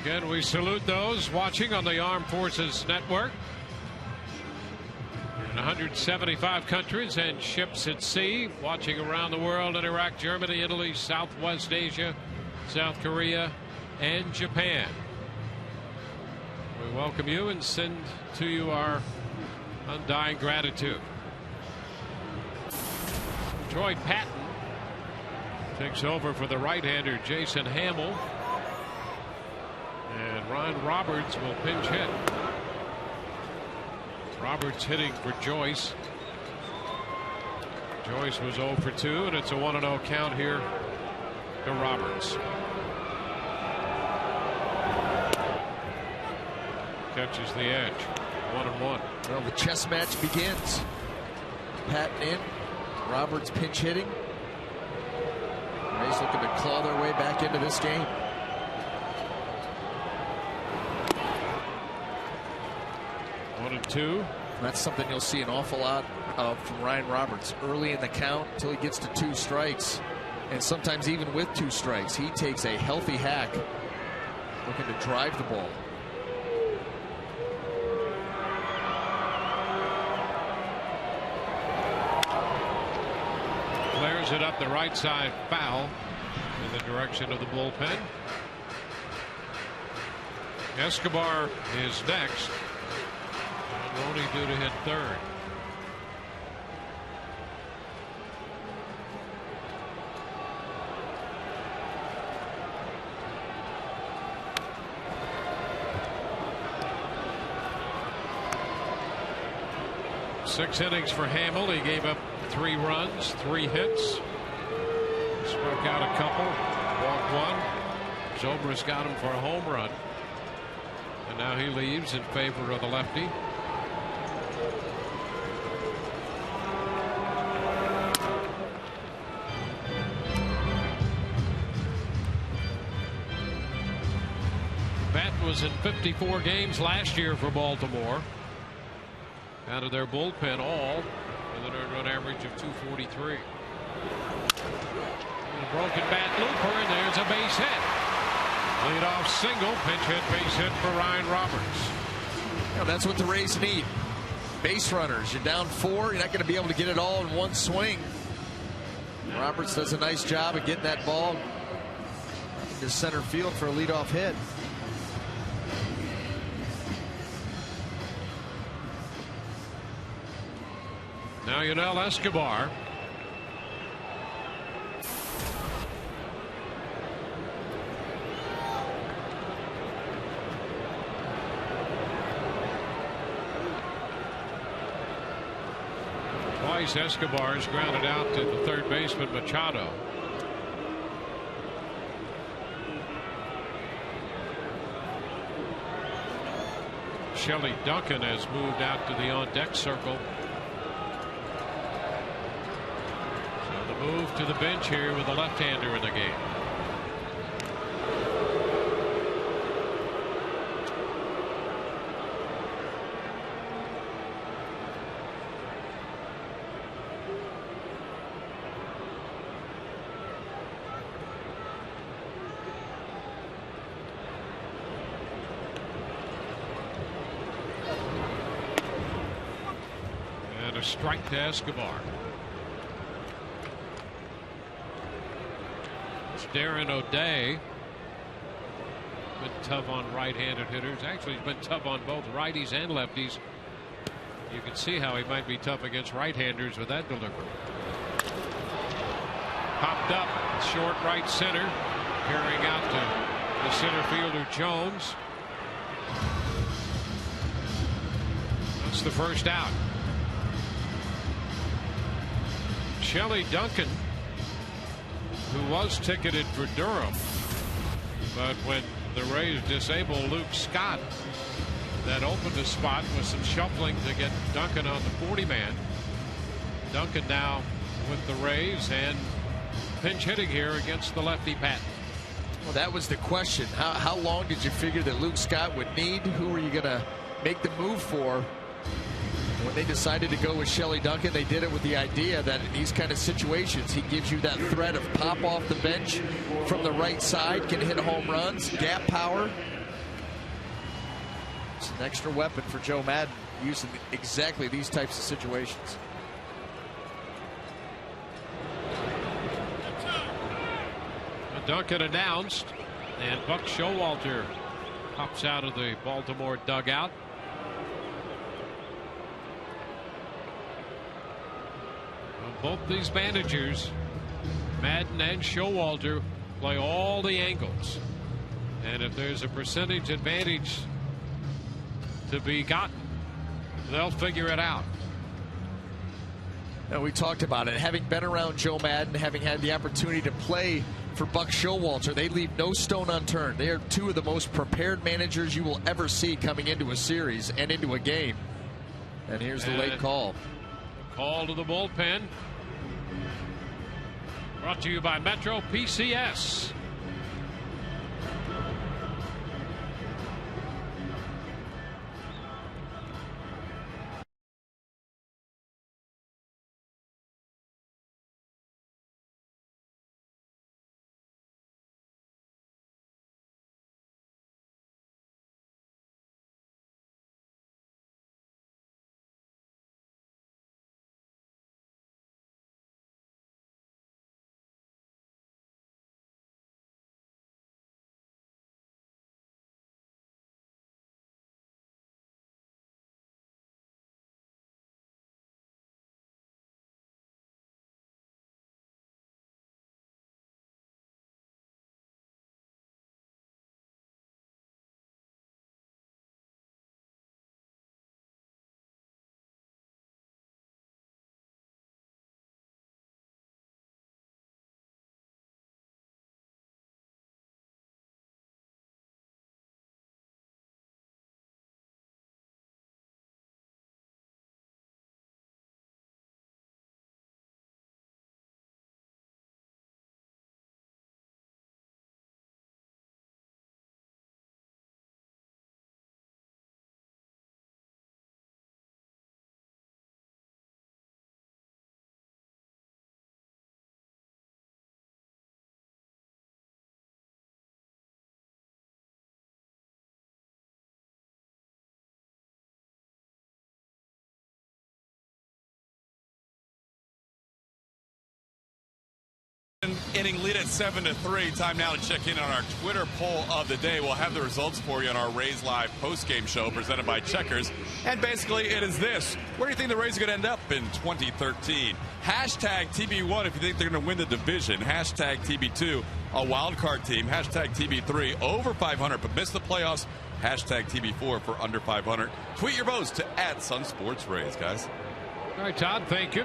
Speaker 3: Again, we salute those watching on the Armed Forces Network in 175 countries and ships at sea, watching around the world in Iraq, Germany, Italy, Southwest Asia, South Korea, and Japan. We welcome you and send to you our undying gratitude. Troy Patton takes over for the right-hander Jason Hamill. And Ryan Roberts will pinch hit. Roberts hitting for Joyce. Joyce was 0 for 2, and it's a 1-0 count here to Roberts. Catches the edge. 1-1.
Speaker 6: Well, the chess match begins. Patton in. Roberts pinch hitting. Rays looking to claw their way back into this game.
Speaker 3: Two.
Speaker 6: That's something you'll see an awful lot of from Ryan Roberts early in the count until he gets to 2 strikes. And sometimes even with 2 strikes, he takes a healthy hack looking to drive the ball.
Speaker 3: Flares it up the right side, foul in the direction of the bullpen. Escobar is next. Roney due to hit third. 6 innings for Hamill. He gave up 3 runs, 3 hits. Struck out a couple, walked 1. Zobrist got him for a home run. And now he leaves in favor of the lefty. Batten was in 54 games last year for Baltimore. Out of their bullpen all with an earned run average of 243. A broken bat looper, and there's a base hit. Leadoff single, pinch hit, base hit for Ryan Roberts.
Speaker 6: You know, that's what the Rays need. Base runners. You're down 4. You're not going to be able to get it all in one swing. Roberts does a nice job of getting that ball into center field for a leadoff hit.
Speaker 3: Now Yunel Escobar. Twice Escobar is grounded out to the third baseman Machado. Shelley Duncan has moved out to the on-deck circle. Move to the bench here with a left-hander in the game. And a strike to Escobar. Darren O'Day been tough on right-handed hitters. Actually, he's been tough on both righties and lefties. You can see how he might be tough against right-handers with that delivery. Popped up short right center, carrying out to the center fielder Jones. That's the first out. Shelley Duncan, who was ticketed for Durham, but when the Rays disabled Luke Scott, that opened a spot with some shuffling to get Duncan on the 40-man. Duncan now with the Rays and pinch hitting here against the lefty Patton.
Speaker 6: Well, that was the question. How long did you figure that Luke Scott would need? Who were you going to make the move for? When they decided to go with Shelley Duncan, they did it with the idea that in these kind of situations, he gives you that threat of pop off the bench from the right side, can hit home runs, gap power. It's an extra weapon for Joe Madden, using exactly these types of situations.
Speaker 3: Duncan announced, and Buck Showalter pops out of the Baltimore dugout. Both these managers, Madden and Showalter, play all the angles. And if there's a percentage advantage to be gotten, they'll figure it out.
Speaker 6: Now, we talked about it. Having been around Joe Madden, having had the opportunity to play for Buck Showalter, they leave no stone unturned. They are two of the most prepared managers you will ever see coming into a series and into a game. And here's the late call.
Speaker 3: Call to the bullpen. Brought to you by Metro PCS.
Speaker 1: inning lead at 7-3. Time now to check in on our Twitter poll of the day. We'll have the results for you on our Rays Live post-game show presented by Checkers. And basically, it is this. Where do you think the Rays are going to end up in 2013? Hashtag TB1 if you think they're going to win the division. Hashtag TB2, a wild card team. Hashtag TB3, over 500 but missed the playoffs. Hashtag TB4 for under 500. Tweet your votes to @SunSportsRays, guys.
Speaker 3: All right, Todd, thank you.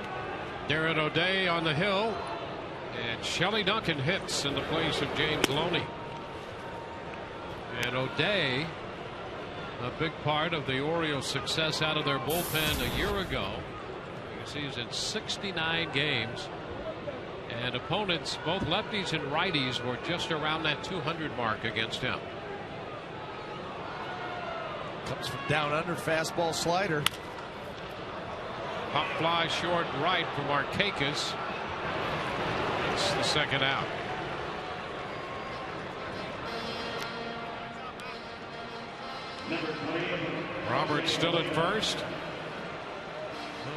Speaker 3: Darren O'Day on the hill. And Shelley Duncan hits in the place of James Loney. And O'Day, a big part of the Orioles' success out of their bullpen a year ago. You see he's in 69 games. And opponents, both lefties and righties, were just around that 200 mark against him.
Speaker 6: Comes from down under, fastball slider.
Speaker 3: Pop fly short right for Markakis. It's the second out. Roberts still at first.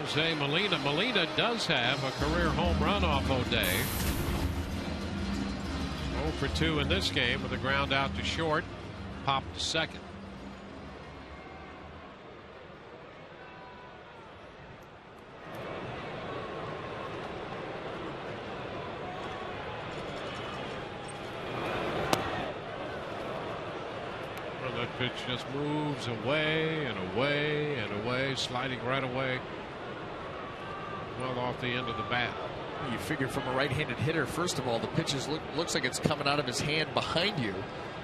Speaker 3: Jose Molina. Molina does have a career home run off O'Day. 0 for 2 in this game with a ground out to short. Pop to second. That pitch just moves away and away and away, sliding right away. Well off the end of the bat.
Speaker 6: You figure from a right-handed hitter, first of all, the pitch looks like it's coming out of his hand behind you.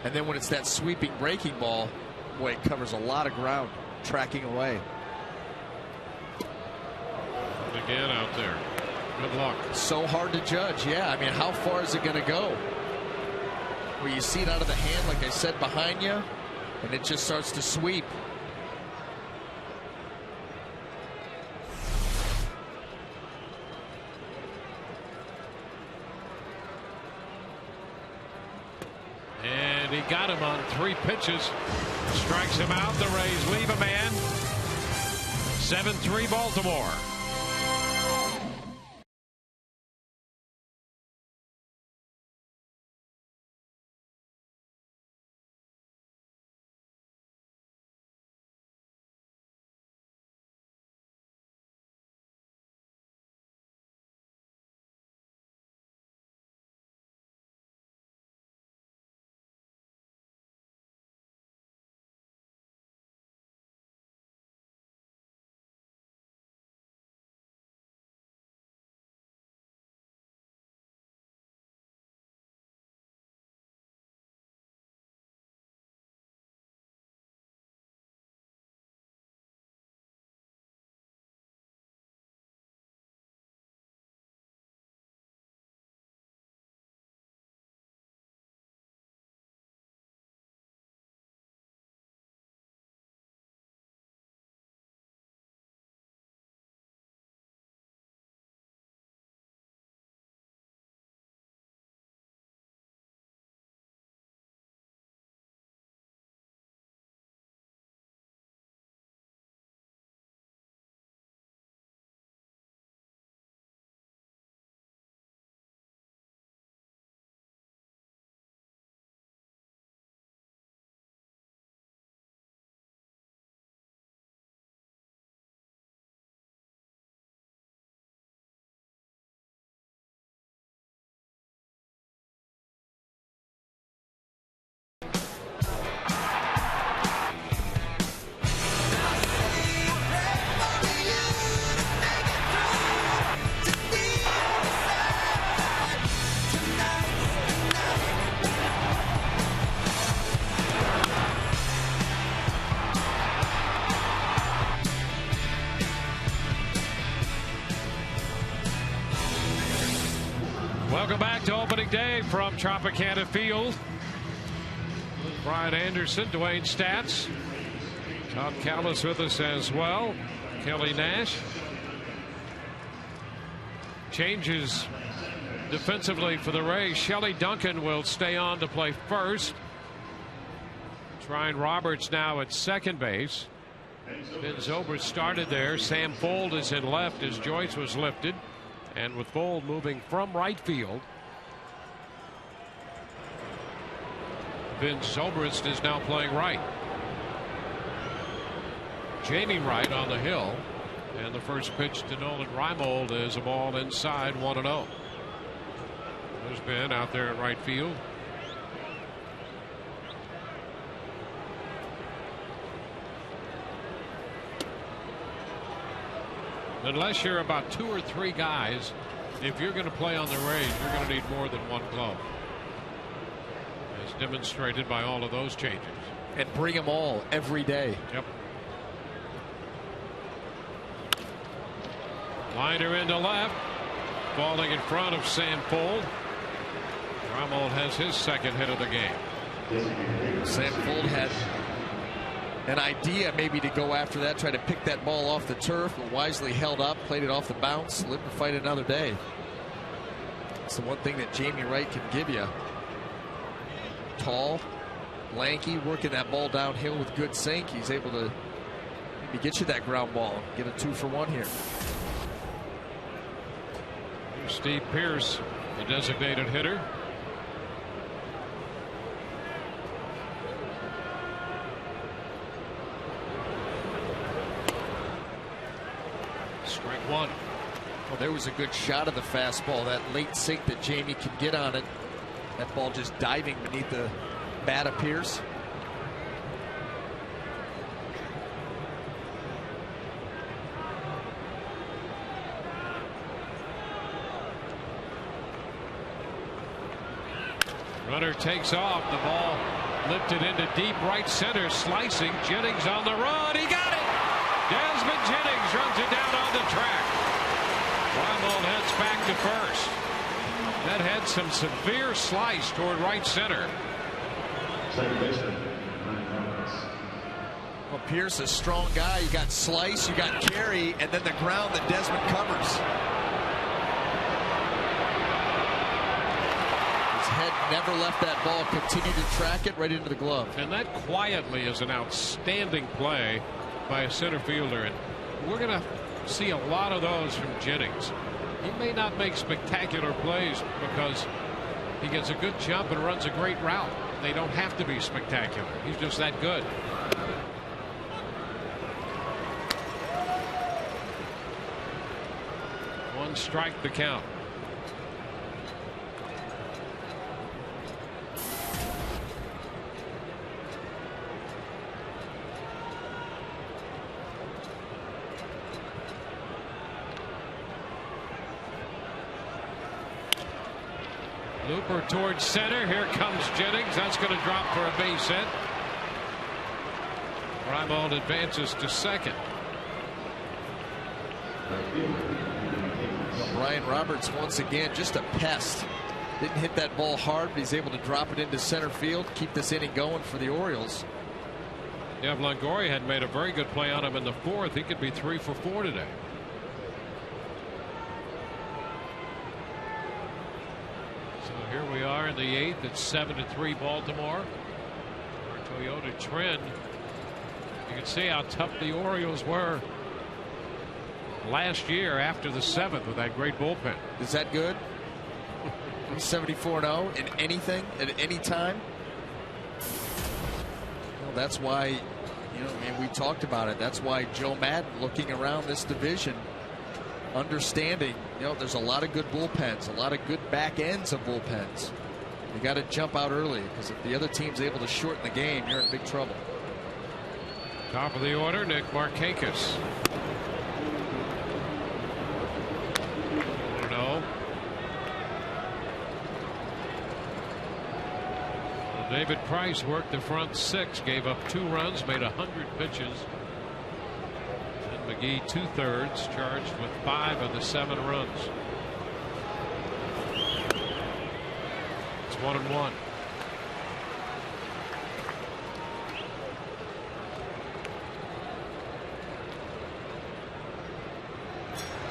Speaker 6: And then when it's that sweeping breaking ball, boy, it covers a lot of ground, tracking away.
Speaker 3: And again out there. Good luck.
Speaker 6: So hard to judge. Yeah, I mean, how far is it going to go? Where you see it out of the hand, like I said, behind you, and it just starts to sweep.
Speaker 3: And he got him on 3 pitches. Strikes him out. The Rays leave a man. 7-3 Baltimore. Welcome back to opening day from Tropicana Field. Brian Anderson, Dwayne Stats, Tom Callis with us as well. Kelly Nash. Changes defensively for the Rays. Shelley Duncan will stay on to play first. Ryan Roberts now at second base. Ben Zobrist started there. Sam Fold is in left as Joyce was lifted. And with Fold moving from right field, Ben Zobrist is now playing right. Jamie Wright on the hill. And the first pitch to Nolan Reimold is a ball inside, 1-0. There's Ben out there at right field. Unless you're about 2 or 3 guys, if you're going to play on the Rays, you're going to need more than one glove, as demonstrated by all of those changes.
Speaker 6: And bring them all every day.
Speaker 3: Yep. Liner into left, falling in front of Sanfold. Reimold has his second hit of the game.
Speaker 6: Sanfold had an idea maybe to go after that, try to pick that ball off the turf, but wisely held up, played it off the bounce, lived to fight another day. It's the one thing that Jamie Wright can give you. Tall, lanky, working that ball downhill with good sink. He's able to maybe get you that ground ball, get a 2-for-1 here.
Speaker 3: Here's Steve Pearce, the designated hitter. Strike one.
Speaker 6: Well, there was a good shot of the fastball, that late sink that Jamie can get on it. That ball just diving beneath the bat of Pearce.
Speaker 3: Runner takes off. The ball lifted into deep right center. Slicing. Jennings on the run. He got it. Desmond Jennings runs it down on the track. Reimold heads back to first. That had some severe slice toward right center.
Speaker 6: Well, Pearce, a strong guy. You got slice, you got carry, and then the ground that Desmond covers. Head never left that ball, continued to track it right into the glove.
Speaker 3: And that quietly is an outstanding play by a center fielder, and we're going to see a lot of those from Jennings. He may not make spectacular plays because he gets a good jump and runs a great route. They don't have to be spectacular. He's just that good. One strike, the count. Looper towards center. Here comes Jennings. That's going to drop for a base hit. Reimold advances to second.
Speaker 6: Well, Brian Roberts once again just a pest. Didn't hit that ball hard, but he's able to drop it into center field, keep this inning going for the Orioles.
Speaker 3: Yeah, Longoria had made a very good play on him in the fourth. He could be 3 for 4 today. Here we are in the 8th. It's 7-3 Baltimore. Our Toyota trend. You can see how tough the Orioles were last year after the 7th with that great bullpen.
Speaker 6: Is that good? 74-0 in anything at any time. Well, that's why, you know, I mean, we talked about it. That's why Joe Madden, looking around this division, understanding, you know, there's a lot of good bullpens, a lot of good back ends of bullpens. You got to jump out early, because if the other team's able to shorten the game, you're in big trouble.
Speaker 3: Top of the order, Nick Markakis. No. Well, David Price worked the front 6, gave up 2 runs, made 100 pitches. McGee 2/3, charged with 5 of the 7 runs. It's 1-1.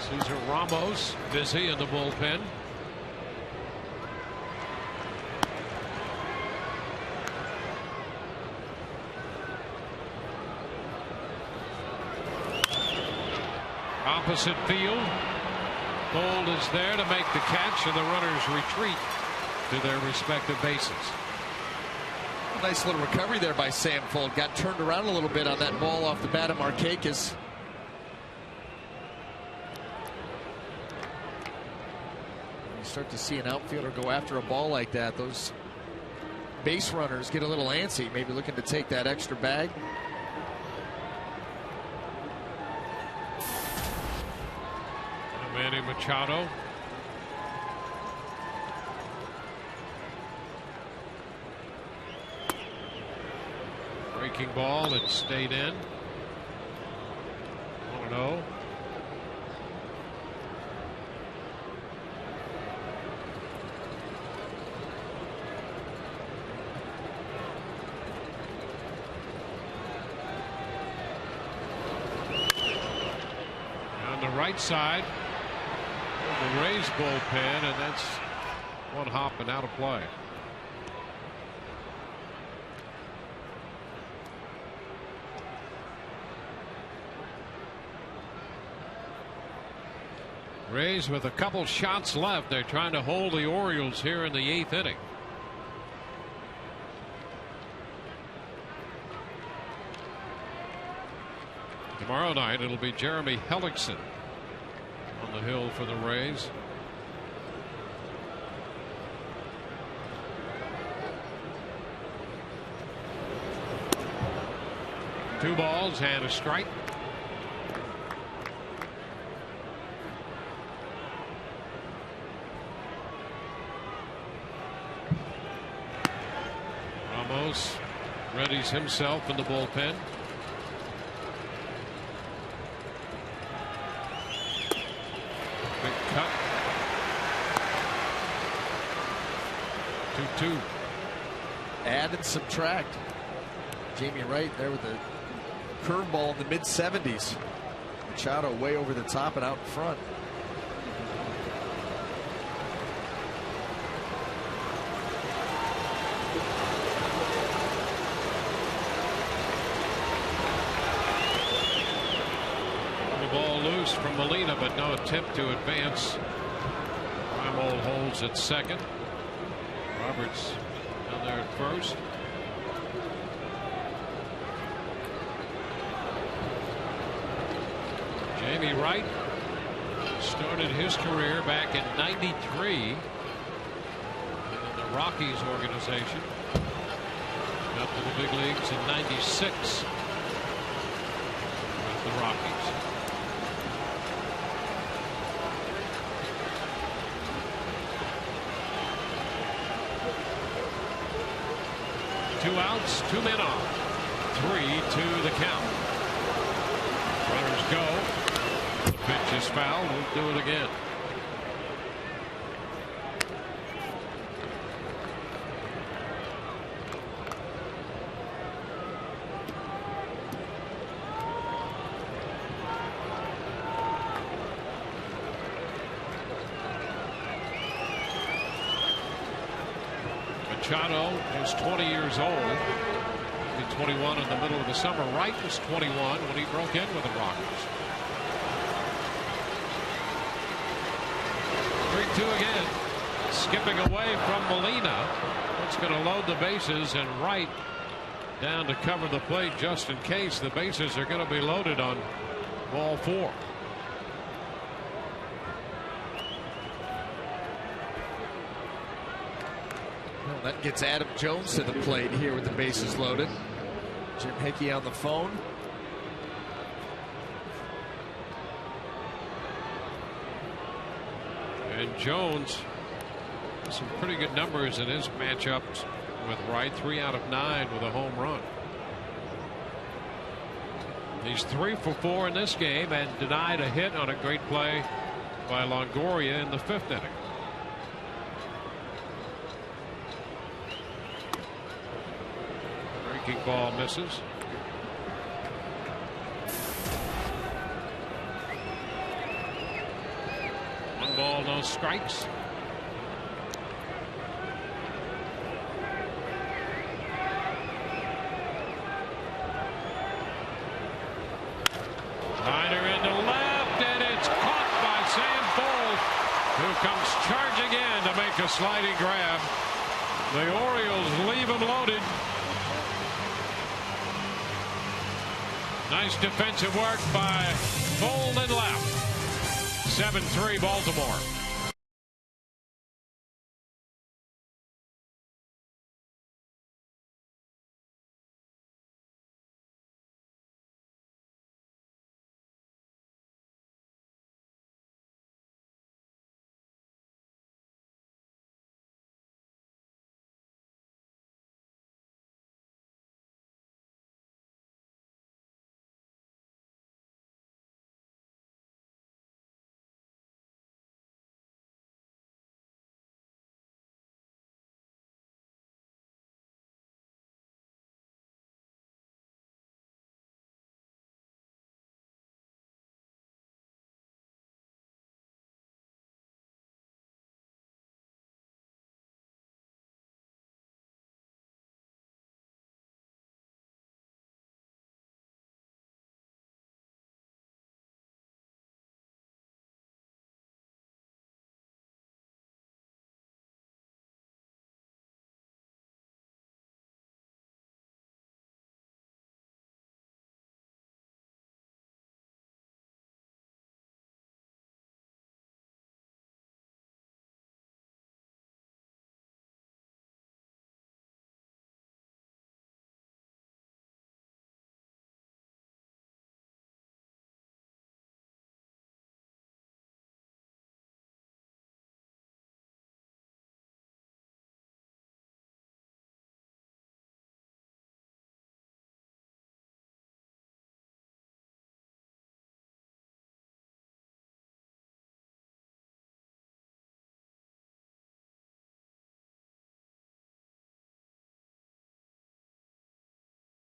Speaker 3: Cesar Ramos busy in the bullpen. Opposite field. Bold is there to make the catch, and the runners retreat to their respective bases.
Speaker 6: Nice little recovery there by Sam Fold. Got turned around a little bit on that ball off the bat of Markakis. You start to see an outfielder go after a ball like that, those base runners get a little antsy, maybe looking to take that extra bag.
Speaker 3: Manny Machado. Breaking ball that stayed in. 1-0. On the right side, the Rays bullpen, and that's one hop and out of play. Rays with a couple shots left. They're trying to hold the Orioles here in the 8th inning. Tomorrow night it'll be Jeremy Hellickson on the hill for the Rays. Two balls and a strike. Ramos readies himself in the bullpen. Big cut. 2-2.
Speaker 6: Add and subtract. Jamie Wright there with the curveball in the mid-70s. Machado way over the top and out in front.
Speaker 3: From Molina, but no attempt to advance. Reimold holds at second. Roberts down there at first. Jamie Wright started his career back in '93 in the Rockies organization. Got to the big leagues in '96 with the Rockies. Two outs, 2 men on. 3-2 the count. Runners go. The pitch is fouled. We'll do it again. Machado is 20 years old. He'll be 21 in the middle of the summer. Wright was 21 when he broke in with the Rockies. 3-2 again. Skipping away from Molina. It's going to load the bases, and Wright down to cover the plate just in case. The bases are going to be loaded on ball 4.
Speaker 6: That gets Adam Jones to the plate here with the bases loaded. Jim Hickey on the phone.
Speaker 3: And Jones, some pretty good numbers in his matchups with Wright. 3 out of 9 with a home run. He's 3 for 4 in this game and denied a hit on a great play by Longoria in the 5th inning. Breaking ball misses. One ball, no strikes. Liner into left, and it's caught by Sam Fold, who comes charging in to make a sliding grab. The Orioles leave him loaded. Nice defensive work by Fold and left. 7-3 Baltimore.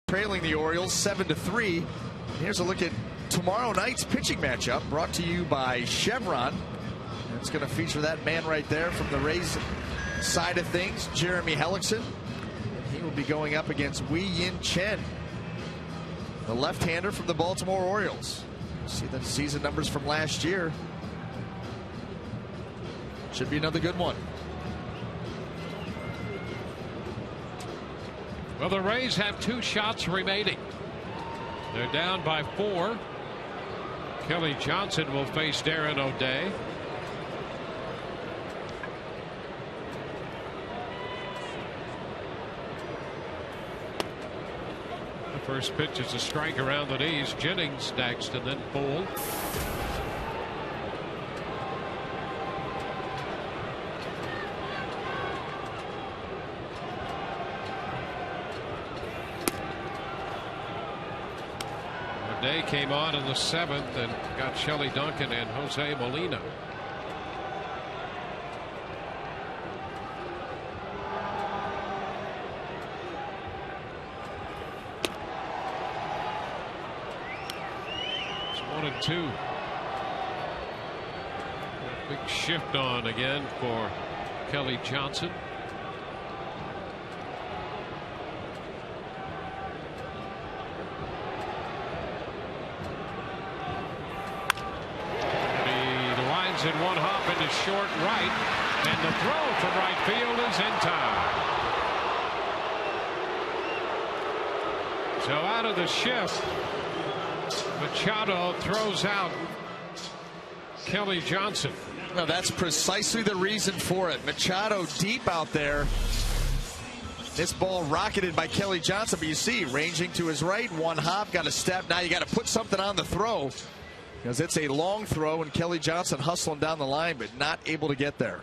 Speaker 6: Trailing the Orioles 7-3. Here's a look at tomorrow night's pitching matchup, brought to you by Chevron. It's going to feature that man right there from the Rays side of things, Jeremy Hellickson. He will be going up against Wei Yin Chen, the left-hander from the Baltimore Orioles. See the season numbers from last year. Should be another good one.
Speaker 3: Well, the Rays have 2 shots remaining. They're down by 4. Kelly Johnson will face Darren O'Day. The first pitch is a strike around the knees. Jennings next, and then Poole. Day came on in the 7th and got Shelley Duncan and Jose Molina. It's 1-2. Big shift on again for Kelly Johnson. In one hop into short right, and the throw from right field is in time. So out of the shift, Machado throws out Kelly Johnson.
Speaker 6: Well, that's precisely the reason for it. Machado deep out there. This ball rocketed by Kelly Johnson, but you see, ranging to his right, one hop, got a step. Now you got to put something on the throw, because it's a long throw, and Kelly Johnson hustling down the line, but not able to get there.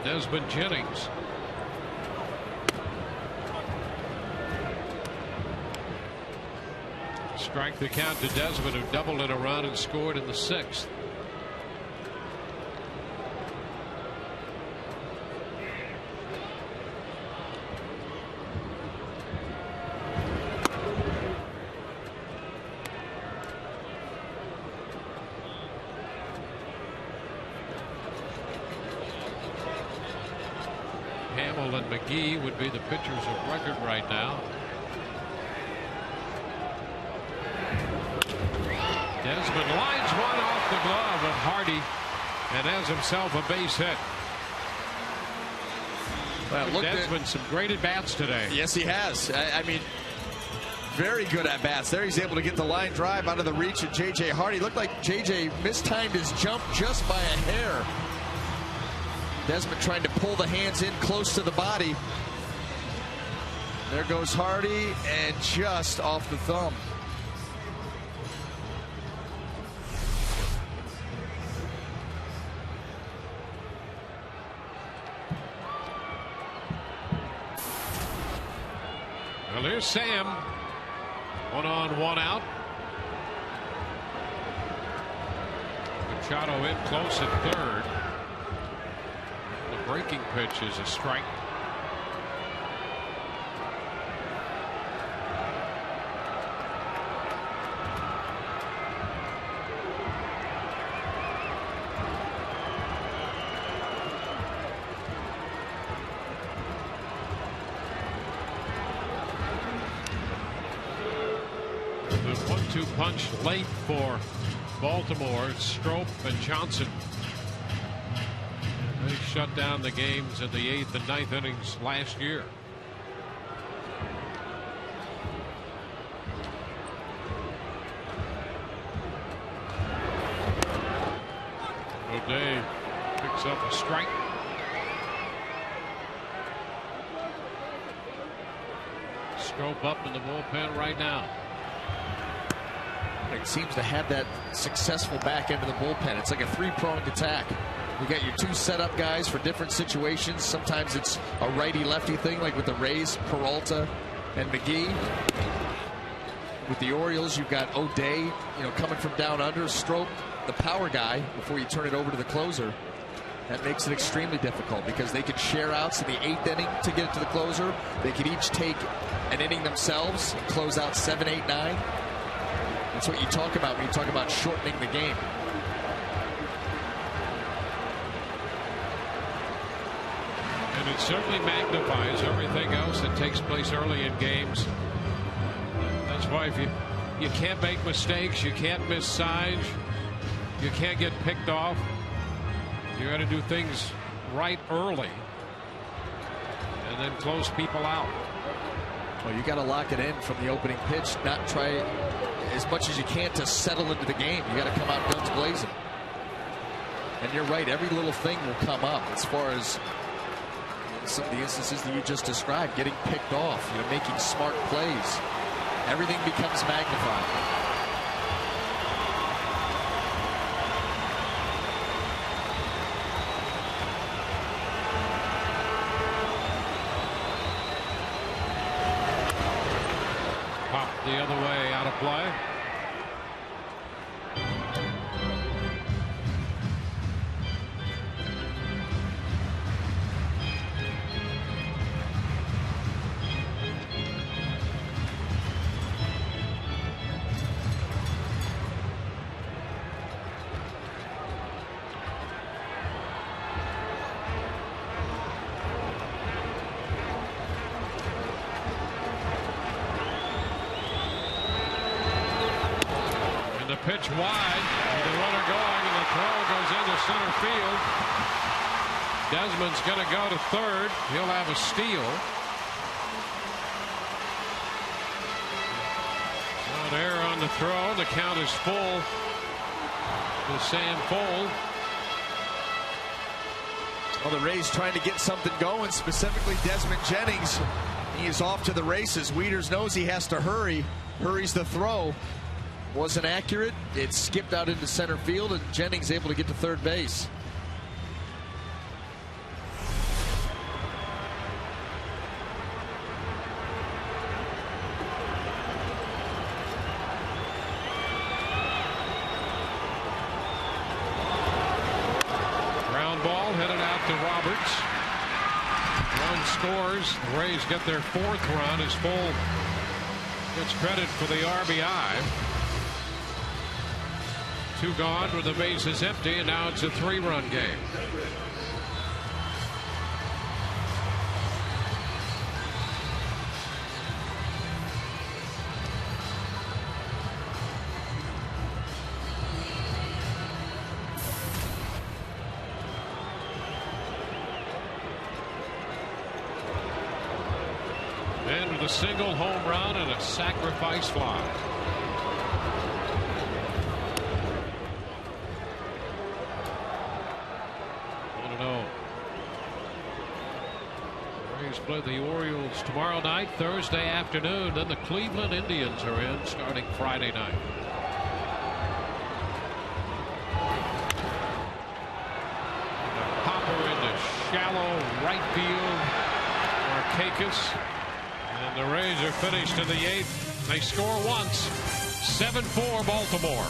Speaker 3: Desmond Jennings. Strike the count to Desmond, who doubled in a run and scored in the 6th. Hamill and McGee would be the pitchers of record right now. Desmond lines one off the glove of Hardy and has himself a base hit.
Speaker 6: Well, look,
Speaker 3: Desmond, some great at-bats today.
Speaker 6: Yes, he has. I mean, very good at-bats. There he's able to get the line drive out of the reach of J.J. Hardy. Looked like J.J. mistimed his jump just by a hair. Desmond trying to pull the hands in close to the body. There goes Hardy, and just off the thumb.
Speaker 3: Well, here's Sam. 1 on, 1 out. Machado in close at third. The breaking pitch is a strike. The 1-2 punch late for Baltimore. Strop and Johnson. They shut down the games in the 8th and 9th innings last year. O'Day picks up a strike. Strop up in the bullpen right now.
Speaker 6: It seems to have that successful back end of the bullpen. It's like a three-pronged attack. You got your two setup guys for different situations. Sometimes it's a righty-lefty thing, like with the Rays, Peralta and McGee. With the Orioles, you've got O'Day, coming from down under, Strop, the power guy, before you turn it over to the closer. That makes it extremely difficult because they could share outs in the 8th inning to get it to the closer. They could each take an inning themselves and close out 7, 8, 9. That's what you talk about when you talk about shortening the game.
Speaker 3: And it certainly magnifies everything else that takes place early in games. That's why if you can't make mistakes, you can't miss signs, you can't get picked off. You got to do things right early and then close people out.
Speaker 6: Well, you got to lock it in from the opening pitch, not try as much as you can to settle into the game. You got to come out guns blazing. And you're right, every little thing will come up as far as some of the instances that you just described, getting picked off, making smart plays. Everything becomes magnified.
Speaker 3: The other way, out of play. Pitch wide, the runner going, and the throw goes into center field. Desmond's going to go to third. He'll have a steal. Not error on the throw. The count is full to Sam Fuld.
Speaker 6: Well, the Rays trying to get something going, specifically Desmond Jennings. He is off to the races. Wieters knows he has to hurry. Hurries the throw. Wasn't accurate. It skipped out into center field, and Jennings able to get to third base.
Speaker 3: Ground ball headed out to Roberts. Run scores. The Rays get their 4th run as Fuld gets credit for the RBI. 2 gone with the bases empty, and now it's a 3-run game. with a single home run and a sacrifice fly. Rays play the Orioles tomorrow night, Thursday afternoon. Then the Cleveland Indians are in starting Friday night. Popper into shallow right field. Markakis. And the Rays are finished in the 8th. They score once. 7-4 Baltimore.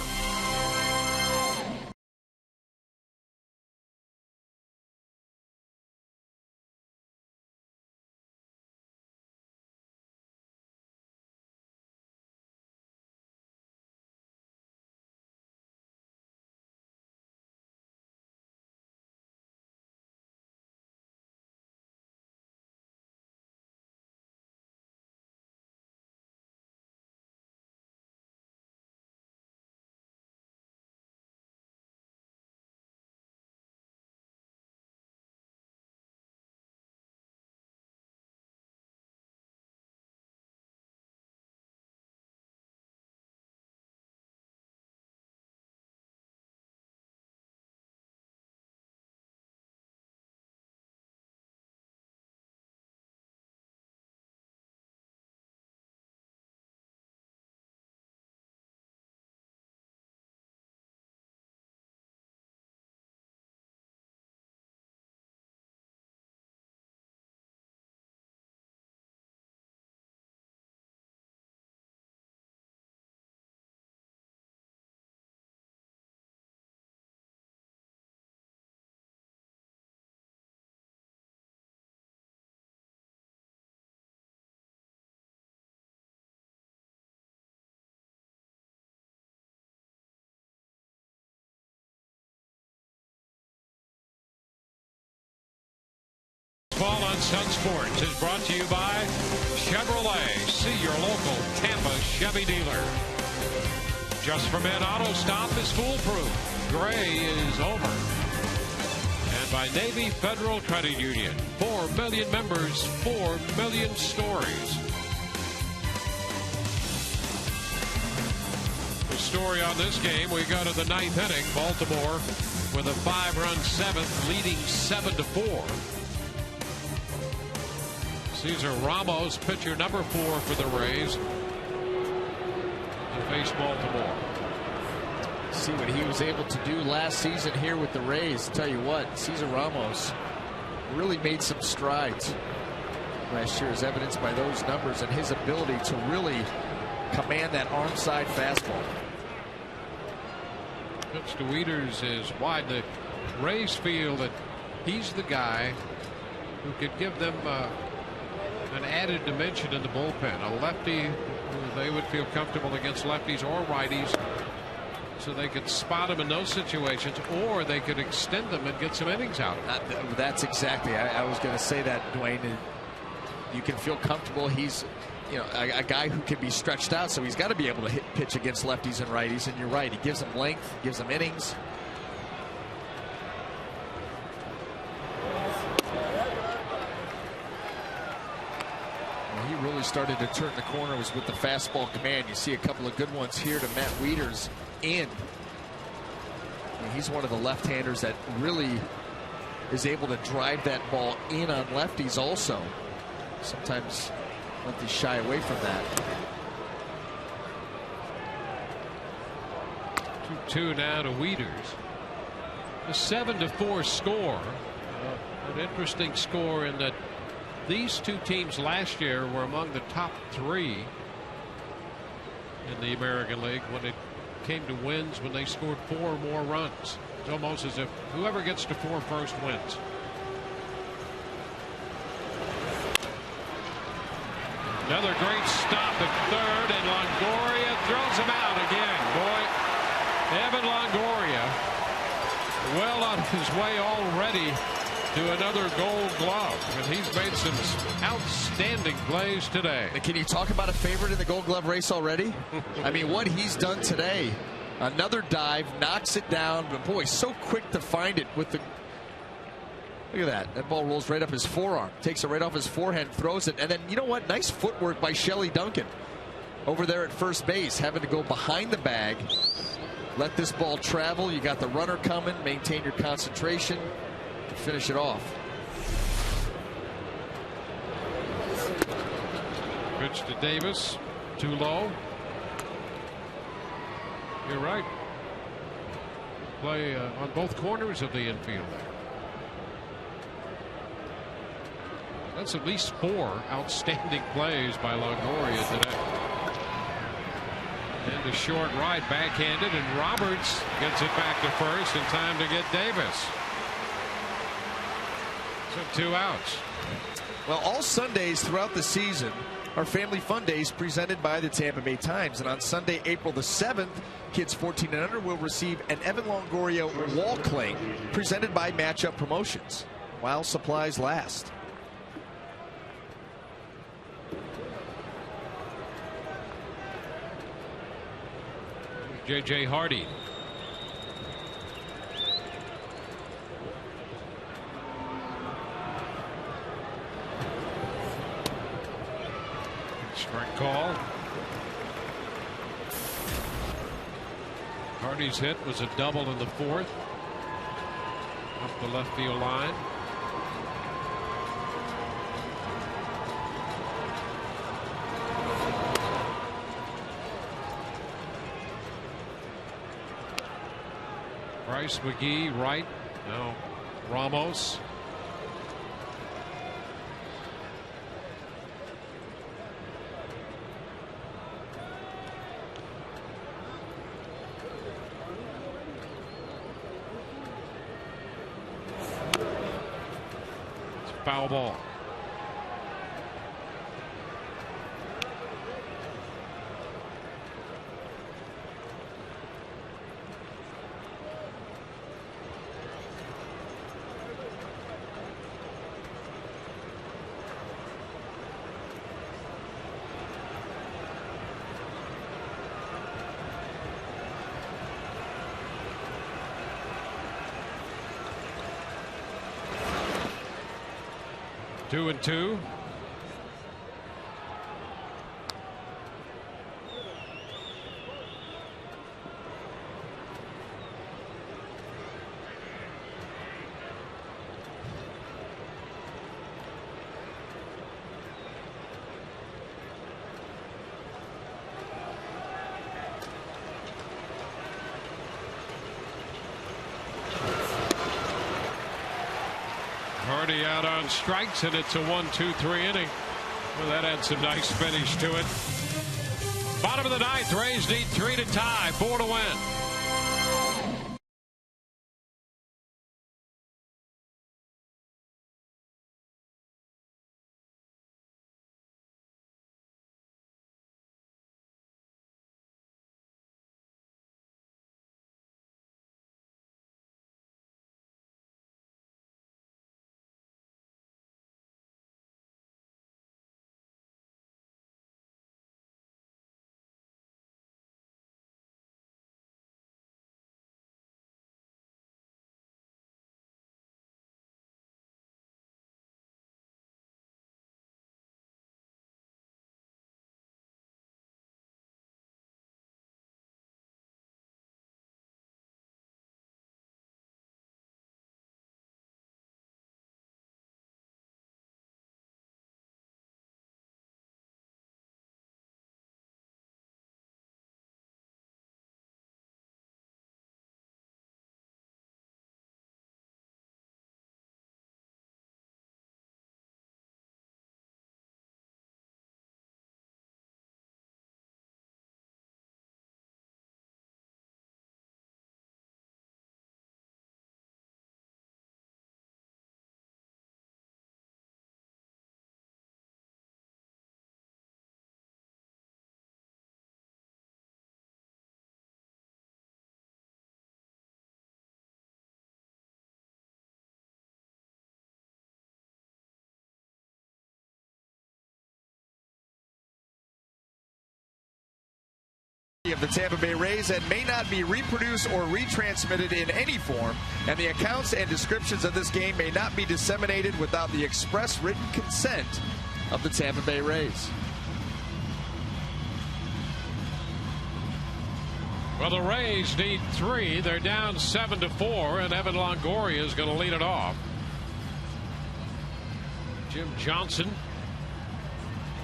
Speaker 3: Baseball on Sun Sports is brought to you by Chevrolet. See your local Tampa Chevy dealer. Just for Men Auto Stop is foolproof. Gray is over. And by Navy Federal Credit Union. 4 million members, 4 million stories. The story on this game, we go to the 9th inning. Baltimore with a 5-run 7th, leading 7-4. Cesar Ramos, pitcher number 4 for the Rays, to face Baltimore.
Speaker 6: See what he was able to do last season here with the Rays. Tell you what, Cesar Ramos really made some strides last year, as evidenced by those numbers and his ability to really command that arm side fastball.
Speaker 3: Pitch to Wieters is wide. The Rays feel that he's the guy who could give them an added dimension in the bullpen. A lefty who they would feel comfortable against lefties or righties, so they could spot him in those situations, or they could extend them and get some innings out of him.
Speaker 6: That's exactly. I was going to say that, Dwayne. You can feel comfortable. He's, you know, a guy who can be stretched out, so he's got to be able to pitch against lefties and righties. And you're right, he gives them length, gives them innings. He really started to turn the corner was with the fastball command. You see a couple of good ones here to Matt Wieters in. I mean, he's one of the left-handers that really is able to drive that ball in on lefties also. Sometimes lefties shy away from that.
Speaker 3: 2-2 now to Wieters. A 7-4 score. An interesting score in that these two teams last year were among the top 3 in the American League when it came to wins, when they scored 4 or more runs. It's almost as if whoever gets to 4 first wins. Another great stop at third, and Longoria throws him out again. Boy, Evan Longoria well on his way already to another Gold Glove, and he's made some outstanding plays today.
Speaker 6: Can you talk about a favorite in the Gold Glove race already? I mean, what he's done today. Another dive, knocks it down, but boy, so quick to find it with the Look at that. That ball rolls right up his forearm. Takes it right off his forehand, throws it. And then, you know what? Nice footwork by Shelly Duncan over there at first base, having to go behind the bag. Let this ball travel. You got the runner coming. Maintain your concentration. And finish it off.
Speaker 3: Pitch to Davis. Too low. You're right. Play on both corners of the infield there. That's at least 4 outstanding plays by Longoria today. And a short right, backhanded, and Roberts gets it back to first in time to get Davis. So 2 outs.
Speaker 6: Well, all Sundays throughout the season are Family Fun Days presented by the Tampa Bay Times. And on Sunday, April the 7th, kids 14 and under will receive an Evan Longoria wall cling presented by Matchup Promotions while supplies last.
Speaker 3: J.J. Hardy. Strike call. Hardy's hit was a double in the 4th. Up the left field line. Bryce McGee right. Now Ramos. It's a foul ball. Two and two. Hardy out on strikes, and it's a 1-2-3 inning. Well, that adds some nice finish to it. Bottom of the 9th, Rays need 3 to tie, 4 to win.
Speaker 4: Of the Tampa Bay Rays and may not be reproduced or retransmitted in any form, and the accounts and descriptions of this game may not be disseminated without the express written consent of the Tampa Bay Rays.
Speaker 3: Well, the Rays need 3. They're down 7-4, and Evan Longoria is going to lead it off. Jim Johnson,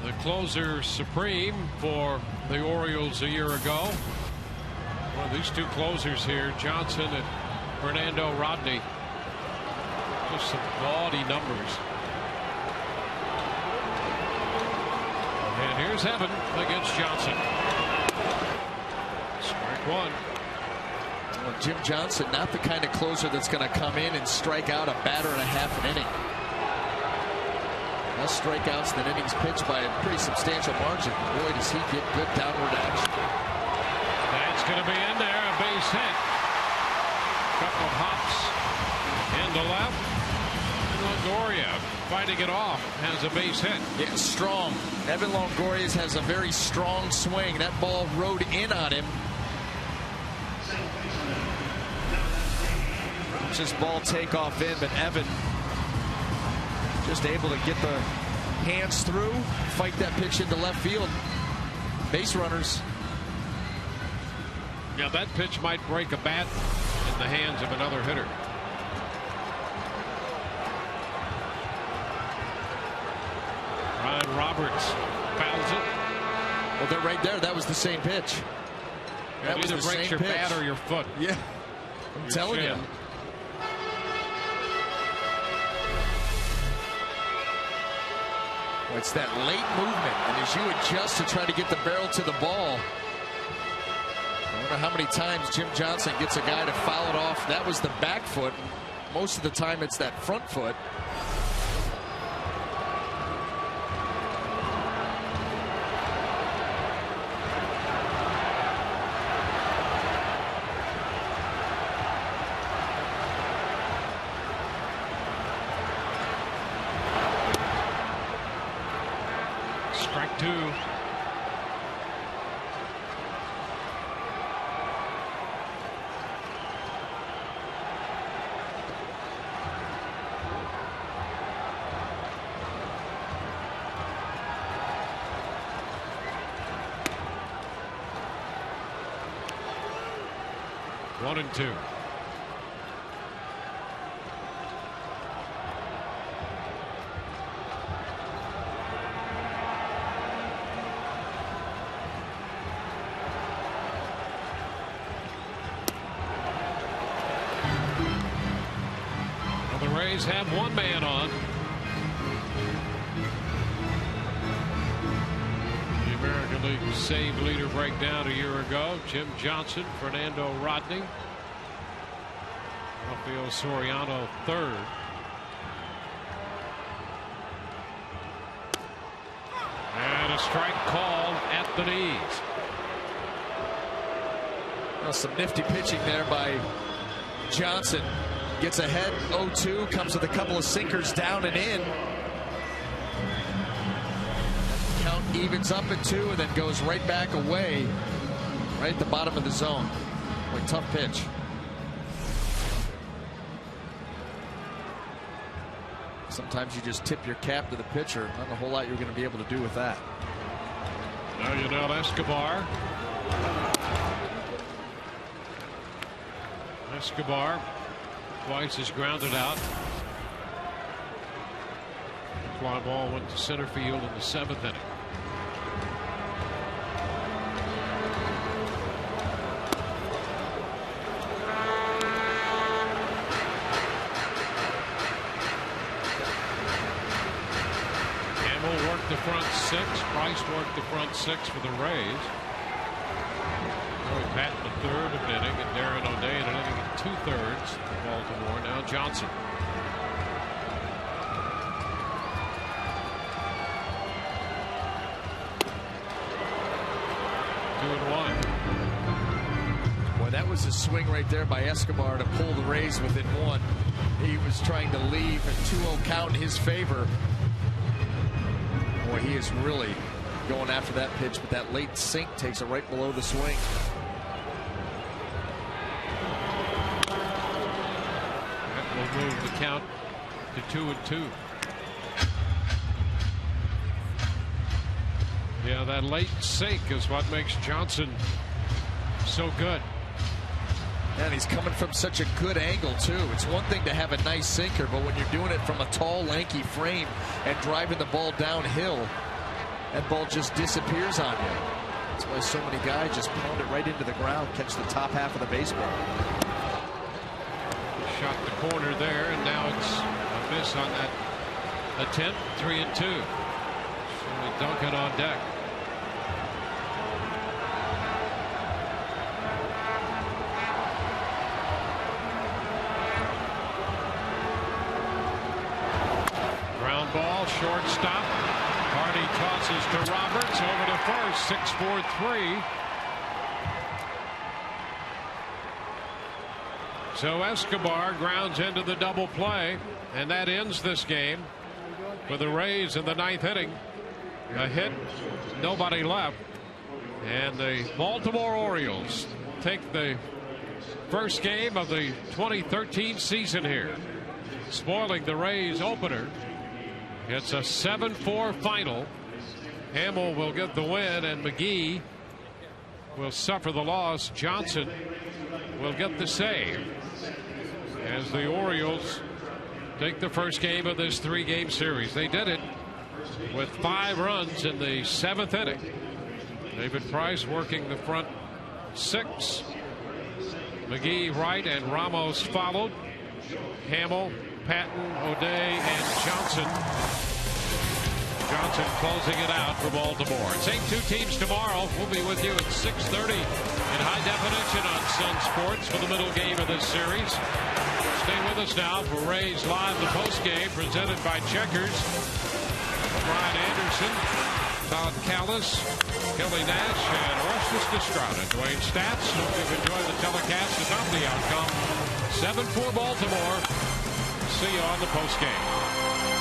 Speaker 3: the closer supreme for the Orioles a year ago. Well, these two closers here, Johnson and Fernando Rodney, just some gaudy numbers. And here's Evan against Johnson. Strike one.
Speaker 6: Well, Jim Johnson, not the kind of closer that's going to come in and strike out a batter and a half an inning. Less strikeouts than innings pitched by a pretty substantial margin. Boy, does he get good downward action.
Speaker 3: That's going to be in there, a base hit. Couple of hops into left. And Longoria fighting it off, has a base hit.
Speaker 6: Yeah, strong. Evan Longoria has a very strong swing. That ball rode in on him. Just ball takeoff in, but Evan just able to get the hands through, fight that pitch into left field. Base runners.
Speaker 3: Yeah, that pitch might break a bat in the hands of another hitter. Ryan Roberts fouls it.
Speaker 6: Well, they're right there. That was the same pitch.
Speaker 3: That either breaks your bat or your foot.
Speaker 6: Yeah, I'm telling you. It's that late movement, and as you adjust to try to get the barrel to the ball, I wonder how many times Jim Johnson gets a guy to foul it off. That was the back foot. Most of the time it's that front foot.
Speaker 3: Strike two. One and two. The Rays have one man on. The American League save leader breakdown a year ago. Jim Johnson, Fernando Rodney, Rafael Soriano third. And a strike called at the knees.
Speaker 6: Well, some nifty pitching there by Johnson. Gets ahead 0-2, comes with a couple of sinkers down and in. Count evens up at 2 and then goes right back away, right at the bottom of the zone. Boy, tough pitch. Sometimes you just tip your cap to the pitcher. Not a whole lot you're going to be able to do with that.
Speaker 3: Now you know Escobar. Escobar twice is grounded out. Fly ball went to center field in the 7th inning. Campbell worked the front 6. Price worked the front 6 for the Rays. Pat in the 3rd of an inning, and Darren O'Day in an inning and 2/3 for Baltimore. Now Johnson. Two and one.
Speaker 6: Boy, that was a swing right there by Escobar to pull the Rays within 1. He was trying to leave a 2-0 count in his favor. Boy, he is really going after that pitch, but that late sink takes it right below the swing.
Speaker 3: That will move the count to 2-2. Yeah, that late sink is what makes Johnson so good.
Speaker 6: And he's coming from such a good angle, too. It's one thing to have a nice sinker, but when you're doing it from a tall, lanky frame and driving the ball downhill, that ball just disappears on you. That's why so many guys just pound it right into the ground, catch the top half of the baseball.
Speaker 3: Shot the corner there, and now it's a miss on that attempt. 3-2. Shirley Duncan on deck. Ground ball, shortstop. Hardy tosses to Roberts over to first. 6-4-3. So Escobar grounds into the double play, and that ends this game for the Rays in the 9th inning. A hit, nobody left, and the Baltimore Orioles take the first game of the 2013 season here, spoiling the Rays opener. It's a 7-4 final. Hamill will get the win, and McGee will suffer the loss. Johnson will get the save as the Orioles take the first game of this 3-game series. They did it with 5 runs in the 7th inning. David Price working the front 6. McGee right, and Ramos followed. Hamill, Patton, O'Day, and Johnson. Johnson closing it out for Baltimore. Same 2 teams tomorrow. We'll be with you at 6:30 in high definition on Sun Sports for the middle game of this series. Stay with us now for Rays Live, the post game presented by Checkers. Brian Anderson, Todd Callis, Kelly Nash, and Orestes Estrada. Dwayne Stats. Hope you've enjoyed the telecast. About the outcome, 7-4 Baltimore. See you on the post game.